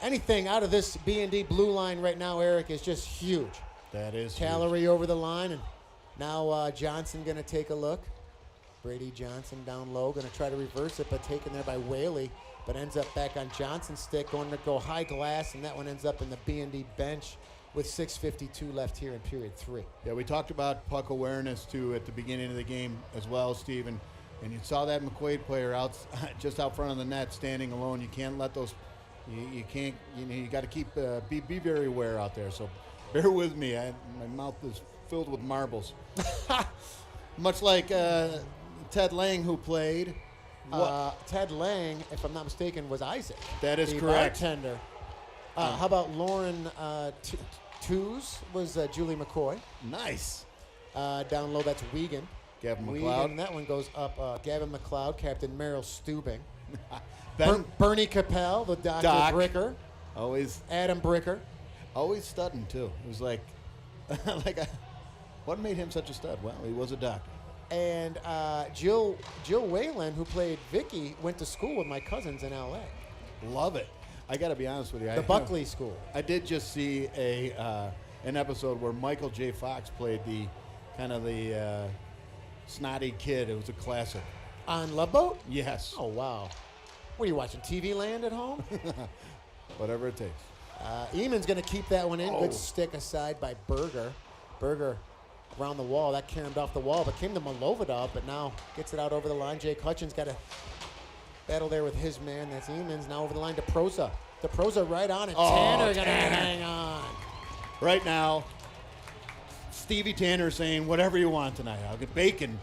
Anything out of this B&D blue line right now, Eric, is just huge. That is Calorie huge. Over the line, and now Johnson going to take a look. Brady Johnson down low, going to try to reverse it, but taken there by Whaley, but ends up back on Johnson's stick, going to go high glass, and that one ends up in the B&D bench with 6:52 left here in period 3. Yeah, we talked about puck awareness, too, at the beginning of the game as well, Steve. And you saw that McQuaid player out just out front of the net standing alone. You can't let those – you can't – you got to keep be very aware out there. So bear with me. My mouth is filled with marbles. Much like Ted Lang, who played. Ted Lang, if I'm not mistaken, was Isaac. That is the correct. Bartender. How about Lauren Twos was Julie McCoy. Nice. Down low, that's Wiegand. Gavin McLeod. Wiegand, that one goes up. Gavin McLeod, Captain Merrill Stubing. Ben, Capel, the Doc. Bricker. Always Adam Bricker. Always studding, too. It was like what made him such a stud? Well, he was a doctor. And Jill Whalen, who played Vicky, went to school with my cousins in L.A. Love it. I got to be honest with you. The Buckley School. I did just see an episode where Michael J. Fox played the snotty kid. It was a classic. On Love Boat? Yes. Oh, wow. What are you watching, TV Land at home? Whatever it takes. Eamon's going to keep that one in. Oh. Good stick aside by Berger. Berger around the wall. That caromed off the wall, but came to Malovodov, but now gets it out over the line. Jake Hutchins got a battle there with his man. That's Eamon's. Now over the line to Proza. To Proza right on it. Tanner going to hang on. Right now, Stevie Tanner saying, whatever you want tonight. I'll get bacon,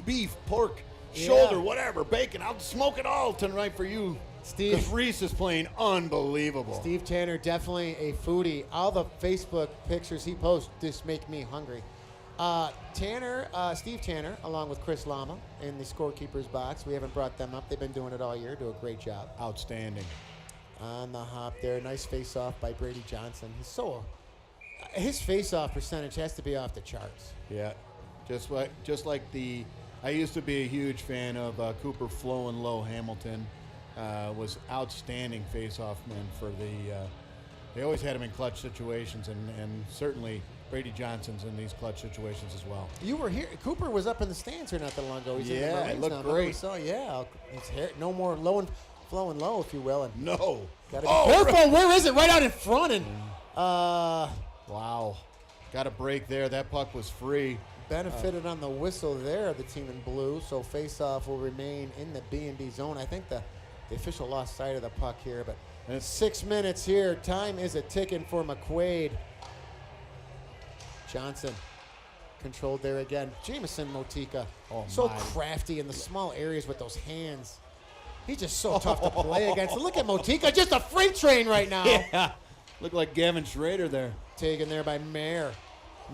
beef, pork, shoulder, whatever, bacon. I'll smoke it all tonight for you. Steve. Because Reese is playing unbelievable. Steve Tanner, definitely a foodie. All the Facebook pictures he posts just make me hungry. Steve Tanner, along with Chris Lama in the scorekeeper's box. We haven't brought them up. They've been doing it all year. Do a great job. Outstanding. On the hop there. Nice face-off by Brady Johnson. His face-off percentage has to be off the charts. Yeah. Just like I used to be a huge fan of Cooper Flowin' Low Hamilton. Was outstanding face-off man for they always had him in clutch situations, and certainly Brady Johnson's in these clutch situations as well. You were here. Cooper was up in the stands here not that long ago. He's in the Yeah, Marines it looked now. great. We saw, his hair, no more flowing low, if you will. And No. gotta be careful. Where is it? Right out in front. And wow. Got a break there. That puck was free. benefited on the whistle there, the team in blue. So face-off will remain in the BND zone. I think the official lost sight of the puck here, but it's 6 minutes here. Time is a ticking for McQuaid. Johnson controlled there again. Jameson Motika, so crafty in the small areas with those hands. He's just so tough to play against. Look at Motika, just a freight train right now. Yeah, looked like Gavin Schrader there. Taken there by Mayer.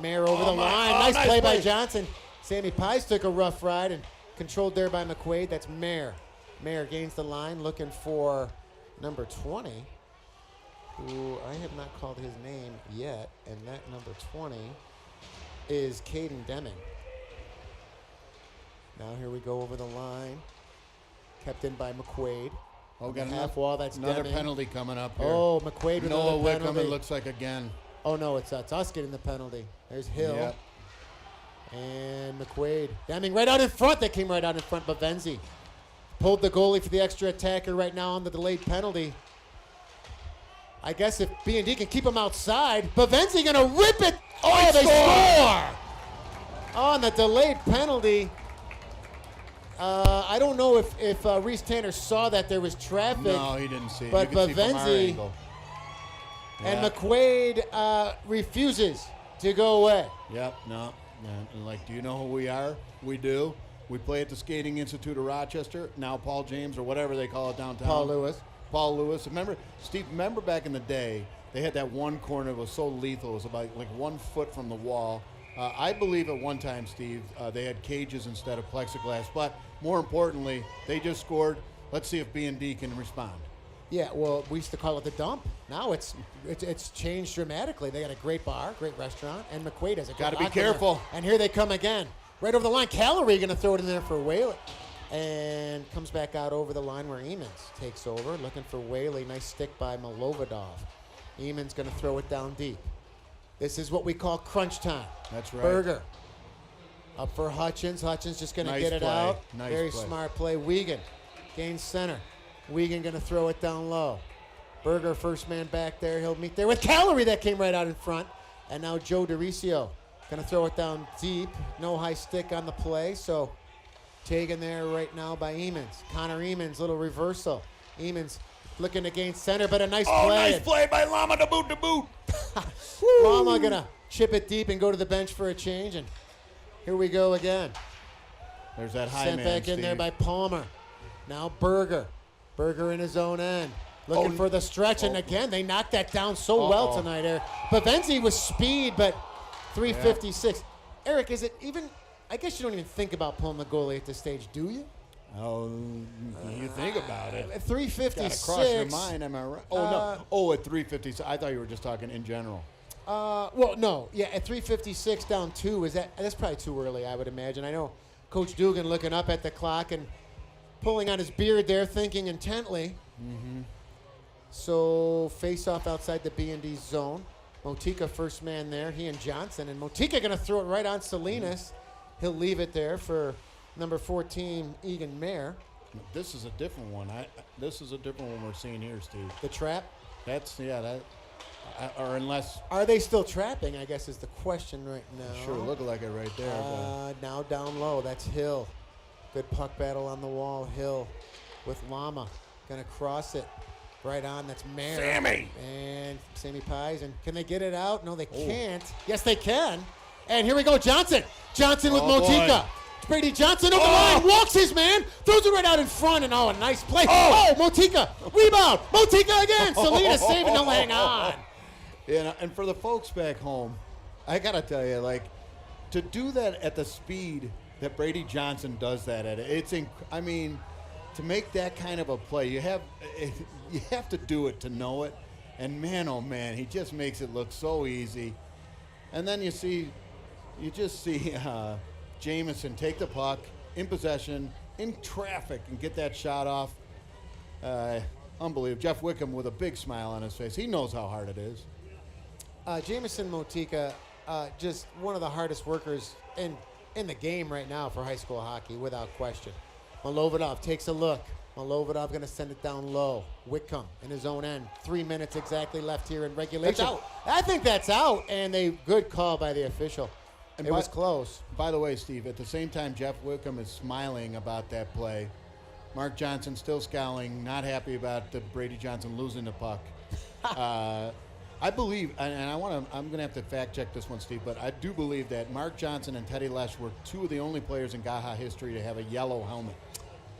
Mayer over the line. Nice play by Johnson. Sammy Pies took a rough ride and controlled there by McQuaid. That's Mayer. Mayer gains the line, looking for number 20, who I have not called his name yet, and that number 20 is Caden Deming. Now here we go over the line. Kept in by McQuaid. Oh, got half wall. That's another Deming. penalty coming up here. Oh, McQuaid with Noah another Wickham, penalty. it looks like again. Oh no, it's us getting the penalty. There's Hill. Yep. And McQuaid. Deming right out in front. That came right out in front. Bavenzi pulled the goalie for the extra attacker right now on the delayed penalty. I guess if BND can keep him outside, Bavenzi gonna rip it. Oh, they score! On the delayed penalty. I don't know if Reese Tanner saw that there was traffic. No, he didn't see it. But You could see from our Bavenzi angle. and Yeah. McQuaid refuses to go away. Yep, no. And like, do you know who we are? We do. We play at the Skating Institute of Rochester, now Paul James or whatever they call it downtown. Paul Lewis. Paul Lewis. Remember, Steve, back in the day, they had that one corner that was so lethal. It was about like 1 foot from the wall. I believe at one time, Steve, they had cages instead of plexiglass. But more importantly, they just scored. Let's see if B&D can respond. Yeah, well, we used to call it the dump. Now it's changed dramatically. They got a great bar, great restaurant, and McQuaid has a Gotta good be careful. And here they come again. Right over the line. Calorie going to throw it in there for Whaley. And comes back out over the line where Eamons takes over, looking for Whaley. Nice stick by Malovodov. Eamons going to throw it down deep. This is what we call crunch time. That's right. Berger. Up for Hutchins. Hutchins just going to Nice get it play. out. Nice Very play. smart play. Wiegand gains center. Wiegand going to throw it down low. Berger, first man back there. He'll meet there with Calorie that came right out in front. And now Joe DeRicio going to throw it down deep. No high stick on the play. So taken there right now by Emons. Connor Emons, little reversal. Emons looking to gain center, but a nice play. Nice play by Lama to boot. Lama going to chip it deep and go to the bench for a change. And here we go again. There's that high Sent man, back in Steve. there by Palmer. Now Berger. Berger in his own end. Looking for the stretch, and again, they knocked that down so well tonight, Eric. Bavenzi with speed, but 356. Yeah. Eric, is it even, I guess you don't even think about pulling the goalie at this stage, do you? Oh, you think about it. 356. Gotta cross your mind, am I right? Oh, no. Oh, at 356. I thought you were just talking in general. Well, no. Yeah, at 356 down 2, that's probably too early, I would imagine. I know Coach Dugan looking up at the clock and pulling on his beard there, thinking intently. Mm-hmm. So face off outside the BND zone. Motika first man there, he and Johnson. And Motika going to throw it right on Salinas. He'll leave it there for number 14, Egan Mayer. This is a different one. This is a different one we're seeing here, Steve. The trap? Or unless. Are they still trapping, I guess is the question right now. Sure look like it right there. Now down low, that's Hill. Good puck battle on the wall. Hill with Lama. Going to cross it. Right on, that's Mayer. And Sammy Pies. And can they get it out? No, they can't. Yes, they can. And here we go, Johnson. Johnson with Motika. Brady Johnson over the line, walks his man, throws it right out in front, and a nice play. Motika, rebound. Motika again. Salinas saving, he'll hang on. Yeah, and for the folks back home, I got to tell you, to do that at the speed that Brady Johnson does that at, to make that kind of a play, you have to do it to know it. And man, oh man, he just makes it look so easy. And then you just see Jamison take the puck in possession, in traffic, and get that shot off. Unbelievable. Jeff Wickham with a big smile on his face. He knows how hard it is. Jamison Motika, just one of the hardest workers in the game right now for high school hockey, without question. Malovidov takes a look. Malovidov going to send it down low. Wickham in his own end. 3 minutes exactly left here in regulation. That's out. I think that's out, and a good call by the official. And it was close. By the way, Steve, at the same time Jeff Wickham is smiling about that play, Mark Johnson still scowling, not happy about Brady Johnson losing the puck. I believe, and I'm going to have to fact check this one, Steve, but I do believe that Mark Johnson and Teddy Lesh were two of the only players in Gaha history to have a yellow helmet.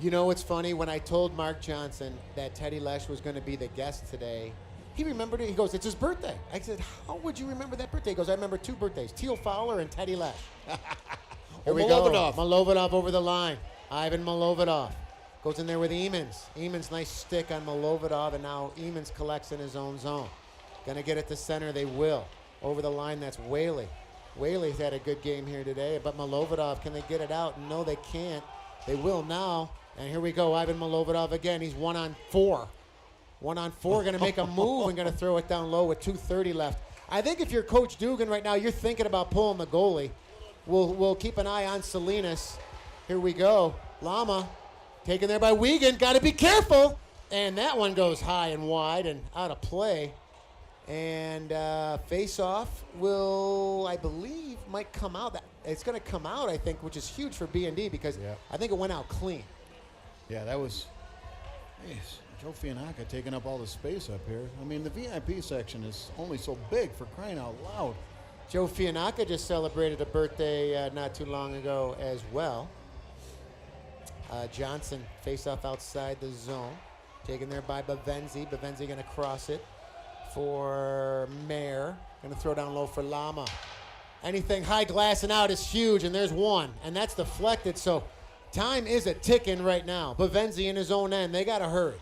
You know what's funny? When I told Mark Johnson that Teddy Lesh was going to be the guest today, he remembered it. He goes, it's his birthday. I said, how would you remember that birthday? He goes, I remember 2 birthdays, Teal Fowler and Teddy Lesh. Here we go. Malovidov over the line. Ivan Malovidov goes in there with Emons. Emons, nice stick on Malovidov, and now Emons collects in his own zone. Going to get it to center. They will. Over the line, that's Whaley. Whaley's had a good game here today, but Malovidov, can they get it out? No, they can't. They will now. And here we go, Ivan Malovidov again. He's 1-on-4. 1-on-4, going to make a move and going to throw it down low with 2:30 left. I think if you're Coach Dugan right now, you're thinking about pulling the goalie. We'll keep an eye on Salinas. Here we go. Lama taken there by Wiegand. Got to be careful. And that one goes high and wide and out of play. And face-off will, I believe, might come out. It's going to come out, I think, which is huge for BND because I think it went out clean. Yeah, that was Joe Fianacca taking up all the space up here. I mean, the VIP section is only so big, for crying out loud. Joe Fianacca just celebrated a birthday not too long ago as well. Johnson face-off outside the zone. Taken there by Bavenzi. Bavenzi going to cross it for Mayer. Going to throw down low for Lama. Anything high glass and out is huge, and there's one. And that's deflected, so time is a ticking right now. Bavenzi in his own end. They got to hurry.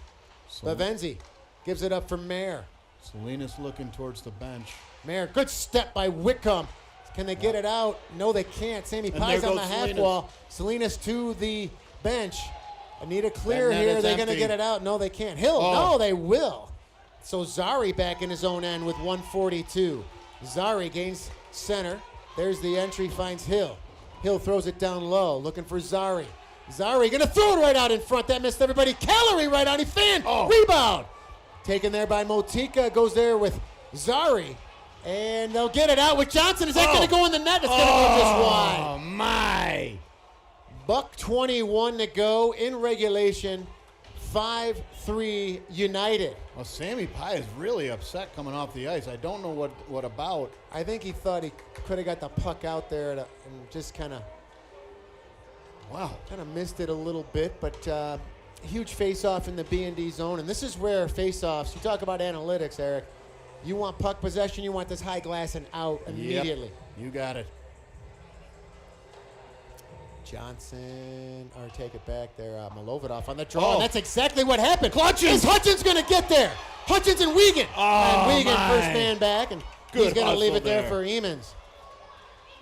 Bavenzi gives it up for Mayer. Salinas looking towards the bench. Mayer, good step by Wickham. Can they get it out? No, they can't. Sammy Pies on the half wall. Salinas to the bench. Anita clear here. They're going to get it out. No, they can't. Hill, no, they will. So Zari back in his own end with 142. Zari gains center. There's the entry, finds Hill. Hill throws it down low, looking for Zari. Zari going to throw it right out in front. That missed everybody. Calorie right on. He fanned. Rebound. Taken there by Motika. Goes there with Zari. And they'll get it out with Johnson. Is that going to go in the net? It's going to go just wide. Oh, my. Buck 21 to go in regulation. 5-3 United. Well, Sammy Pie is really upset coming off the ice. I don't know what about. I think he thought he could have got the puck out there and just kind of missed it a little bit. But huge face-off in the BND zone. And this is where face-offs, you talk about analytics, Eric. You want puck possession, you want this high glass and out immediately. Yep, you got it. Johnson, or take it back there, Milovadoff on the draw. And that's exactly what happened. Hutchins! Is Hutchins going to get there? Hutchins and Wiegand. Oh, and Wiegand my. first man back, and he's going to leave it there for Emons.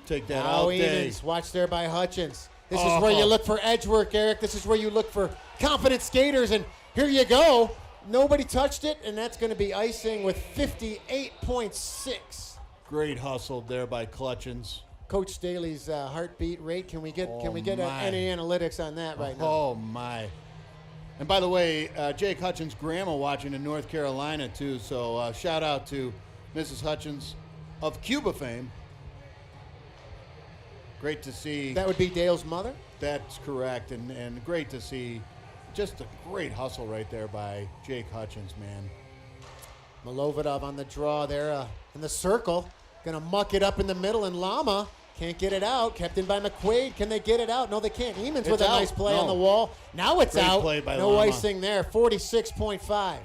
Take that Now out there. Emons, watch there by Hutchins. This is where you look for edge work, Eric. This is where you look for confident skaters, and here you go. Nobody touched it, and that's going to be icing with 58.6. Great hustle there by Clutchins. Coach Staley's heartbeat rate. Can we get my. any analytics on that right now? Oh, my. And by the way, Jake Hutchins' grandma watching in North Carolina, too. So shout out to Mrs. Hutchins of Cuba fame. Great to see. That would be Dale's mother? That's correct. And great to see just a great hustle right there by Jake Hutchins, man. Milovadoff on the draw there in the circle. Going to muck it up in the middle, and Lama can't get it out. Kept in by McQuaid. Can they get it out? No, they can't. Emons with a nice play on the wall. Now it's Great out. play by No Lama. icing there. 46.5.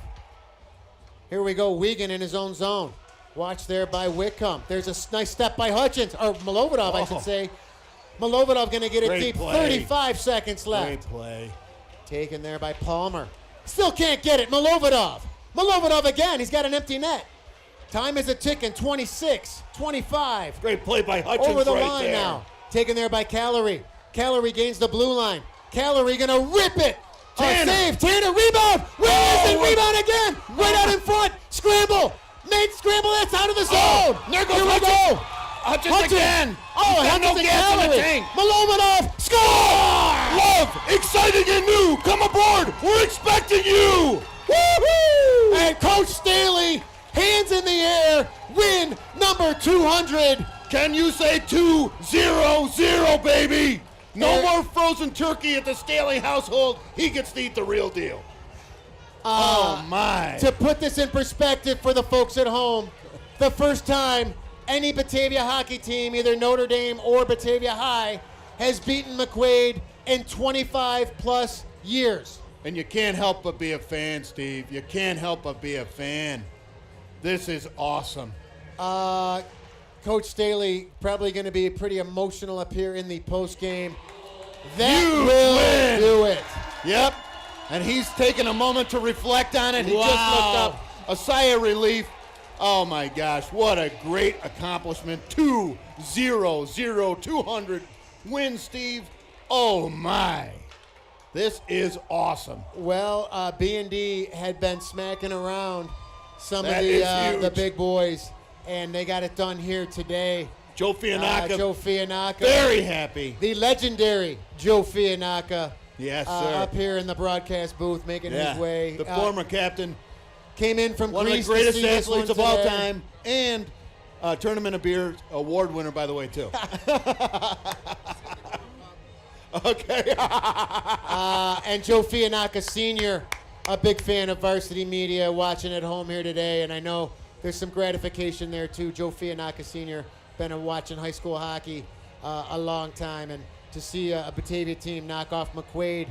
Here we go. Wiegand in his own zone. Watch there by Whitcomb. There's a nice step by Hutchins, or Milovadoff, I should say. Milovadoff going to get it Great deep. play. 35 seconds left. Great play. Taken there by Palmer. Still can't get it. Milovadoff. Milovadoff again. He's got an empty net. Time is a ticking. 26, 25. Great play by Hutchins Over the right line there. now. Taken there by Calorie. Calorie gains the blue line. Calorie going to rip it. Tanner. Save. Tanner, rebound. Rebound again. Right out in front. Scramble. Made scramble. That's out of the zone. There goes Here we Hutchins. go. Hutchins again. Oh, He's got no Hutchins and gas in the Calorie. tank. Milovadoff. Score! Love, exciting and new. Come aboard. We're expecting you. Woo-hoo! And Coach Staley, hands in the air, win number 200. Can you say 2-0-0, baby? No Eric- more frozen turkey at the Staley household. He gets to eat the real deal. Oh, my. To put this in perspective for the folks at home, the first time any Batavia hockey team, either Notre Dame or Batavia High, has beaten McQuaid in 25 plus years. And you can't help but be a fan, Steve. You can't help but be a fan. This is awesome. Coach Staley probably going to be pretty emotional up here in the post game. That Huge will win. do it. Yep. And he's taking a moment to reflect on it. He just looked up. A sigh of relief. Oh, my gosh. What a great accomplishment. 2-0-0, 200 win, Steve. Oh, my. This is awesome. Well, B&D had been smacking around some That of is the huge. big boys, and they got it done here today. Joe Fianacca, Joe Fianacca. very happy. The legendary Joe Fianacca. Yes, sir. Up here in the broadcast booth making his way. The former captain, came in from one of the Greece to greatest see this athletes one of all today. time, and Tournament of Beer award winner, by the way, too. Okay. And Joe Fianacca Sr., a big fan of Varsity Media, watching at home here today, and I know there's some gratification there too. Joe Fianacca Sr. been watching high school hockey a long time, and to see a Batavia team knock off McQuaid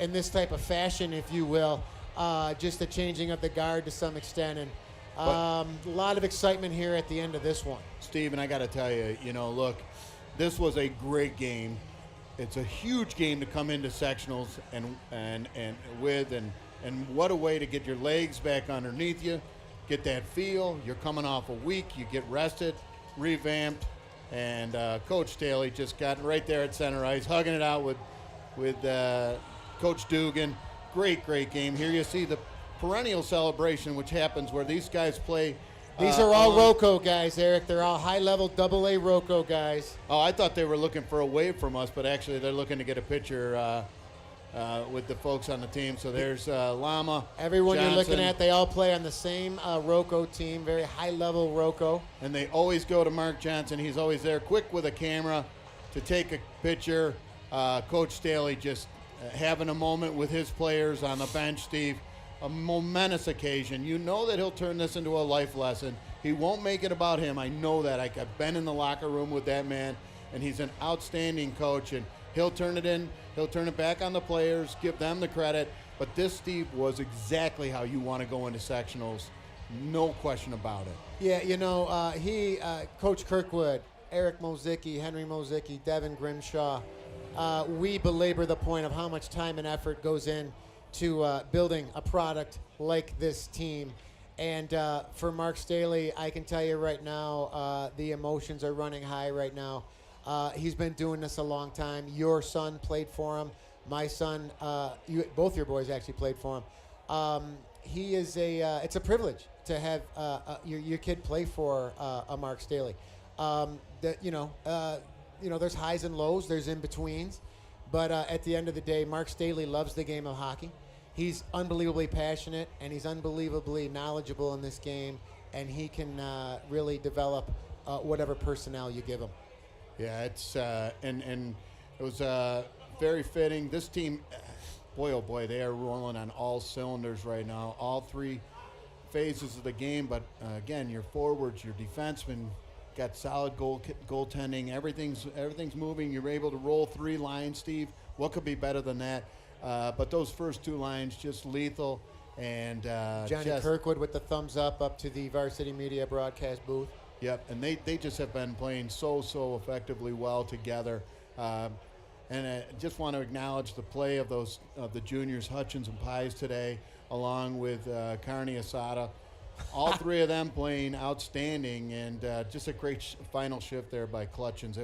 in this type of fashion, if you will, just a changing of the guard to some extent, and a lot of excitement here at the end of this one. Steve, and I got to tell you, look, this was a great game. It's a huge game to come into sectionals and what a way to get your legs back underneath you, get that feel. You're coming off a week, you get rested, revamped, and Coach Staley just got right there at center ice, hugging it out with Coach Dugan. Great game. Here you see the perennial celebration, which happens where these guys play. These are all ROCO guys, Eric. They're all high-level AA ROCO guys. Oh, I thought they were looking for a wave from us, but actually they're looking to get a picture with the folks on the team. So there's Lama. Everyone Johnson. you're looking at, they all play on the same Roco team, very high-level Roco. And they always go to Mark Johnson. He's always there, quick with a camera to take a picture. Coach Staley just having a moment with his players on the bench, Steve. A momentous occasion. You know that he'll turn this into a life lesson. He won't make it about him. I know that. I've been in the locker room with that man, and he's an outstanding coach, and he'll turn it in. He'll turn it back on the players, give them the credit. But this, Steve, was exactly how you want to go into sectionals. No question about it. Yeah, you know, Coach Kirkwood, Eric Mozicki, Henry Mozicki, Devin Grimshaw, we belabor the point of how much time and effort goes in to building a product like this team. And for Mark Staley, I can tell you right now, the emotions are running high right now. He's been doing this a long time. Your son played for him. My son, both your boys actually played for him. It's a privilege to have your kid play for a Mark Staley. There's highs and lows, there's in-betweens. But at the end of the day, Mark Staley loves the game of hockey. He's unbelievably passionate, and he's unbelievably knowledgeable in this game, and he can really develop whatever personnel you give him. Yeah, it's and it was very fitting. This team, boy, oh boy, they are rolling on all cylinders right now, all three phases of the game. But again, your forwards, your defensemen got solid goaltending. Everything's moving. You're able to roll three lines, Steve. What could be better than that? But those first two lines, just lethal. And Johnny Kirkwood with the thumbs up to the Varsity Media broadcast booth. Yep, and they just have been playing so effectively well together. And I just want to acknowledge the play of the juniors, Hutchins and Pies today, along with Carney Asada. All three of them playing outstanding, and just a great final shift there by Clutchins.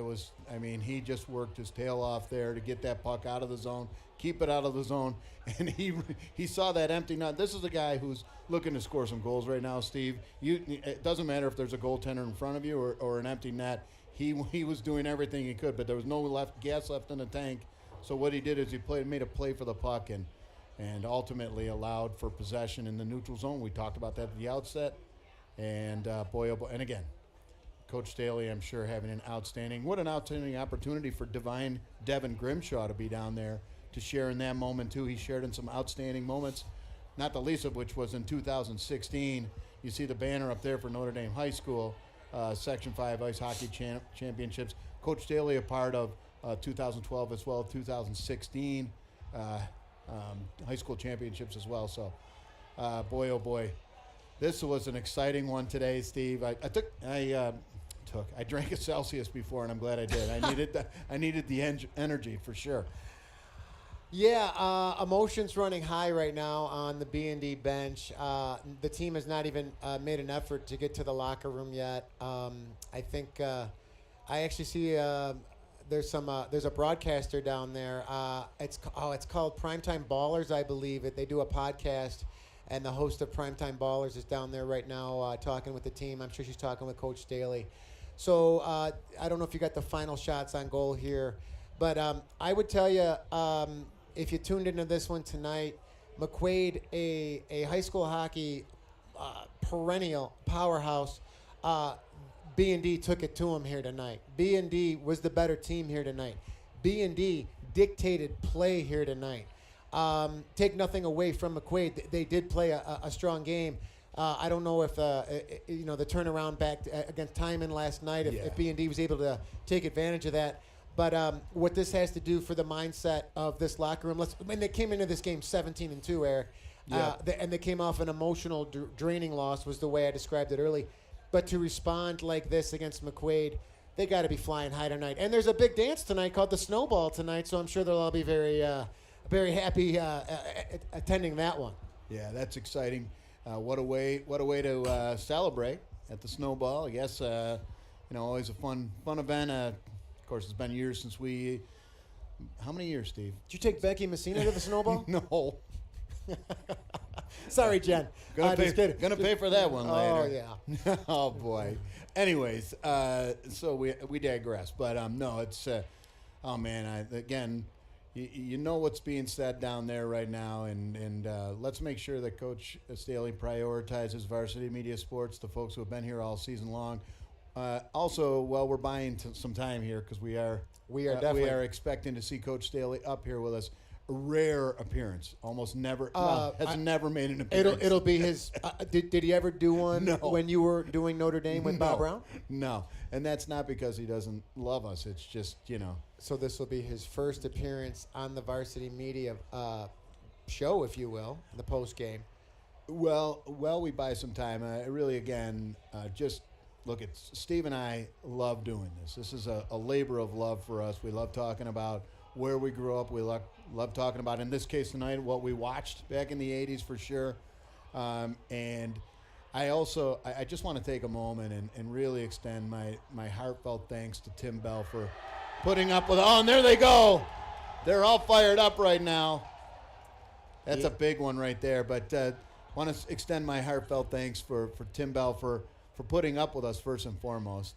He just worked his tail off there to get that puck out of the zone, keep it out of the zone, and he saw that empty net. This is a guy who's looking to score some goals right now, Steve. It doesn't matter if there's a goaltender in front of you or an empty net. He was doing everything he could, but there was no gas left in the tank. So what he did is he made a play for the puck and ultimately allowed for possession in the neutral zone. We talked about that at the outset. And boy, oh boy, and again, Coach Staley, I'm sure, having an outstanding opportunity for Devin Grimshaw to be down there to share in that moment too. He shared in some outstanding moments, not the least of which was in 2016. You see the banner up there for Notre Dame High School, Section 5 Ice Hockey Championships. Coach Staley a part of 2012 as well, 2016 high school championships as well. So, boy, oh boy, this was an exciting one today, Steve. I drank a Celsius before, and I'm glad I did. I needed the energy for sure. Yeah, emotions running high right now on the BND bench. The team has not even made an effort to get to the locker room yet. I think I actually see there's a broadcaster down there. It's called Primetime Ballers, I believe. They do a podcast, and the host of Primetime Ballers is down there right now talking with the team. I'm sure she's talking with Coach Staley. So I don't know if you got the final shots on goal here, but I would tell you, if you tuned into this one tonight, McQuaid, a high school hockey perennial powerhouse, B&D took it to him here tonight. B&D was the better team here tonight. B&D dictated play here tonight. Take nothing away from McQuaid. They did play a strong game. I don't know if the turnaround back against Timon last night, if B&D was able to take advantage of that. But what this has to do for the mindset of this locker room, when they came into this game 17-2, Eric, and they came off an emotional draining loss, was the way I described it early. But to respond like this against McQuaid, they got to be flying high tonight. And there's a big dance tonight called the Snowball tonight, so I'm sure they'll all be very, very happy attending that one. Yeah, that's exciting. What a way to celebrate at the Snowball. I guess always a fun event. Of course, it's been years since we. How many years, Steve? Did you take Becky Messina to the Snowball? No. Sorry, Jen. Gonna pay for that one later. Oh yeah. Oh boy. Anyways, so we digress, but no, it's oh man. Again, you know what's being said down there right now, and let's make sure that Coach Staley prioritizes Varsity Media Sports, the folks who have been here all season long. Also, while we're buying some time here, because we are expecting to see Coach Staley up here with us. A rare appearance, almost never never made an appearance. It'll be his. Did he ever do one No. when you were doing Notre Dame with Bob Brown? No, and that's not because he doesn't love us. It's just So this will be his first appearance on the Varsity Media show, if you will, the post game. Well, we buy some time. Really, again, just look at Steve and I love doing this. This is a labor of love for us. We love talking about where we grew up. We love talking about, in this case tonight, what we watched back in the 80s for sure. And I just want to take a moment and really extend my heartfelt thanks to Tim Bell for putting up with, and there they go. They're all fired up right now. That's a big one right there. But want to extend my heartfelt thanks for Tim Bell for putting up with us first and foremost.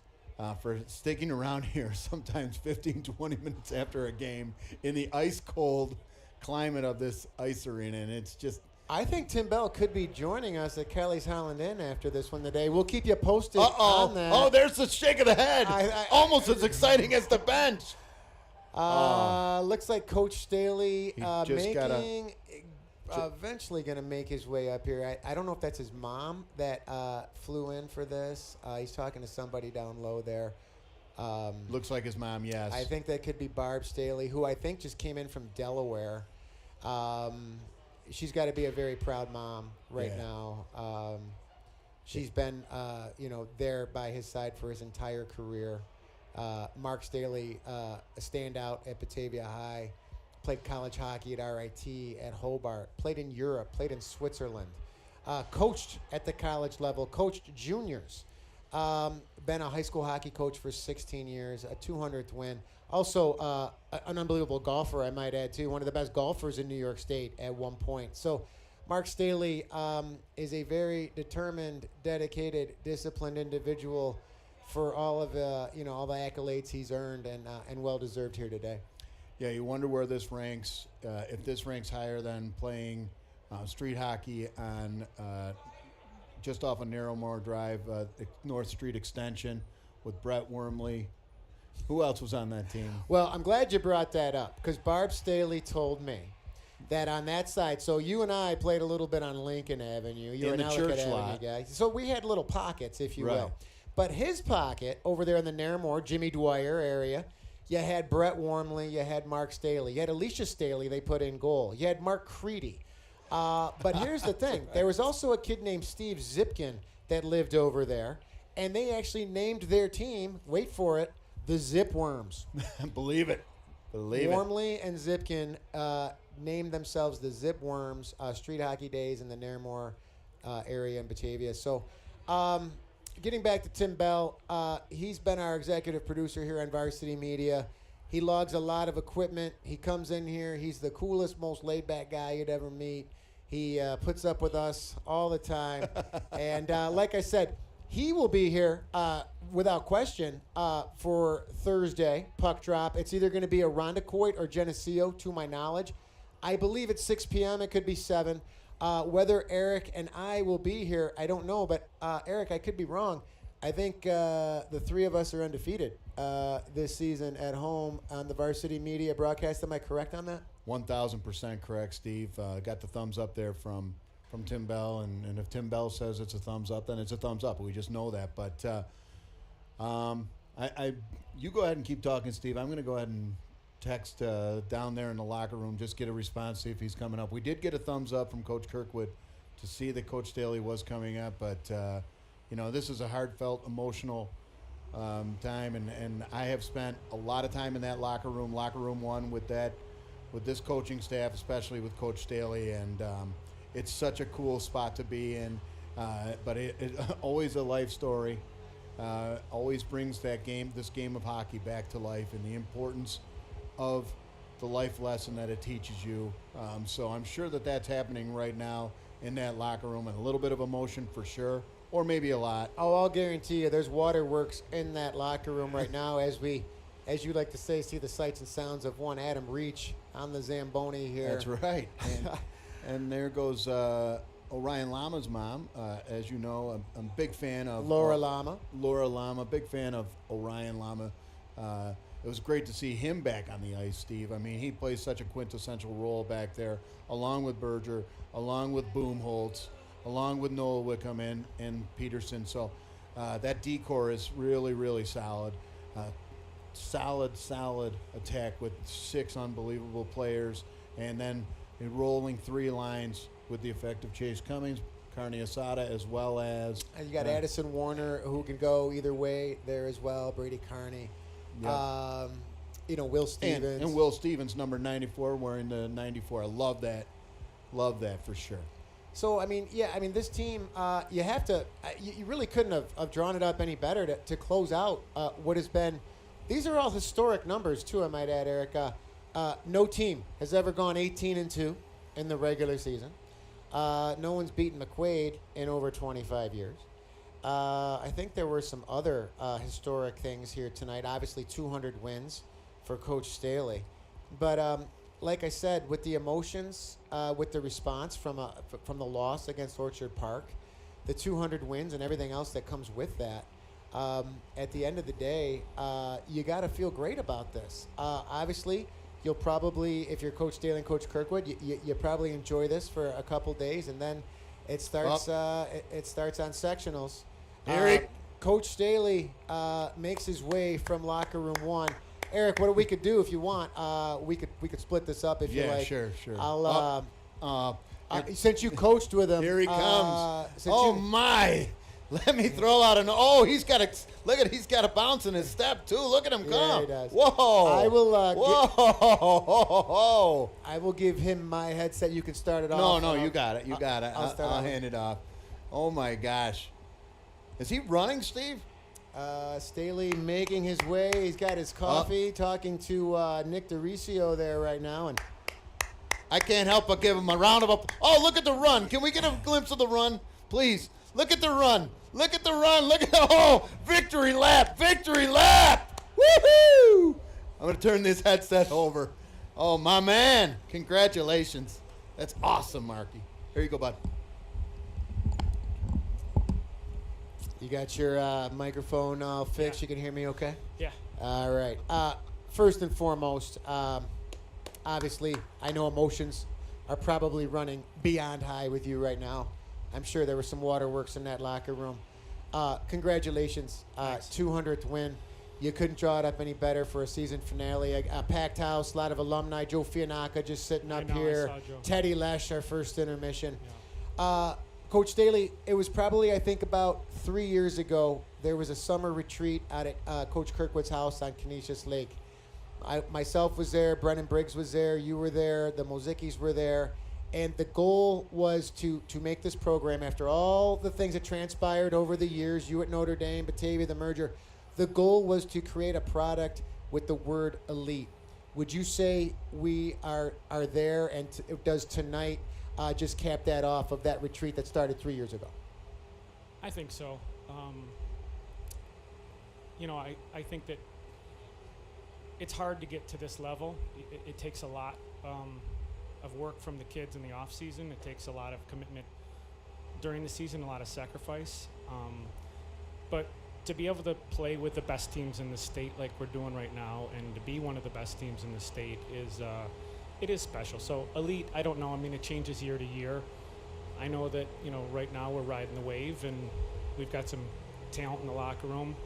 For sticking around here sometimes 15, 20 minutes after a game in the ice-cold climate of this ice arena. And it's just... I think Tim Bell could be joining us at Kelly's Holland Inn after this one today. We'll keep you posted on that. Oh, there's the shake of the head. Almost as exciting as the bench. Looks like Coach Staley just eventually going to make his way up here. I don't know if that's his mom that flew in for this. He's talking to somebody down low there. Looks like his mom, yes. I think that could be Barb Staley, who I think just came in from Delaware. She's got to be a very proud mom right now. She's been, there by his side for his entire career. Mark Staley, a standout at Batavia High. Played college hockey at RIT, at Hobart, played in Europe, played in Switzerland, coached at the college level, coached juniors, been a high school hockey coach for 16 years, a 200th win. Also, an unbelievable golfer, I might add, too. One of the best golfers in New York State at one point. So Mark Staley is a very determined, dedicated, disciplined individual for all of all the accolades he's earned and well-deserved here today. Yeah, you wonder where this ranks, if this ranks higher than playing street hockey on just off of Narrowmore Drive, North Street Extension with Brett Wormley. Who else was on that team? Well, I'm glad you brought that up because Barb Staley told me that on that side, so you and I played a little bit on Lincoln Avenue. You're in an the Ellicott church Avenue lot. guy. So we had little pockets, if you Right. will. But his pocket over there in the Narrowmore, Jimmy Dwyer area, you had Brett Wormley, you had Mark Staley, you had Alicia Staley, they put in goal. You had Mark Creedy. But here's the thing. There was also a kid named Steve Zipkin that lived over there, and they actually named their team, wait for it, the Zipworms. Believe it. Wormley and Zipkin named themselves the Zipworms, street hockey days in the Narrowmore area in Batavia. So getting back to Tim Bell, he's been our executive producer here on Varsity Media. He logs a lot of equipment. He comes in here. He's the coolest, most laid-back guy you'd ever meet. He puts up with us all the time. And like I said, he will be here without question for Thursday, puck drop. It's either going to be a Rhonda Coit or Geneseo, to my knowledge. I believe it's 6 p.m. It could be 7. Whether Eric and I will be here, I don't know. But, Eric, I could be wrong. I think the three of us are undefeated this season at home on the Varsity Media broadcast. Am I correct on that? 1,000% correct, Steve. Got the thumbs up there from Tim Bell, and if Tim Bell says it's a thumbs up, then it's a thumbs up. We just know that. But you go ahead and keep talking, Steve. I'm going to go ahead and text down there in the locker room, just get a response, see if he's coming up. We did get a thumbs up from Coach Kirkwood to see that Coach Staley was coming up, but this is a heartfelt, emotional time, and I have spent a lot of time in that locker room one, with this coaching staff, especially with Coach Staley, and it's such a cool spot to be in. But it always a life story. Always brings this game of hockey back to life, and the importance of the life lesson that it teaches you. So I'm sure that that's happening right now in that locker room, and a little bit of emotion for sure, or maybe a lot. Oh, I'll guarantee you there's waterworks in that locker room right now as you like to say, see the sights and sounds of one Adam Reach on the Zamboni here. That's right. And there goes Orion Lama's mom. As you know, I'm a big fan of Laura Lama. Laura Lama, big fan of Orion Lama. It was great to see him back on the ice, Steve. I mean, he plays such a quintessential role back there, along with Berger, along with Boomholtz, along with Noah Wickham and Peterson. So that decor is really, really solid. Solid attack with 6 unbelievable players, and then rolling 3 lines with the effect of Chase Cummings, Carney Asada, as well as... And you got Addison Warner, who can go either way there as well, Brady Carney. Yep. Will Stevens. And Will Stevens, number 94, wearing the 94. I love that. Love that for sure. So, this team, you have to... you really couldn't have drawn it up any better to close out what has been... These are all historic numbers, too, I might add, Eric. No team has ever gone 18-2 in the regular season. No one's beaten McQuaid in over 25 years. I think there were some other historic things here tonight. Obviously, 200 wins for Coach Staley. But like I said, with the emotions, with the response from the loss against Orchard Park, the 200 wins and everything else that comes with that, at the end of the day, you got to feel great about this. Obviously, you'll probably, if you're Coach Staley and Coach Kirkwood, you probably enjoy this for a couple days, and then it starts. It starts on sectionals. Eric, Coach Staley makes his way from locker room 1. Eric, what we could do if you want, we could split this up if you like. Yeah, sure. I'll since you coached with him. Here he comes. My. Let me throw out he's got a bounce in his step too. Look at him come. Yeah, he does. Whoa. I will Whoa. I will give him my headset. You can start it off. No, you got it. I'll hand it off. Oh my gosh. Is he running, Steve? Staley making his way. He's got his coffee, talking to Nick DeRicio there right now, and I can't help but give him a round of applause. Oh, look at the run. Can we get a glimpse of the run, please? Look at the run. Look at the run. Look at victory lap. Victory lap. Woohoo! I'm going to turn this headset over. Oh, my man. Congratulations. That's awesome, Marky. Here you go, bud. You got your microphone all fixed. Yeah. You can hear me okay? Yeah. All right. First and foremost, obviously, I know emotions are probably running beyond high with you right now. I'm sure there were some waterworks in that locker room. Congratulations. 200th win. You couldn't draw it up any better for a season finale. A packed house, a lot of alumni. Joe Fianacca just sitting up here. Teddy Lesh, our first intermission. Yeah. Coach Staley, it was probably, I think, about 3 years ago, there was a summer retreat out at Coach Kirkwood's house on Canisius Lake. I myself was there, Brennan Briggs was there, you were there, the Mozickis were there, and the goal was to make this program, after all the things that transpired over the years, you at Notre Dame, Batavia, the merger, the goal was to create a product with the word elite. Would you say we are there, and does tonight just cap that off of that retreat that started 3 years ago? I think so. I think that it's hard to get to this level. It takes a lot of work from the kids in the off season. It takes a lot of commitment during the season, a lot of sacrifice. But to be able to play with the best teams in the state like we're doing right now, and to be one of the best teams in the state it is special. So elite, I don't know. I mean, it changes year to year. I know that, right now we're riding the wave and we've got some talent in the locker room.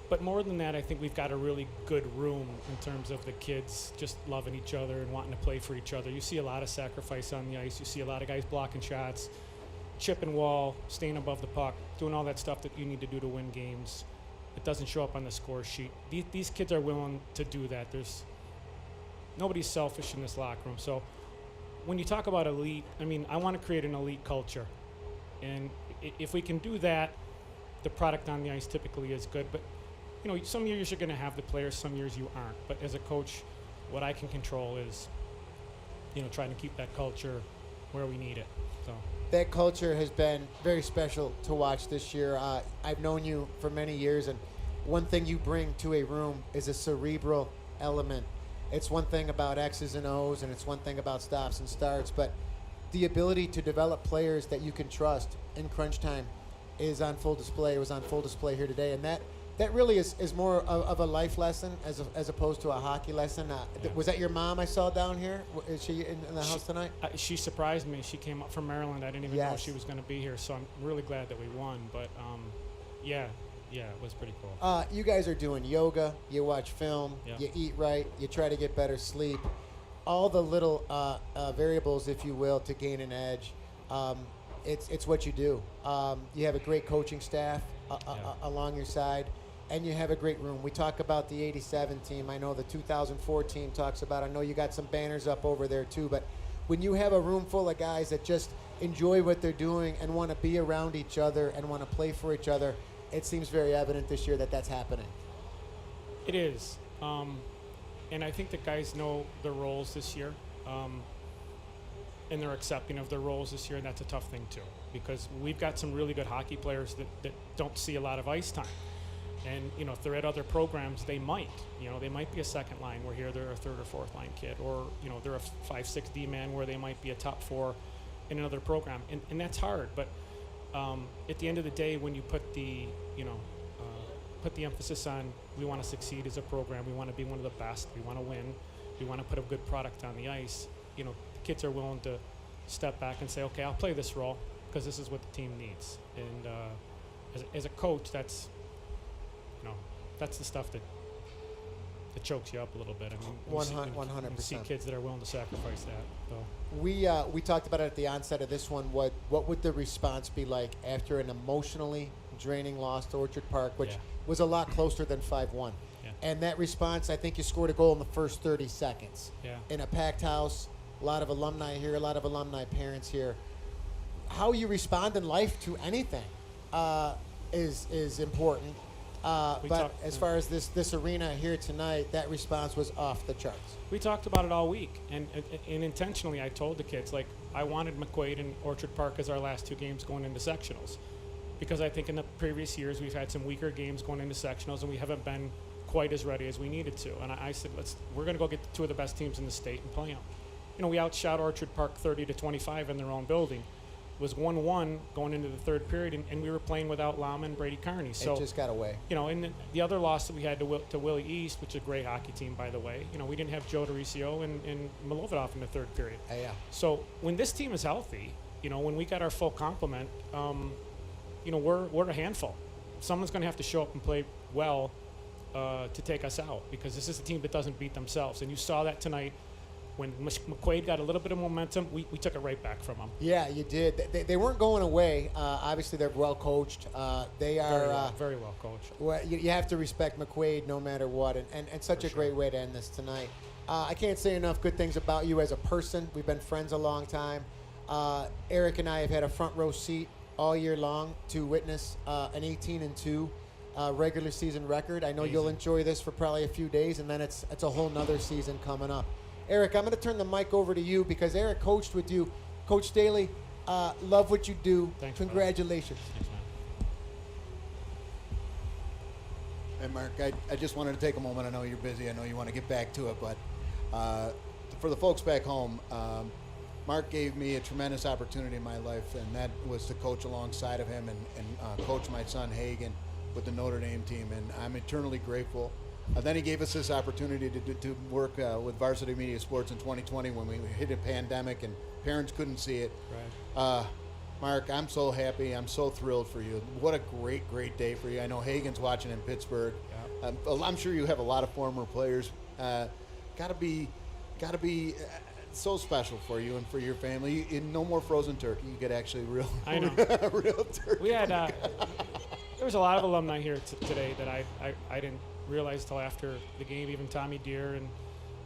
But more than that, I think we've got a really good room in terms of the kids just loving each other and wanting to play for each other. You see a lot of sacrifice on the ice. You see a lot of guys blocking shots, chipping wall, staying above the puck, doing all that stuff that you need to do to win games. It doesn't show up on the score sheet. These kids are willing to do that. Nobody's selfish in this locker room. So when you talk about elite, I mean, I want to create an elite culture. And if we can do that, the product on the ice typically is good. But, some years you're going to have the players, some years you aren't. But as a coach, what I can control is, trying to keep that culture where we need it. So that culture has been very special to watch this year. I've known you for many years, and one thing you bring to a room is a cerebral element. it's one thing about X's and O's, and it's one thing about stops and starts, but the ability to develop players that you can trust in crunch time is on full display. It was on full display here today, and that really is more of a life lesson as opposed to a hockey lesson. Was that your mom I saw down here? Is she in the house tonight? She surprised me. She came up from Maryland. I didn't even know she was going to be here, so I'm really glad that we won. But, yeah, it was pretty cool. You guys are doing yoga. You watch film. Yeah. You eat right. You try to get better sleep. All the little variables, if you will, to gain an edge. It's what you do. You have a great coaching staff along your side, and you have a great room. We talk about the 87 team. I know the 2004 team talks about it. I know you got some banners up over there too, but when you have a room full of guys that just enjoy what they're doing and want to be around each other and want to play for each other, it seems very evident this year that that's happening. It is. And I think the guys know their roles this year. And they're accepting of their roles this year, and that's a tough thing too, because we've got some really good hockey players that don't see a lot of ice time. And, if they're at other programs, they might. They might be a second line where here they're a third or fourth line kid, or, they're a 5-6 D-man where they might be a top 4 in another program. And that's hard, but at the end of the day, when you put the emphasis on we want to succeed as a program, we want to be one of the best, we want to win, we want to put a good product on the ice, the kids are willing to step back and say, okay, I'll play this role because this is what the team needs. And as a coach, that's the stuff that chokes you up a little bit. I mean, 100%. You see kids that are willing to sacrifice that. So. We talked about it at the onset of this one. What would the response be like after an emotionally draining loss to Orchard Park, which was a lot closer than 5-1? Yeah. And that response, I think you scored a goal in the first 30 seconds. Yeah. In a packed house, a lot of alumni here, a lot of alumni parents here. How you respond in life to anything is important. But as far as this arena here tonight, that response was off the charts. We talked about it all week, and intentionally I told the kids, I wanted McQuaid and Orchard Park as our last 2 games going into sectionals, because I think in the previous years we've had some weaker games going into sectionals, and we haven't been quite as ready as we needed to. And I said, we're going to go get 2 of the best teams in the state and play them. We outshot Orchard Park 30-25 in their own building. It was 1-1 going into the third period, and we were playing without Lama and Brady Carney. So it just got away. And the other loss that we had to Willie East, which is a great hockey team, by the way. We didn't have Joe DeRicio and Milovidov in the third period. Yeah. So when this team is healthy, when we got our full complement, we're a handful. Someone's going to have to show up and play well to take us out, because this is a team that doesn't beat themselves. And you saw that tonight. When McQuaid got a little bit of momentum, we took it right back from them. Yeah, you did. They weren't going away. Obviously, they're well coached. They are very well coached. Well, you have to respect McQuaid no matter what, and such a great way to end this tonight. I can't say enough good things about you as a person. We've been friends a long time. Eric and I have had a front row seat all year long to witness an 18-2 regular season record. I know you'll enjoy this for probably a few days, and then it's a whole nother season coming up. Eric, I'm going to turn the mic over to you because Eric coached with you. Coach Staley, love what you do. Thanks, congratulations. Thanks, man. Hey, Mark, I just wanted to take a moment. I know you're busy. I know you want to get back to it. But for the folks back home, Mark gave me a tremendous opportunity in my life, and that was to coach alongside of him and coach my son Hagen with the Notre Dame team. And I'm eternally grateful. Then he gave us this opportunity to work with Varsity Media Sports in 2020 when we hit a pandemic and parents couldn't see it. Right. Mark, I'm so happy. I'm so thrilled for you. What a great, great day for you. I know Hagen's watching in Pittsburgh. Yeah. I'm sure you have a lot of former players. Got to be so special for you and for your family. No more frozen turkey. You get actually real turkey. We had there was a lot of alumni here today that I didn't realize till after the game. Even Tommy Deere and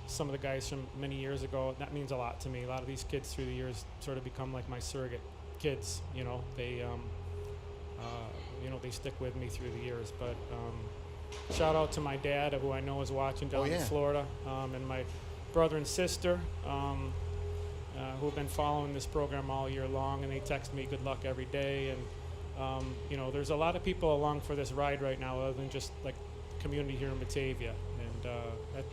some of the guys from many years ago. That means a lot to me. A lot of these kids through the years sort of become like my surrogate kids. They they stick with me through the years. But shout out to my dad, who I know is watching down in Florida, and my brother and sister who have been following this program all year long, and they text me good luck every day. And there's a lot of people along for this ride right now, other than just like community here in Batavia. And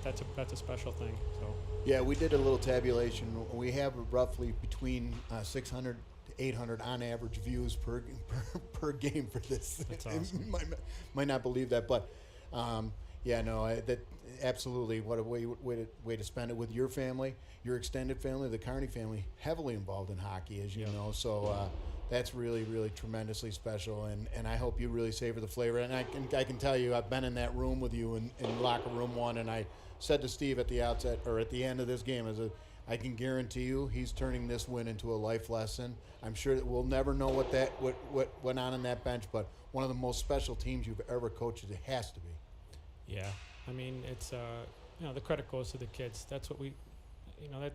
that's a special thing. So Yeah, we did a little tabulation. We have roughly between 600 to 800 on average views per game for this. That's awesome. You might not believe that, but that absolutely, what a way to spend it with your family, your extended family, the Carney family, heavily involved in hockey, as you know. So that's really, really tremendously special, and I hope you really savor the flavor. And I can tell you, I've been in that room with you in locker room 1, and I said to Steve at the outset or at the end of this game, I can guarantee you he's turning this win into a life lesson. I'm sure that we'll never know what went on in that bench, but one of the most special teams you've ever coached, it has to be. yeah, I mean, it's the credit goes to the kids. That's what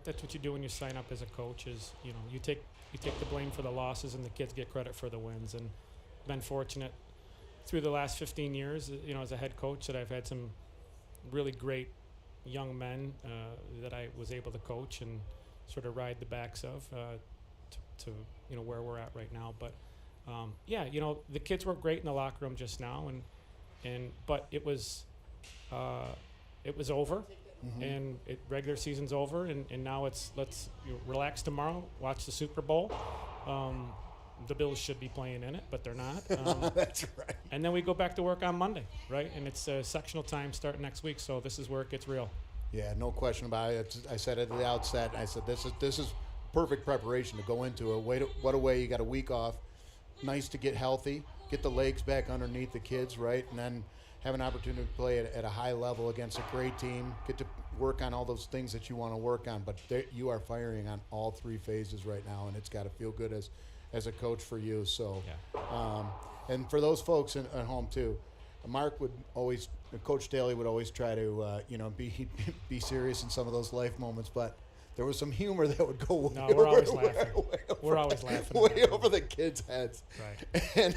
that's what you do when you sign up as a coach. Is you take the blame for the losses, and the kids get credit for the wins. And been fortunate through the last 15 years, as a head coach, that I've had some really great young men that I was able to coach and sort of ride the backs of to where we're at right now. But the kids were great in the locker room just now, but it was over, and regular season's over, and now let's relax tomorrow, watch the Super Bowl. The Bills should be playing in it, but they're not. That's right. And then we go back to work on Monday, right? And it's sectional time starting next week, so this is where it gets real. Yeah, no question about it. I said at the outset, I said this is perfect preparation to go into it. What a way, you got a week off. Nice to get healthy, get the legs back underneath the kids, right? And then have an opportunity to play at a high level against a great team, get to work on all those things that you want to work on. But you are firing on all 3 phases right now, and it's got to feel good as a coach for you. So, and for those folks at home too, Mark would always, Coach Daly would always try to, be serious in some of those life moments, but there was some humor that would go we're always laughing. We're always laughing. Way over the kids' heads. Right. And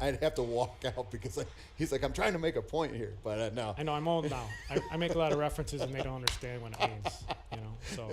I'd have to walk out because he's like, I'm trying to make a point here, but no. I know, I'm old now. I make a lot of references and they don't understand what it means, So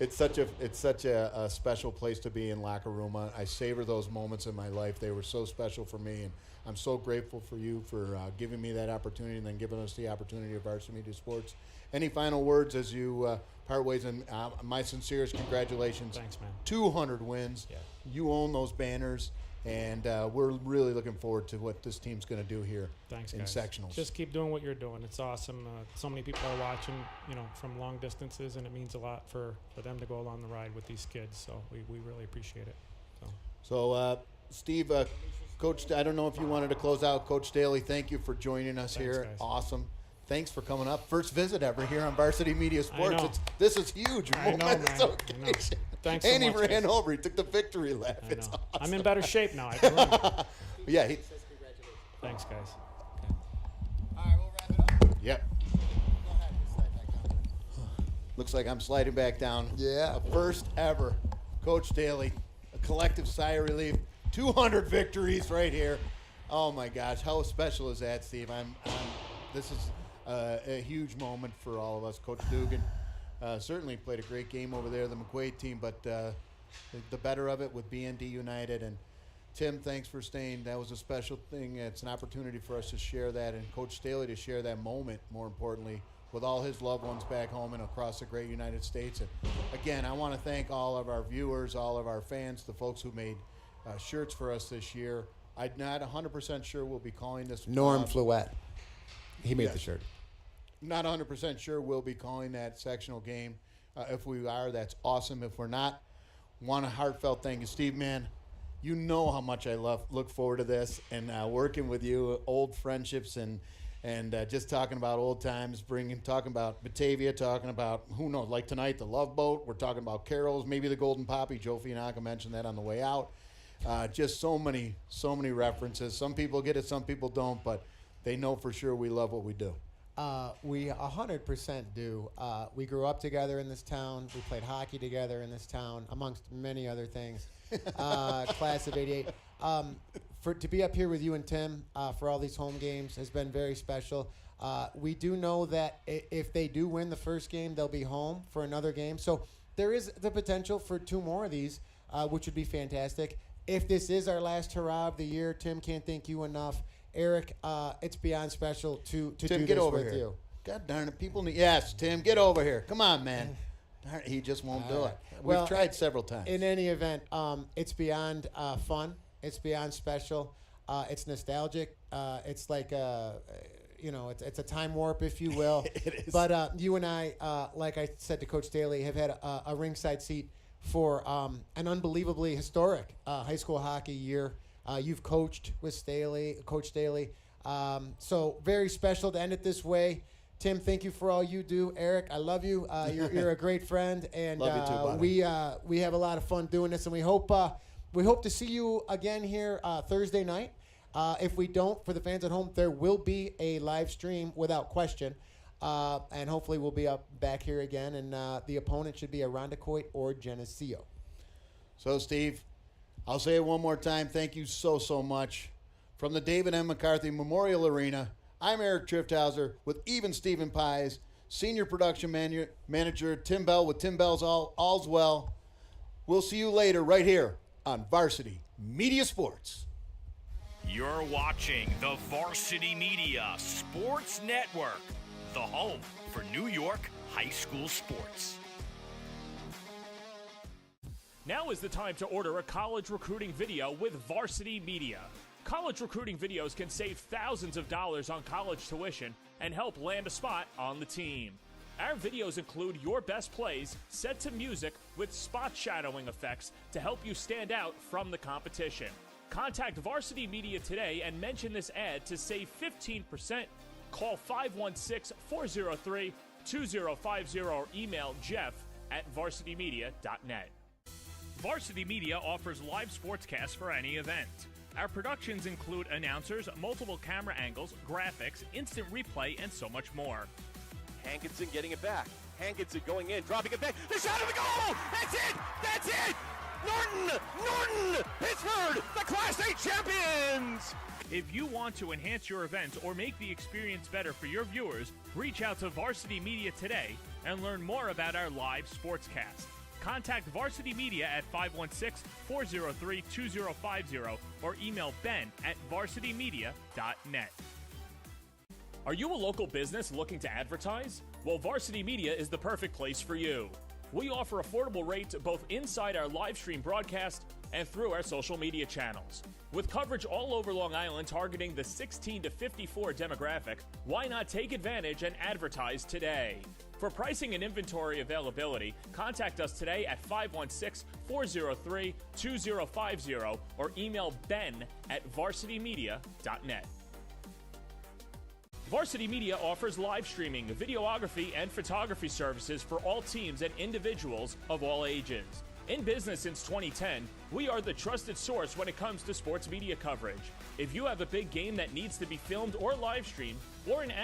it's such a special place to be in locker room. I savor those moments in my life. They were so special for me, and I'm so grateful for you for giving me that opportunity and then giving us the opportunity of Varsity Media Sports. Any final words as you part ways? And my sincerest congratulations. Thanks, man. 200 wins. Yeah. You own those banners, and we're really looking forward to what this team's going to do here. Thanks, in guys. sectionals. Just keep doing what you're doing. It's awesome. So many people are watching, from long distances, and it means a lot for them to go along the ride with these kids. So we really appreciate it. So Steve, Coach, I don't know if you wanted to close out. Coach Daly, thank you for joining us here. Guys. Awesome. Thanks for coming up. First visit ever here on Varsity Media Sports. This is huge. I know, man. Occasion. Thanks so and much. he ran over. He took the victory lap. I It's know. awesome. I'm in better shape now. I can run. Yeah. Thanks, guys. All right, we'll wrap it up. Yep. Go ahead. Slide back down. Looks like I'm sliding back down. Yeah. A first ever. Coach Daly, a collective sigh of relief. 200 victories right here. Oh my gosh, how special is that, Steve? This is a huge moment for all of us. Coach Dugan certainly played a great game over there, the McQuaid team, but the better of it with BND United. And Tim, thanks for staying. That was a special thing. It's an opportunity for us to share that, and Coach Staley to share that moment, more importantly, with all his loved ones back home and across the great United States. And again, I want to thank all of our viewers, all of our fans, the folks who made shirts for us this year. I'm not 100% sure we'll be calling this. Norm Fluette. He made the shirt. Not 100% sure we'll be calling that sectional game. If we are, that's awesome. If we're not, want a heartfelt thank you, Steve, man. You know how much I look forward to this and working with you, old friendships and just talking about old times, talking about Batavia, talking about, who knows, like tonight, the Love Boat. We're talking about carols, maybe the Golden Poppy. Joe Fianacca mentioned that on the way out. Just so many references. Some people get it, some people don't, but they know for sure we love what we do. We 100% do. We grew up together in this town. We played hockey together in this town, amongst many other things. Class of '88. To be up here with you and Tim for all these home games has been very special. We do know that if they do win the first game, they'll be home for another game. So there is the potential for 2 more of these, which would be fantastic. If this is our last hurrah of the year, Tim, can't thank you enough. Eric, it's beyond special to Tim, do get this over with here. you. God darn it, people need. Yes, Tim, get over here. Come on, man. Darn it, he just won't do it. We've tried several times. In any event, it's beyond fun. It's beyond special. It's nostalgic. It's like it's a time warp, if you will. It is. But you and I, like I said to Coach Daly, have had a ringside seat for an unbelievably historic high school hockey year. You've coached with Coach Daly. So very special to end it this way. Tim, thank you for all you do. Eric, I love you. You're a great friend, and love you too, buddy. we have a lot of fun doing this, and we hope to see you again here Thursday night. If we don't, for the fans at home, there will be a live stream without question, and hopefully we'll be back here again, and the opponent should be a Rondecoit or Geneseo. So, Steve, I'll say it one more time. Thank you so much. From the David M. McCarthy Memorial Arena, I'm Eric Trifthauser with Even Steven Pies, Senior Production Manager Tim Bell with Tim Bell's All's Well. We'll see you later right here on Varsity Media Sports. You're watching the Varsity Media Sports Network, the home for New York high school sports. Now is the time to order a college recruiting video with Varsity Media. College recruiting videos can save thousands of dollars on college tuition and help land a spot on the team. Our videos include your best plays set to music with spot shadowing effects to help you stand out from the competition. Contact Varsity Media today and mention this ad to save 15%. Call 516-403-2050 or email jeff@varsitymedia.net. Varsity Media offers live sportscasts for any event. Our productions include announcers, multiple camera angles, graphics, instant replay, and so much more. Hankinson getting it back. Hankinson going in, dropping it back. The shot of the goal! That's it! That's it! Norton! Pittsburgh, the Class A champions! If you want to enhance your event or make the experience better for your viewers, reach out to Varsity Media today and learn more about our live sportscast. Contact Varsity Media at 516-403-2050 or email ben@varsitymedia.net. Are you a local business looking to advertise? Well, Varsity Media is the perfect place for you. We offer affordable rates both inside our live stream broadcast and through our social media channels. With coverage all over Long Island targeting the 16 to 54 demographic, why not take advantage and advertise today? For pricing and inventory availability, contact us today at 516-403-2050 or email ben@varsitymedia.net. Varsity Media offers live streaming, videography, and photography services for all teams and individuals of all ages. In business since 2010, we are the trusted source when it comes to sports media coverage. If you have a big game that needs to be filmed or live streamed, or an